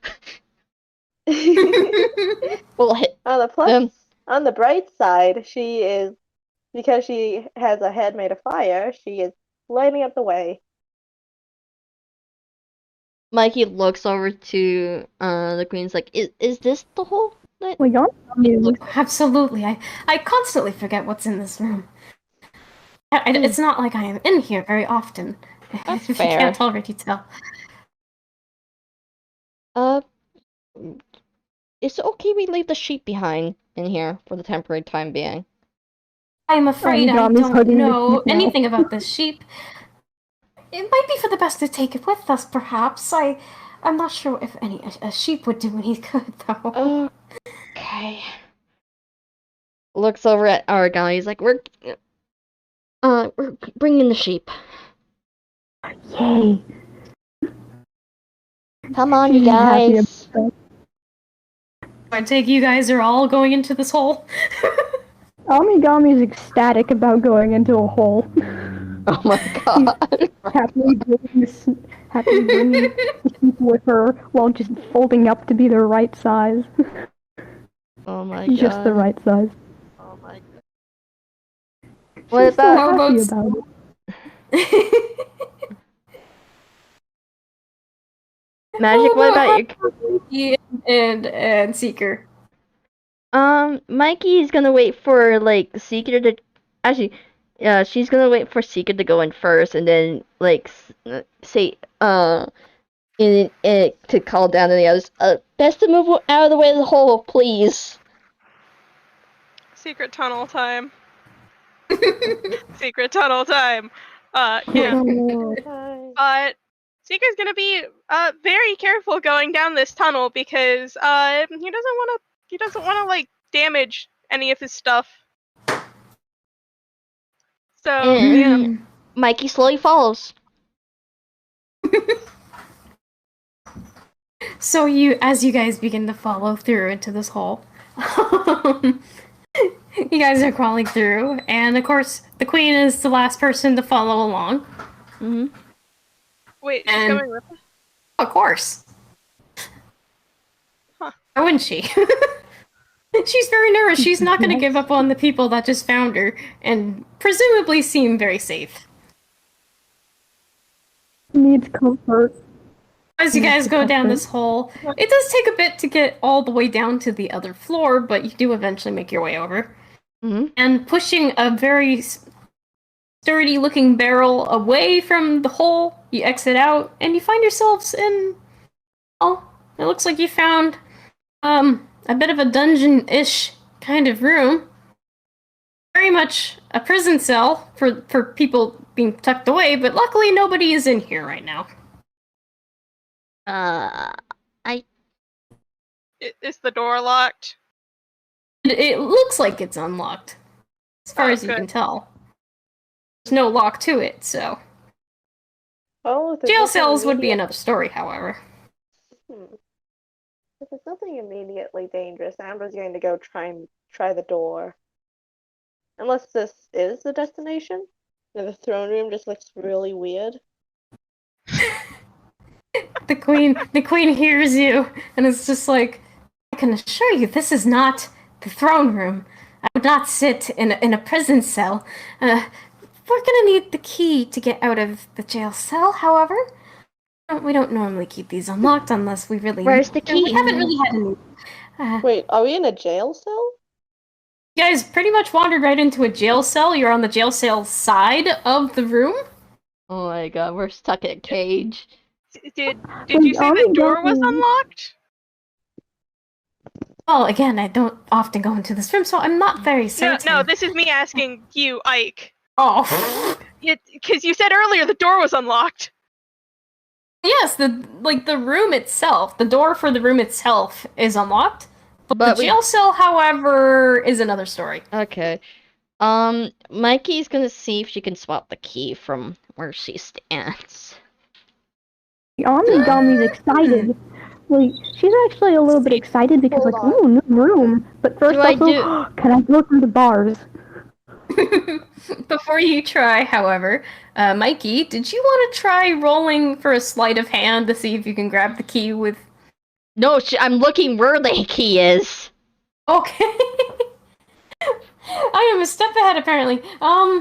we'll hit them. On the bright side, she is, because she has a head made of fire, she is lighting up the way. Mikey looks over to the queen's like, is this the hole? Absolutely. I constantly forget what's in this room. It's not like I am in here very often. That's if fair. You can't already tell. It's okay we leave the sheep behind in here for the temporary time being. I'm afraid I don't know anything about this sheep. It might be for the best to take it with us, perhaps. I'm not sure if a sheep would do any good, though. Okay. Looks over at Aragami. He's like, we're bringing the sheep. Yay. Come on, you guys. I take you guys are all going into this hole? Amigami's ecstatic about going into a hole. Oh my god. happily bringing the sheep with her while just folding up to be the right size. Oh my god. Just the right size. Oh my god. What about happy about it. Magic, what about you? And Seeker. Mikey's gonna wait for like Seeker to actually, yeah, she's gonna wait for Seeker to go in first, and then like say to call down to the others. Best to move out of the way of the hole, please. Secret tunnel time. Secret tunnel time. Yeah. Seeker's gonna be very careful going down this tunnel because he doesn't wanna like damage any of his stuff. So yeah. Mikey slowly follows. So as you guys begin to follow through into this hole, you guys are crawling through, and of course the queen is the last person to follow along. Mm-hmm. Wait, she's coming with us? Of course. Huh. Why wouldn't she? She's very nervous. She's not going to give up on the people that just found her and presumably seem very safe. Needs comfort. As you guys go down this hole, it does take a bit to get all the way down to the other floor, but you do eventually make your way over. Mm-hmm. And pushing a very sturdy-looking barrel away from the hole, you exit out, and you find yourselves in... Oh, it looks like you found a bit of a dungeon-ish kind of room. Very much a prison cell for people being tucked away, but luckily nobody is in here right now. Is the door locked? It looks like it's unlocked, as far as you can tell. There's no lock to it, so... Jail cells would be another story, however. If it's nothing immediately dangerous, Amber's going to go try the door. Unless this is the destination. The throne room just looks really weird. The queen hears you, and it's just like, I can assure you, this is not the throne room. I would not sit in a prison cell. We're gonna need the key to get out of the jail cell, however. We don't normally keep these unlocked unless we really... Where's the key? We haven't really had any... Wait, are we in a jail cell? You guys pretty much wandered right into a jail cell. You're on the jail cell side of the room. Oh my god, we're stuck in a cage. Did you say the door was going- unlocked? Well, again, I don't often go into this room, so I'm not very certain. No, this is me asking you, Ike. Oh. Because you said earlier the door was unlocked. Yes, the room itself, the door for the room itself is unlocked. But the jail cell, however, is another story. Okay. Mikey's gonna see if she can swap the key from where she stands. The Omnidomi's excited. Like, she's actually a little bit excited because, Hold like, on. ooh, new room. But first, also, can I go through the bars? Before you try, however, Mikey, did you want to try rolling for a sleight of hand to see if you can grab the key with... No, I'm looking where the key is. Okay. I am a step ahead, apparently.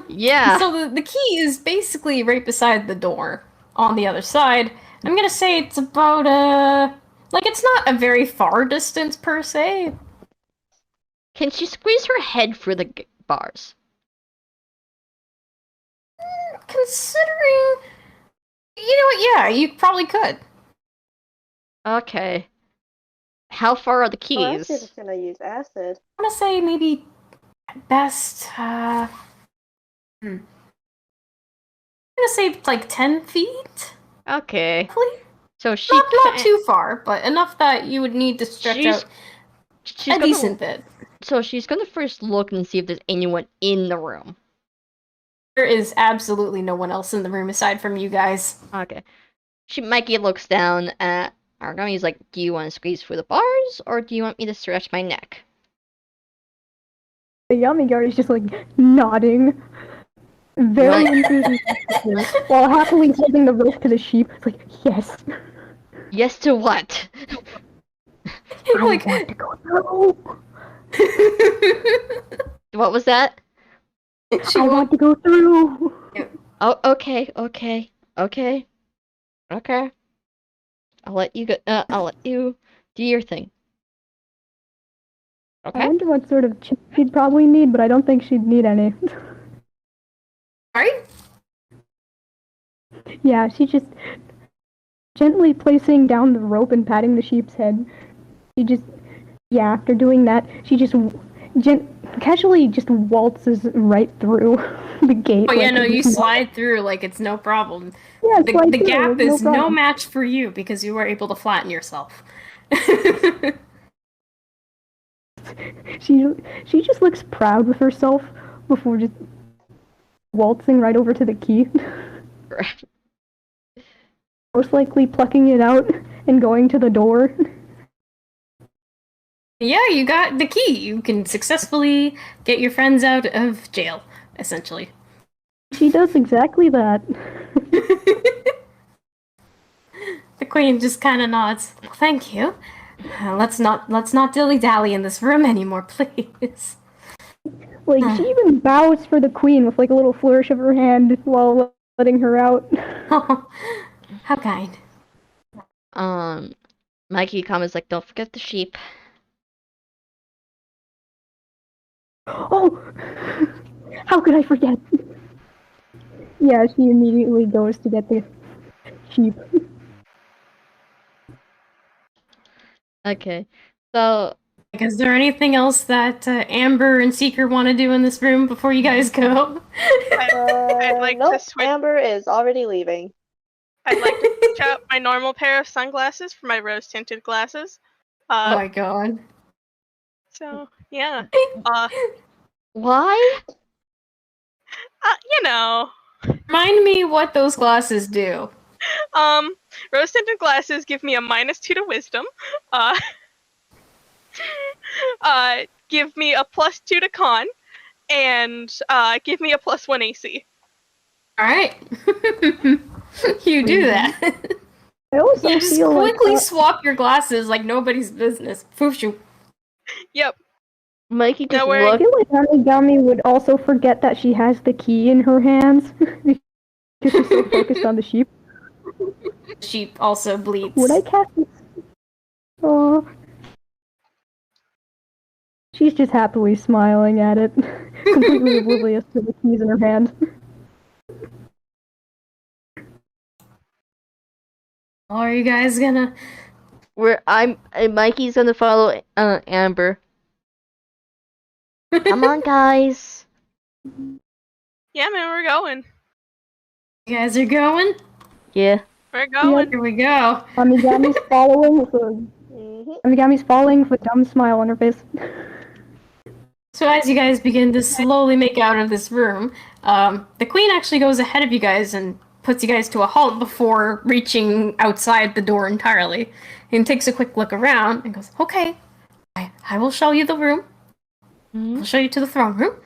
Yeah. So the key is basically right beside the door on the other side. I'm gonna say it's about, it's not a very far distance, per se. Can she squeeze her head through the bars? Considering... You know what, yeah, you probably could. Okay. How far are the keys? Oh, I see it's gonna use acid. I want to say maybe at best, I'm gonna say like 10 feet? Okay. Hopefully? So she Not too far, but enough that you would need to stretch out a decent bit. So she's gonna first look and see if there's anyone in the room. There is absolutely no one else in the room aside from you guys. Okay. Mikey looks down at Aragami. He's like, do you want to squeeze through the bars, or do you want me to stretch my neck? The Yummy Guard is just, like, nodding. Very enthusiastic. While happily holding the rope to the sheep. It's like, yes. Yes to what? I want to go through. What was that? I want to go through. Oh, okay. I'll let you go. I'll let you do your thing. Okay. I wonder what sort of chip she'd probably need, but I don't think she'd need any. Right? Yeah, she's just gently placing down the rope and patting the sheep's head. After doing that, she just casually just waltzes right through the gate. Oh yeah, no, you slide through like it's no problem. Yeah, the gap is no match for you because you were able to flatten yourself. She just looks proud with herself before just waltzing right over to the key. Most likely plucking it out and going to the door. Yeah, you got the key. You can successfully get your friends out of jail, essentially. She does exactly that. The queen just kind of nods. Well, thank you. Let's not dilly-dally in this room anymore, please. Like, she even bows for the queen with, like, a little flourish of her hand while letting her out. Oh, how kind. Mikey comments like, don't forget the sheep. Oh! How could I forget? Yeah, she immediately goes to get the sheep. Okay, so... Is there anything else that Amber and Seeker want to do in this room before you guys go? I'd like nope, to switch. Amber is already leaving. I'd like to switch out my normal pair of sunglasses for my rose-tinted glasses. Oh my god. So, yeah. Why? You know. Remind me what those glasses do. Rose-tinted glasses give me a -2 to wisdom. Give me a +2 to con, and give me a +1 AC. Alright. You do that. I also You just feel quickly like swap your glasses like nobody's business. Fooshu. Yep. Mikey just Now we're- I looked. feel like Amigami would also forget that she has the key in her hands because she's so focused on the sheep. Sheep also bleats. Would I cast this? Oh. She's just happily smiling at it, completely oblivious to the keys in her hand. Are you guys gonna... Mikey's gonna follow Amber. Come on, guys. Yeah, man, we're going. You guys are going? Yeah. We're going. Here we go. Amigami's following with a Amigami's following with a dumb smile on her face. So as you guys begin to slowly make out of this room, the queen actually goes ahead of you guys and puts you guys to a halt before reaching outside the door entirely, and takes a quick look around and goes, "Okay, I will show you the room. I'll show you to the throne room."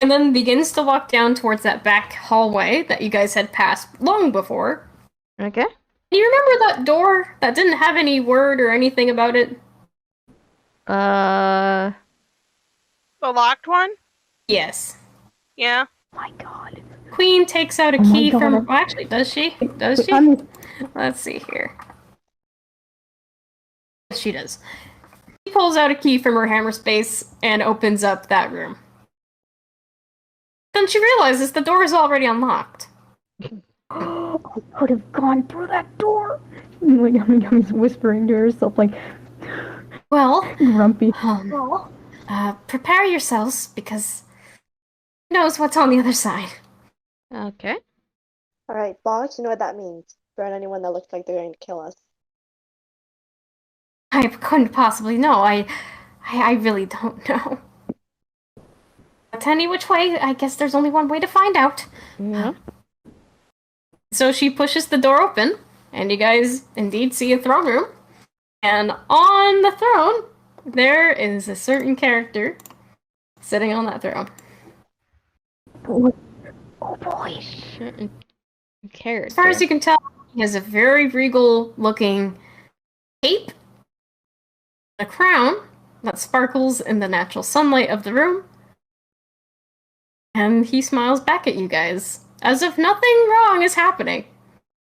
And then begins to walk down towards that back hallway that you guys had passed long before. Okay. Do you remember that door that didn't have any word or anything about it? The locked one? Yes. Yeah. Oh my god. Queen takes out a Oh my key from... God. Well, actually, does she? Does she? Let's see here. She does. She pulls out a key from her hammer space and opens up that room. Then she realizes the door is already unlocked. I could have gone through that door. Like Amigami's whispering to herself, like Well, grumpy. prepare yourselves, because who knows what's on the other side. Okay. Alright, boss, you know what that means. Burn anyone that looks like they're going to kill us. I couldn't possibly know. I really don't know. But any which way, I guess there's only one way to find out. Yeah. So she pushes the door open, and you guys indeed see a throne room. And on the throne, there is a certain character sitting on that throne. Oh boy. Certain character. As far as you can tell, he has a very regal-looking cape, a crown that sparkles in the natural sunlight of the room, and he smiles back at you guys, as if nothing wrong is happening.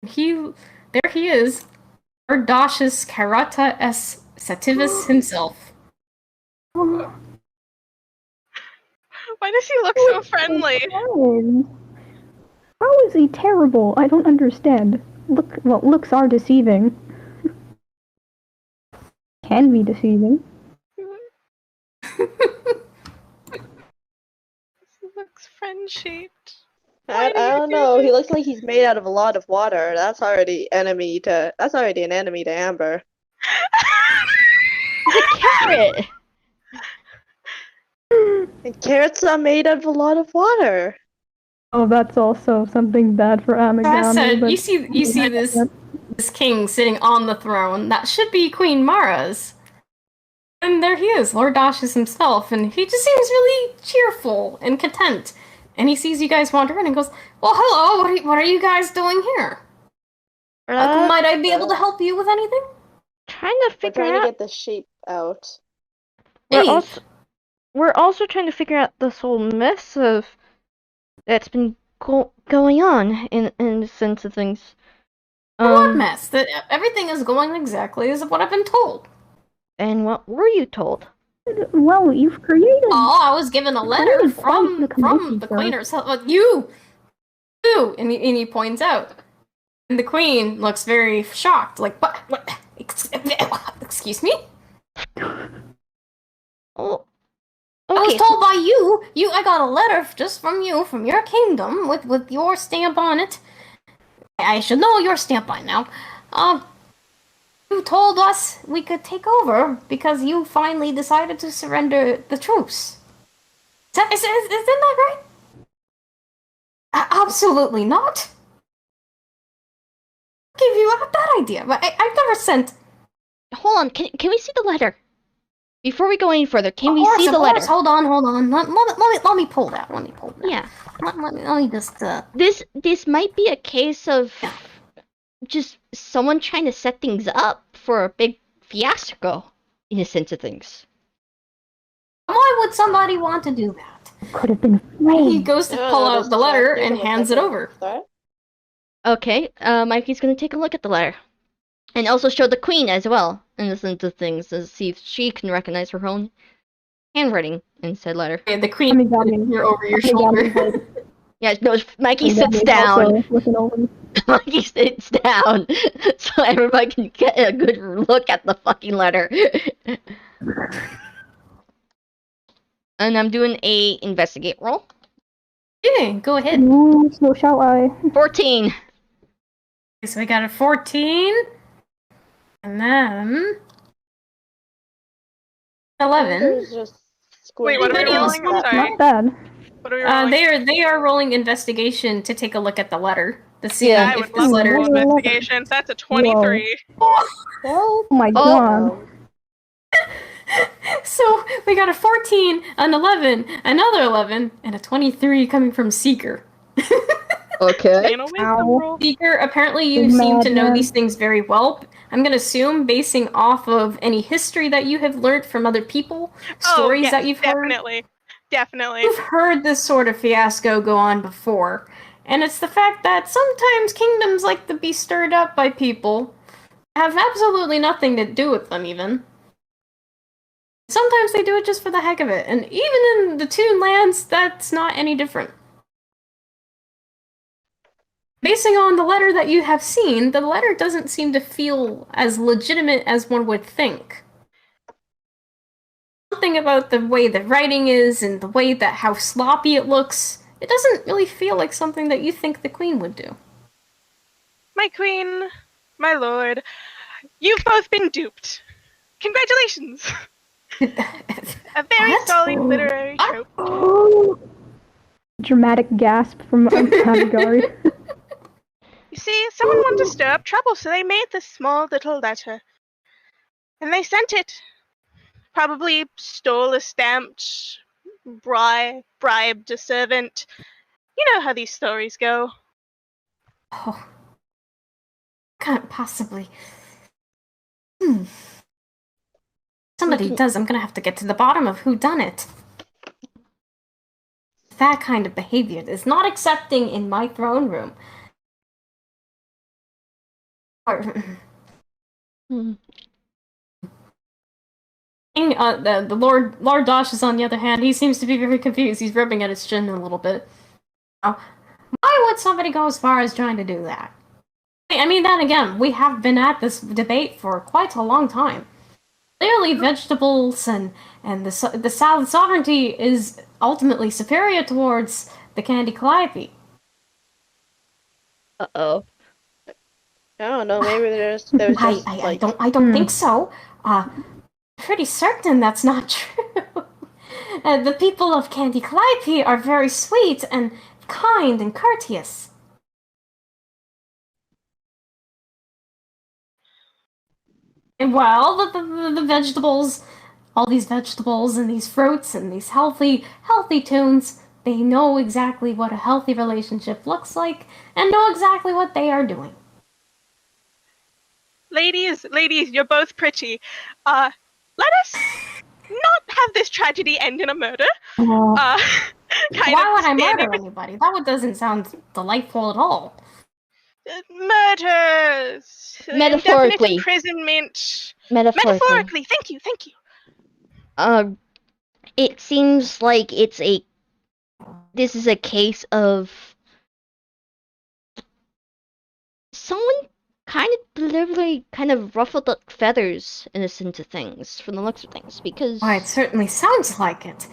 There he is, Ardashus Karata S. Sativus himself. Why does he look so friendly? How is he terrible? I don't understand. Looks are deceiving. Can be deceiving. He looks friend-shaped. I don't know. He looks like he's made out of a lot of water. That's already an enemy to Amber. It's a carrot. And carrots are made out of a lot of water. Oh, that's also something bad for Amigami. As I said, but- you see this king sitting on the throne. That should be Queen Mara's. And there he is, Lord Dashus himself, and he just seems really cheerful and content. And he sees you guys wander in and goes, "Well, hello, what are you guys doing here? Might I be able to help you with anything?" Trying to We're figure trying to out. get the sheep out. We're also trying to figure out this whole mess of that's been going on in the sense of things. What mess? That everything is going exactly as what I've been told. And what were you told? Well, you've created. Oh, I was given a letter Quite from the committee, the sir. queen herself. You, and he points out, and the queen looks very shocked, like, what? Excuse me? Oh, I was okay. told by you. I got a letter just from you, from your kingdom, with your stamp on it. I should know your stamp by now. You told us we could take over because you finally decided to surrender the truce. Isn't that right? Absolutely not. Who gave you that idea? I've never sent... Hold on. Can we see the letter? Before we go any further, can Of we course, see of the letter? course. Hold on. Let me pull that. Yeah. Let me just. This might be a case of Yeah. just someone trying to set things up for a big fiasco, in a sense of things. Why would somebody want to do that? Could have been He framed. goes to No, pull no, out just the letter give and them a hands it second. over. Sorry? Okay, Mikey's gonna take a look at the letter. And also show the queen as well, in the sense of things, to see if she can recognize her own handwriting in said letter. And the queen you're over your shoulder. Yeah, no, Mikey sits down. Looking over. Mikey sits down, so everybody can get a good look at the fucking letter. And I'm doing a investigate roll. Yeah, go ahead. Ooh, so shall I. 14. Okay, so we got a 14. And then 11. There's just Wait, what are we Anybody else rolling? I'm sorry. Not bad. What are we rolling? They are rolling investigation to take a look at the letter to see Yeah. I if would this love to letter. roll investigation. That's a 23. Well, Oh my god. So we got a 14, an 11, another 11, and a 23 coming from Seeker. Okay. You know, wisdom Ow. roll. Seeker, apparently you Big seem to know madman. these things very well. I'm gonna assume, basing off of any history that you have learned from other people, stories yes, that you've heard. Definitely. You've heard this sort of fiasco go on before. And it's the fact that sometimes kingdoms like to be stirred up by people have absolutely nothing to do with them, even. Sometimes they do it just for the heck of it. And even in the Toon lands, that's not any different. Basing on the letter that you have seen, the letter doesn't seem to feel as legitimate as one would think. Something about the way the writing is and the way that how sloppy it looks, it doesn't really feel like something that you think the queen would do. My queen, my lord, you've both been duped. Congratulations! A very What? solid literary trope. Dramatic gasp from Avigari. You see, someone wanted to stir up trouble, so they made this small little letter. And they sent it. Probably stole a stamped, bribed a servant. You know how these stories go. Oh. Can't possibly. Somebody does. I'm gonna have to get to the bottom of who done it. That kind of behavior is not accepting in my throne room. The Lord Dosh is on the other hand. He seems to be very confused. He's rubbing at his chin a little bit. Now, why would somebody go as far as trying to do that? I mean, then again, we have been at this debate for quite a long time. Clearly, vegetables and the salad sovereignty is ultimately superior towards the candy Calliope. Uh-oh. I don't know. Maybe there's just I don't think so. Pretty certain that's not true. The people of Candy Calliope are very sweet and kind and courteous. And well, the vegetables, all these vegetables and these fruits and these healthy tunes, they know exactly what a healthy relationship looks like and know exactly what they are doing. Ladies, you're both pretty. Let us not have this tragedy end in a murder. Kind Why of would I murder standing with anybody? That one doesn't sound delightful at all. murders, Metaphorically. indefinite imprisonment. Metaphorically. Thank you. It seems like this is a case of someone kind of deliberately kind of ruffled the feathers in a sense of things, from the looks of things, because Why, it certainly sounds like it.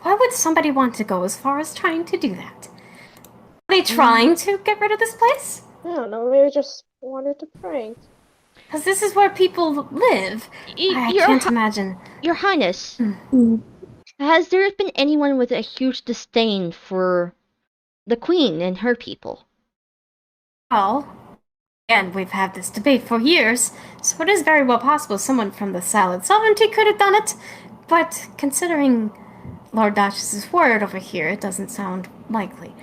Why would somebody want to go as far as trying to do that? Are they trying to get rid of this place? I don't know. Maybe just wanted to prank. Because this is where people live. I can't imagine. Your Highness, has there been anyone with a huge disdain for the Queen and her people? Well, and we've had this debate for years, so it is very well possible someone from the Salad Sovereignty could have done it. but considering Lord Duchess's word over here, it doesn't sound likely.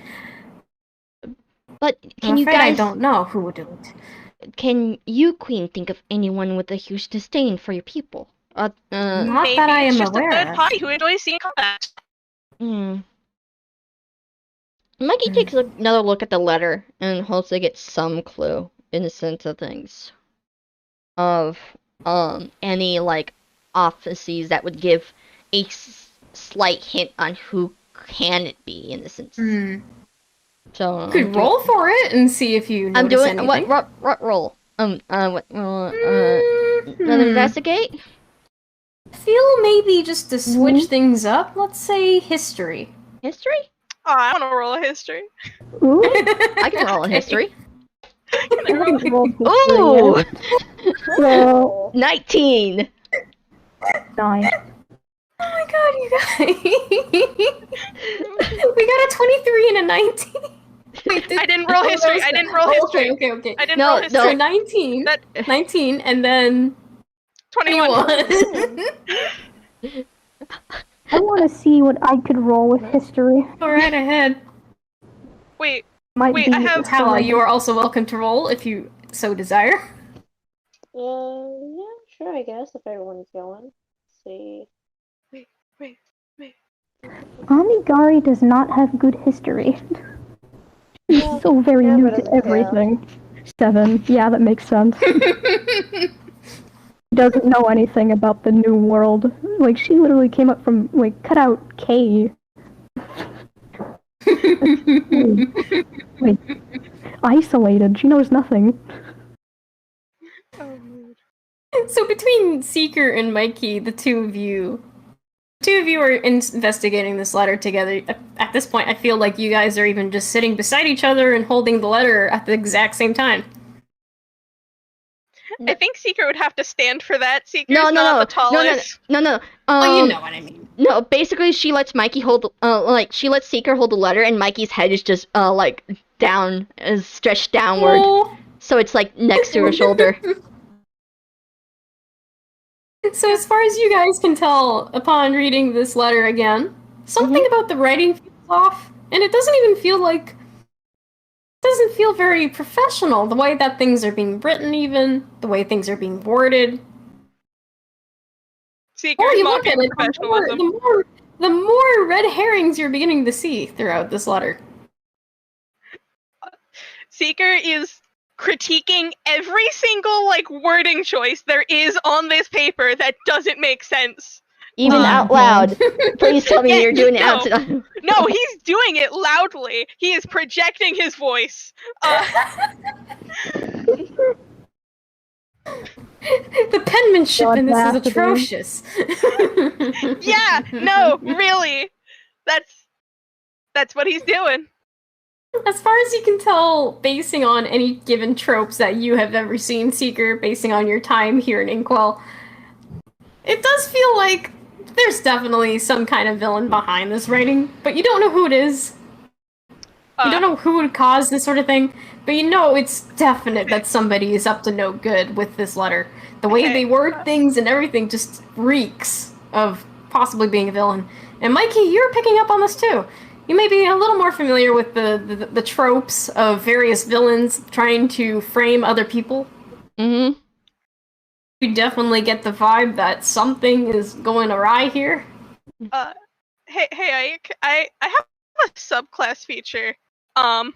But can I'm you afraid I guys, don't know who would do it. can you, Queen, think of anyone with a huge disdain for your people? Not Maybe that I it's am just a aware third of. party who enjoys seeing combat. Mikey takes another look at the letter and hopes to get some clue in the sense of things. Of any like offices that would give a slight hint on who can it be in the sense. So You could roll for it and see if you I'm notice doing anything. what roll? What roll? Investigate. Feel maybe just to switch things up. Let's say history. History? Oh, I want to roll a history. Ooh, I can roll a history. I haven't rolled history Ooh, yet. So 19. 9. Oh my god, you guys! We got a 23 and a 19. Wait, I didn't roll history. I didn't roll history. Okay. I didn't No, roll no. history. So 19, That 19, and then 21. 21. I want to see what I could roll with history. Go right ahead. Wait, Might Wait, be I have- Hala, you are also welcome to roll if you so desire. Yeah, sure, I guess, if everyone's going. Let's see. wait. Amigari does not have good history. She's Yeah, so very yeah, new but to doesn't care. everything. 7. Yeah, that makes sense. Doesn't know anything about the new world. Like, she literally came up from, like, cut out K. Like, isolated. She knows nothing. Oh, So between Seeker and Mikey, the two of you are investigating this letter together. At this point, I feel like you guys are even just sitting beside each other and holding the letter at the exact same time. I think Seeker would have to stand for that. Seeker's No. not the tallest. No. Oh, you know what I mean. No, basically she lets Mikey hold she lets Seeker hold the letter and Mikey's head is just like down, is stretched downward. Oh. So it's like next to her shoulder. So as far as you guys can tell, upon reading this letter again, something about the writing feels off, and it doesn't even feel like... doesn't feel very professional. The way that things are being written, even the way things are being worded. Seeker's You look mocking at it, professionalism. the more red herrings you're beginning to see throughout this letter. Seeker is critiquing every single wording choice there is on this paper that doesn't make sense. Even out loud. Please tell me you're doing it out loud. No, he's doing it loudly. He is projecting his voice. The penmanship in this is atrocious. Yeah, no, really. That's what he's doing. As far as you can tell, basing on any given tropes that you have ever seen, Seeker, basing on your time here in Inkwell, it does feel like there's definitely some kind of villain behind this writing, but you don't know who it is. You don't know who would cause this sort of thing, but you know it's definite that somebody is up to no good with this letter. The way they word things and everything just reeks of possibly being a villain. And Mikey, you're picking up on this too. You may be a little more familiar with the tropes of various villains trying to frame other people. Mm-hmm. You definitely get the vibe that something is going awry here. Hey, Ike, I have a subclass feature. I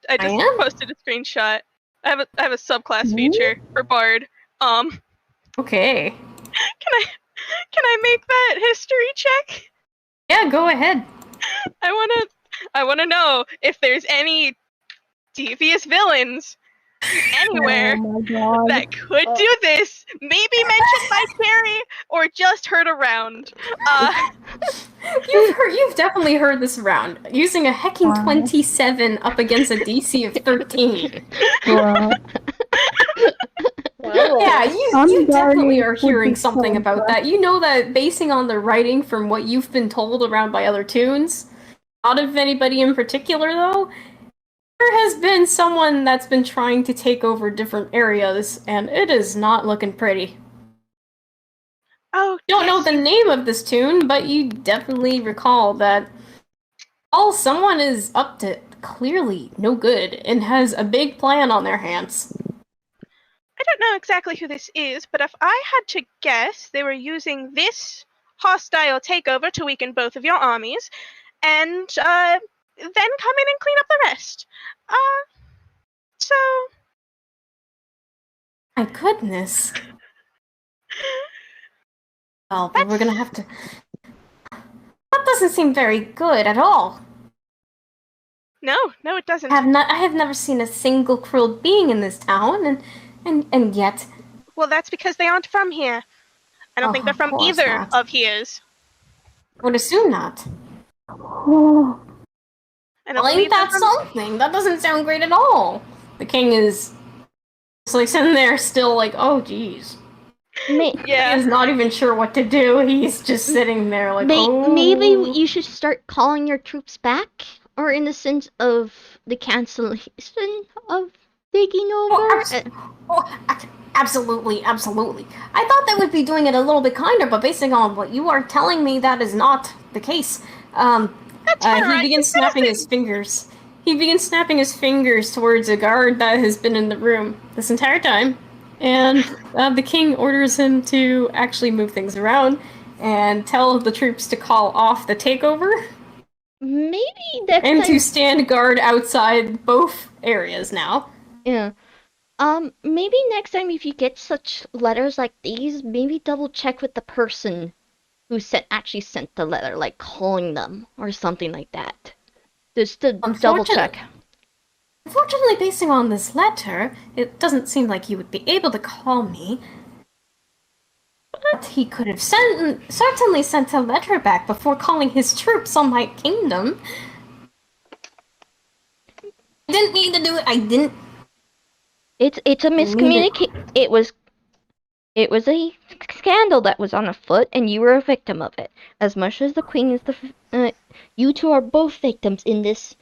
just posted a screenshot. I have a subclass feature for Bard. Okay. Can I make that history check? Yeah, go ahead. I wanna know if there's any devious villains anywhere that could do this. Maybe mentioned by Carrie or just heard around. You've definitely heard this around. Using a hecking 27 up against a DC of 13. Yeah, you definitely are hearing something about that. You know that basing on the writing from what you've been told around by other toons, not of anybody in particular though, there has been someone that's been trying to take over different areas, and it is not looking pretty. Oh, Don't know yes, the name of this tune, but you definitely recall that someone is up to clearly no good and has a big plan on their hands. I don't know exactly who this is, but if I had to guess, they were using this hostile takeover to weaken both of your armies, and then come in and clean up the rest. So My goodness. Well, then we're gonna have to. That doesn't seem very good at all. no, it doesn't. I have never seen a single cruel being in this town, and yet. Well, that's because they aren't from here. I don't think they're Of from course either not. of here's. Would assume not. Oh, I don't Well, believe ain't that they're from. something? That doesn't sound great at all. The king is like sitting there still like, oh geez. He Yeah. is not even sure what to do. He's just sitting there like, oh. Maybe you should start calling your troops back, or in the sense of the cancellation of taking over. Absolutely. I thought they would be doing it a little bit kinder, but based on what you are telling me, that is not the case. He begins snapping his fingers. He begins snapping his fingers towards a guard that has been in the room this entire time. And the king orders him to actually move things around and tell the troops to call off the takeover. Maybe next and time. To stand guard outside both areas now. Yeah. Maybe next time if you get such letters like these, maybe double check with the person who actually sent the letter, like calling them or something like that. Just to double check. Unfortunately, basing on this letter, it doesn't seem like you would be able to call me. But he could have certainly sent a letter back before calling his troops on my kingdom. I didn't mean to do it. I didn't. It's a miscommunication. It was a scandal that was on afoot, and you were a victim of it. As much as the queen is you two are both victims in this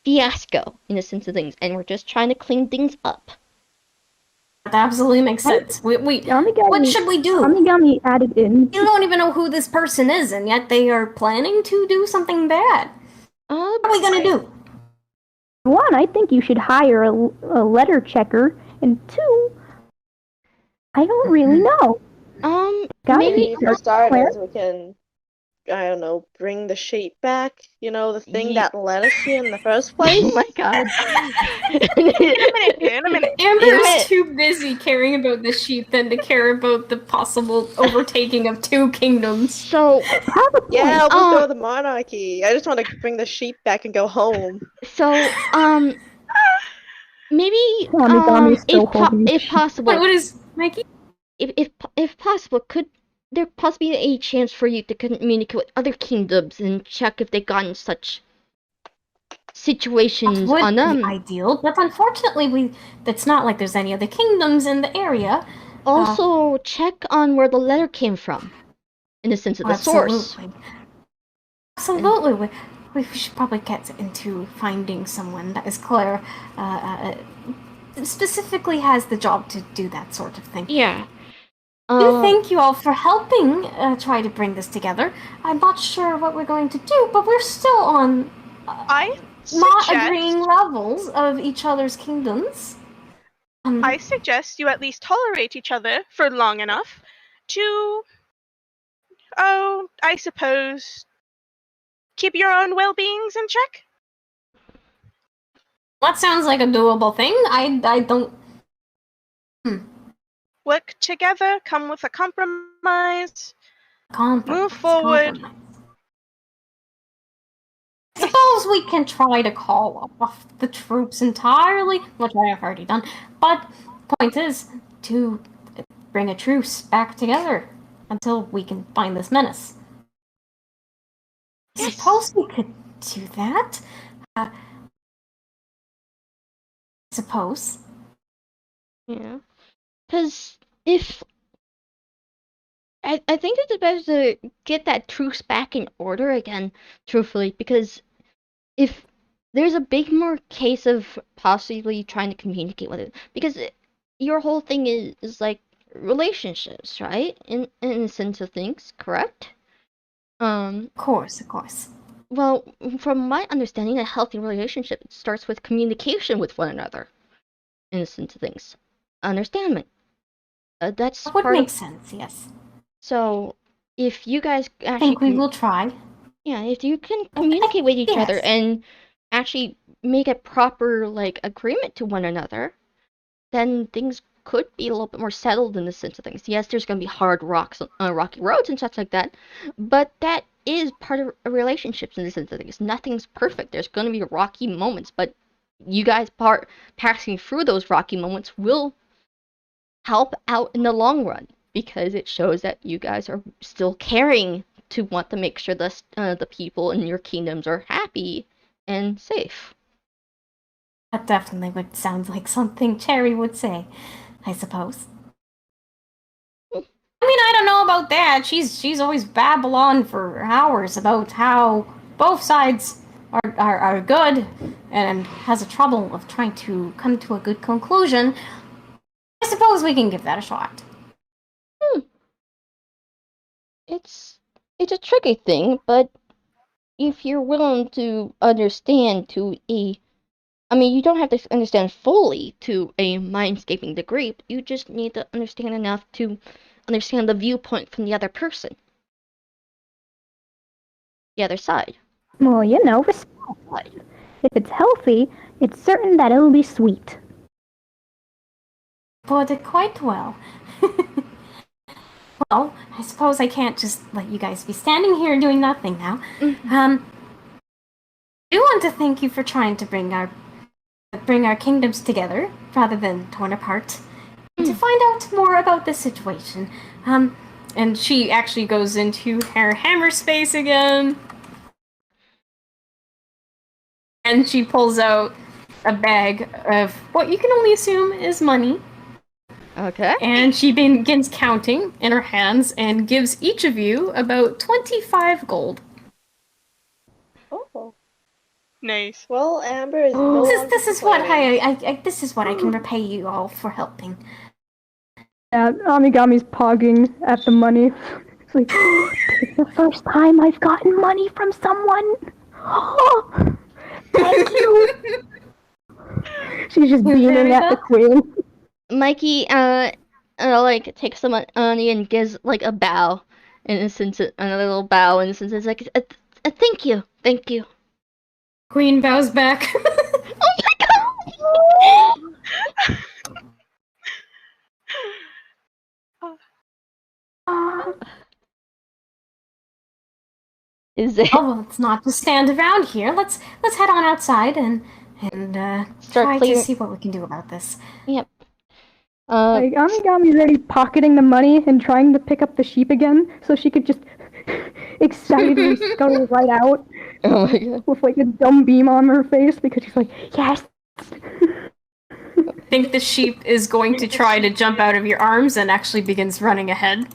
fiasco, in the sense of things, and we're just trying to clean things up. That absolutely makes sense. What should we do? Amigami added in. You don't even know who this person is, and yet they are planning to do something bad. What are we gonna do? One, I think you should hire a letter checker, and two, I don't really know. Maybe for starters, we can, I don't know, bring the sheep back. You know, the thing that led us here in the first place. Oh my god. In a minute. Amber is too busy caring about the sheep than to care about the possible overtaking of two kingdoms. So, yeah, we'll go the monarchy. I just want to bring the sheep back and go home. So, maybe, if possible. What is Mikey? If possible, could there possibly be a chance for you to communicate with other kingdoms and check if they've gotten such situations on them? That would be ideal, but unfortunately, it's not like there's any other kingdoms in the area. Also, check on where the letter came from, in the sense of the source. Absolutely. We should probably get into finding someone that is clear, specifically has the job to do that sort of thing. Yeah. Thank you all for helping try to bring this together. I'm not sure what we're going to do, but we're still on not agreeing levels of each other's kingdoms. I suggest you at least tolerate each other for long enough to, I suppose, keep your own well-beings in check. That sounds like a doable thing. I don't... Work together, come with a compromise, move forward. Suppose we can try to call off the troops entirely, which I have already done, but point is to bring a truce back together until we can find this menace. I suppose we could do that. I suppose. Yeah. Because if... I think it's best to get that truce back in order again, truthfully, because if there's a big more case of possibly trying to communicate with it, because your whole thing is like relationships, right? In the sense of things, correct? Of course, of course. Well, from my understanding, a healthy relationship starts with communication with one another. In the sense of things, understanding. That's That would part make of. sense, yes. So, if you guys I actually, think we will try. yeah, if you can communicate with each other Yes. and actually make a proper like agreement to one another, then things could be a little bit more settled in the sense of things. Yes, there's gonna be hard rocky roads and such like that, but that is part of relationships in the sense of things. Nothing's perfect. There's gonna be rocky moments, but you guys passing through those rocky moments will help out in the long run because it shows that you guys are still caring to want to make sure the people in your kingdoms are happy and safe. That definitely would sound like something Cherry would say, I suppose. I mean, I don't know about that. She's always babble on for hours about how both sides are good and has a trouble of trying to come to a good conclusion. I suppose we can give that a shot. It's a tricky thing, but if you're willing to understand to a I mean, you don't have to understand fully to a mindscaping degree, but you just need to understand enough to understand the viewpoint from the other person. The other side. Well, you know, respect. If it's healthy, it's certain that it'll be sweet. Put it quite well. Well, I suppose I can't just let you guys be standing here doing nothing now. I do want to thank you for trying to bring our kingdoms together rather than torn apart. And to find out more about the situation. And she actually goes into her hammer space again. And she pulls out a bag of what you can only assume is money. Okay. And she begins counting in her hands and gives each of you about 25 gold. Oh. Nice. Well, Amber is no longer This is what complaining. this is what I can repay you all for helping. Yeah, Amigami's pogging at the money. It's like, this is the first time I've gotten money from someone. Oh, thank you. She's just beaming at the queen. Mikey, like takes the money and gives like a bow, in a sense, a little bow, in a sense, it's like, thank you, thank you. Queen bows back. Oh my god! Is it? Oh well, let's not just stand around here. Let's head on outside and try to see what we can do about this. Yep. Like, Amigami's already pocketing the money and trying to pick up the sheep again so she could just excitedly scuttle right out. Oh my god. With like a dumb beam on her face because she's like, yes! I think the sheep is going to try to jump out of your arms and actually begins running ahead.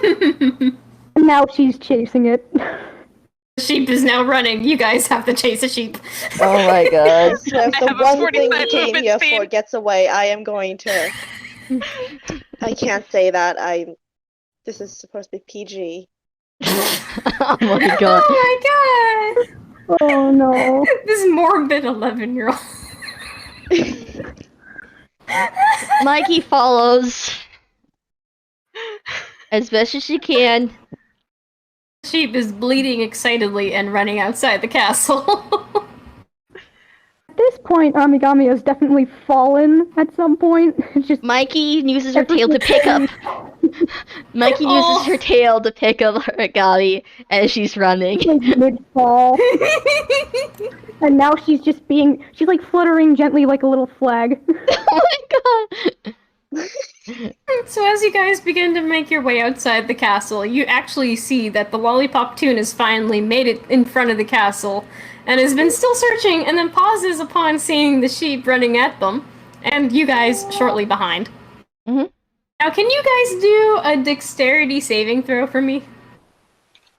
And now she's chasing it. The sheep is now running. You guys have to chase a sheep. Oh my god. So if I the have a one 45 thing we came movement here speed. for gets away, I am going to... I can't say that. This is supposed to be PG. Oh my god. Oh my god! Oh no. This morbid 11-year-old. Mikey follows as best as she can. Sheep is bleeding excitedly and running outside the castle. At this point, Amigami has definitely fallen at some point. It's just Mikey uses her tail to pick up. Mikey uses her tail to pick up her Gali as she's running. like mid-fall. And now she's like fluttering gently like a little flag. Oh my god. So as you guys begin to make your way outside the castle, you actually see that the Lollipop Toon has finally made it in front of the castle and has been still searching and then pauses upon seeing the sheep running at them and you guys shortly behind. Mhm. Now can you guys do a dexterity saving throw for me? Is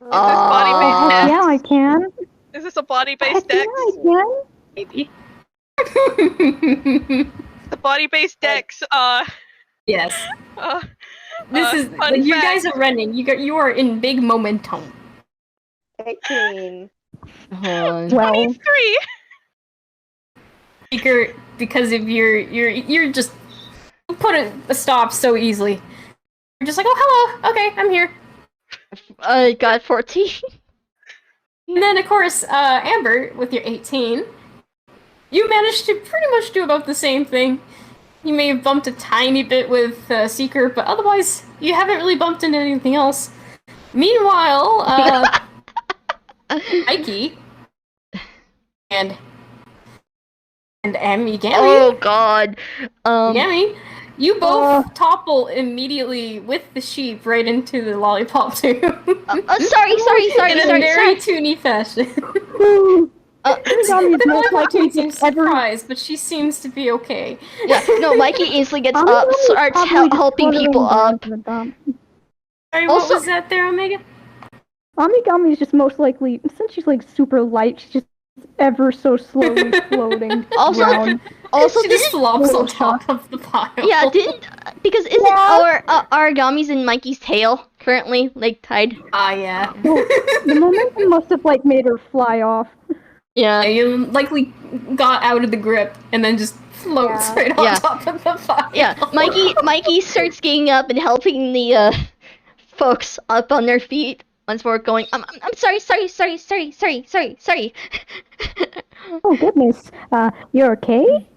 this body-based dex? Yeah, I can. Is this a body-based Yeah, dex? I can. Maybe. The body-based dex, Yes. Fun You fact. guys are running. You are in big momentum. 18. Hold on. Well, 23. Because of you're just you put a stop so easily. You're just like, oh hello, okay, I'm here. I got 14. And then of course, Amber with your 18, you managed to pretty much do about the same thing. You may have bumped a tiny bit with Seeker, but otherwise you haven't really bumped into anything else. Meanwhile, Mikey and Gammy. Oh god. Gammy, you both topple immediately with the sheep right into the lollipop tube. Sorry. In a very toony fashion. Origami is most likely Mikey seems just ever. surprised, but she seems to be okay. Yeah, no, Mikey instantly gets up, starts helping people up. Sorry, Also- what was that there, Omega? Amigami is just most likely, since she's like super light, she's just ever so slowly floating Also- around. Also, She just didn't flops on top of the pile. because isn't our Origami's in Mikey's tail currently, like tied? Ah, yeah. The momentum must have like made her fly off. Yeah. You likely got out of the grip and then just floats right on top of the fire. Yeah, Mikey starts getting up and helping the folks up on their feet once more, going, I'm sorry. Oh goodness, you're okay?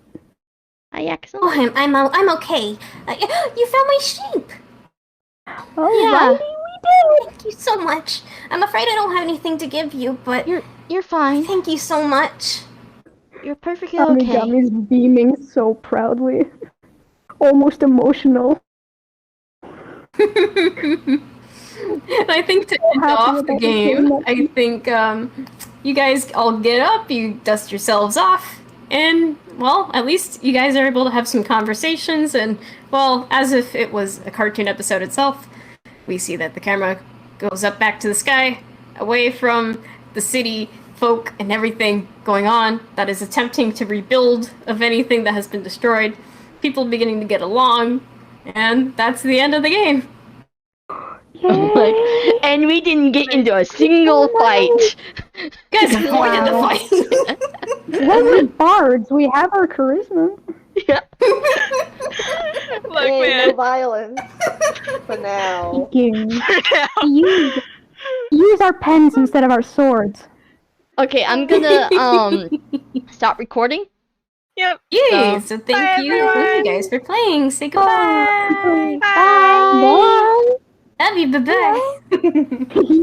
Yeah, 'cause Oh, I'm okay. You found my sheep. Alrighty, we did. Thank you so much. I'm afraid I don't have anything to give you, but you're fine. thank you so much. You're perfectly okay. Amigami's beaming so proudly, almost emotional. I think to end happy off the about this game, game. I think you guys all get up, you dust yourselves off, and, well, at least you guys are able to have some conversations, and, well, as if it was a cartoon episode itself, we see that the camera goes up back to the sky, away from the city folk and everything going on that is attempting to rebuild of anything that has been destroyed, people beginning to get along, and that's the end of the game. Like, and we didn't get into a single fight. You guys avoided the fight. Well, we're bards. We have our charisma. Yeah. Look, Hey, man. no violence. For now. Use our pens instead of our swords. Okay, I'm gonna stop recording. Yep. Yay! So- So Bye, thank you everyone. guys for playing. Say goodbye. Bye. Love you. Bye bye.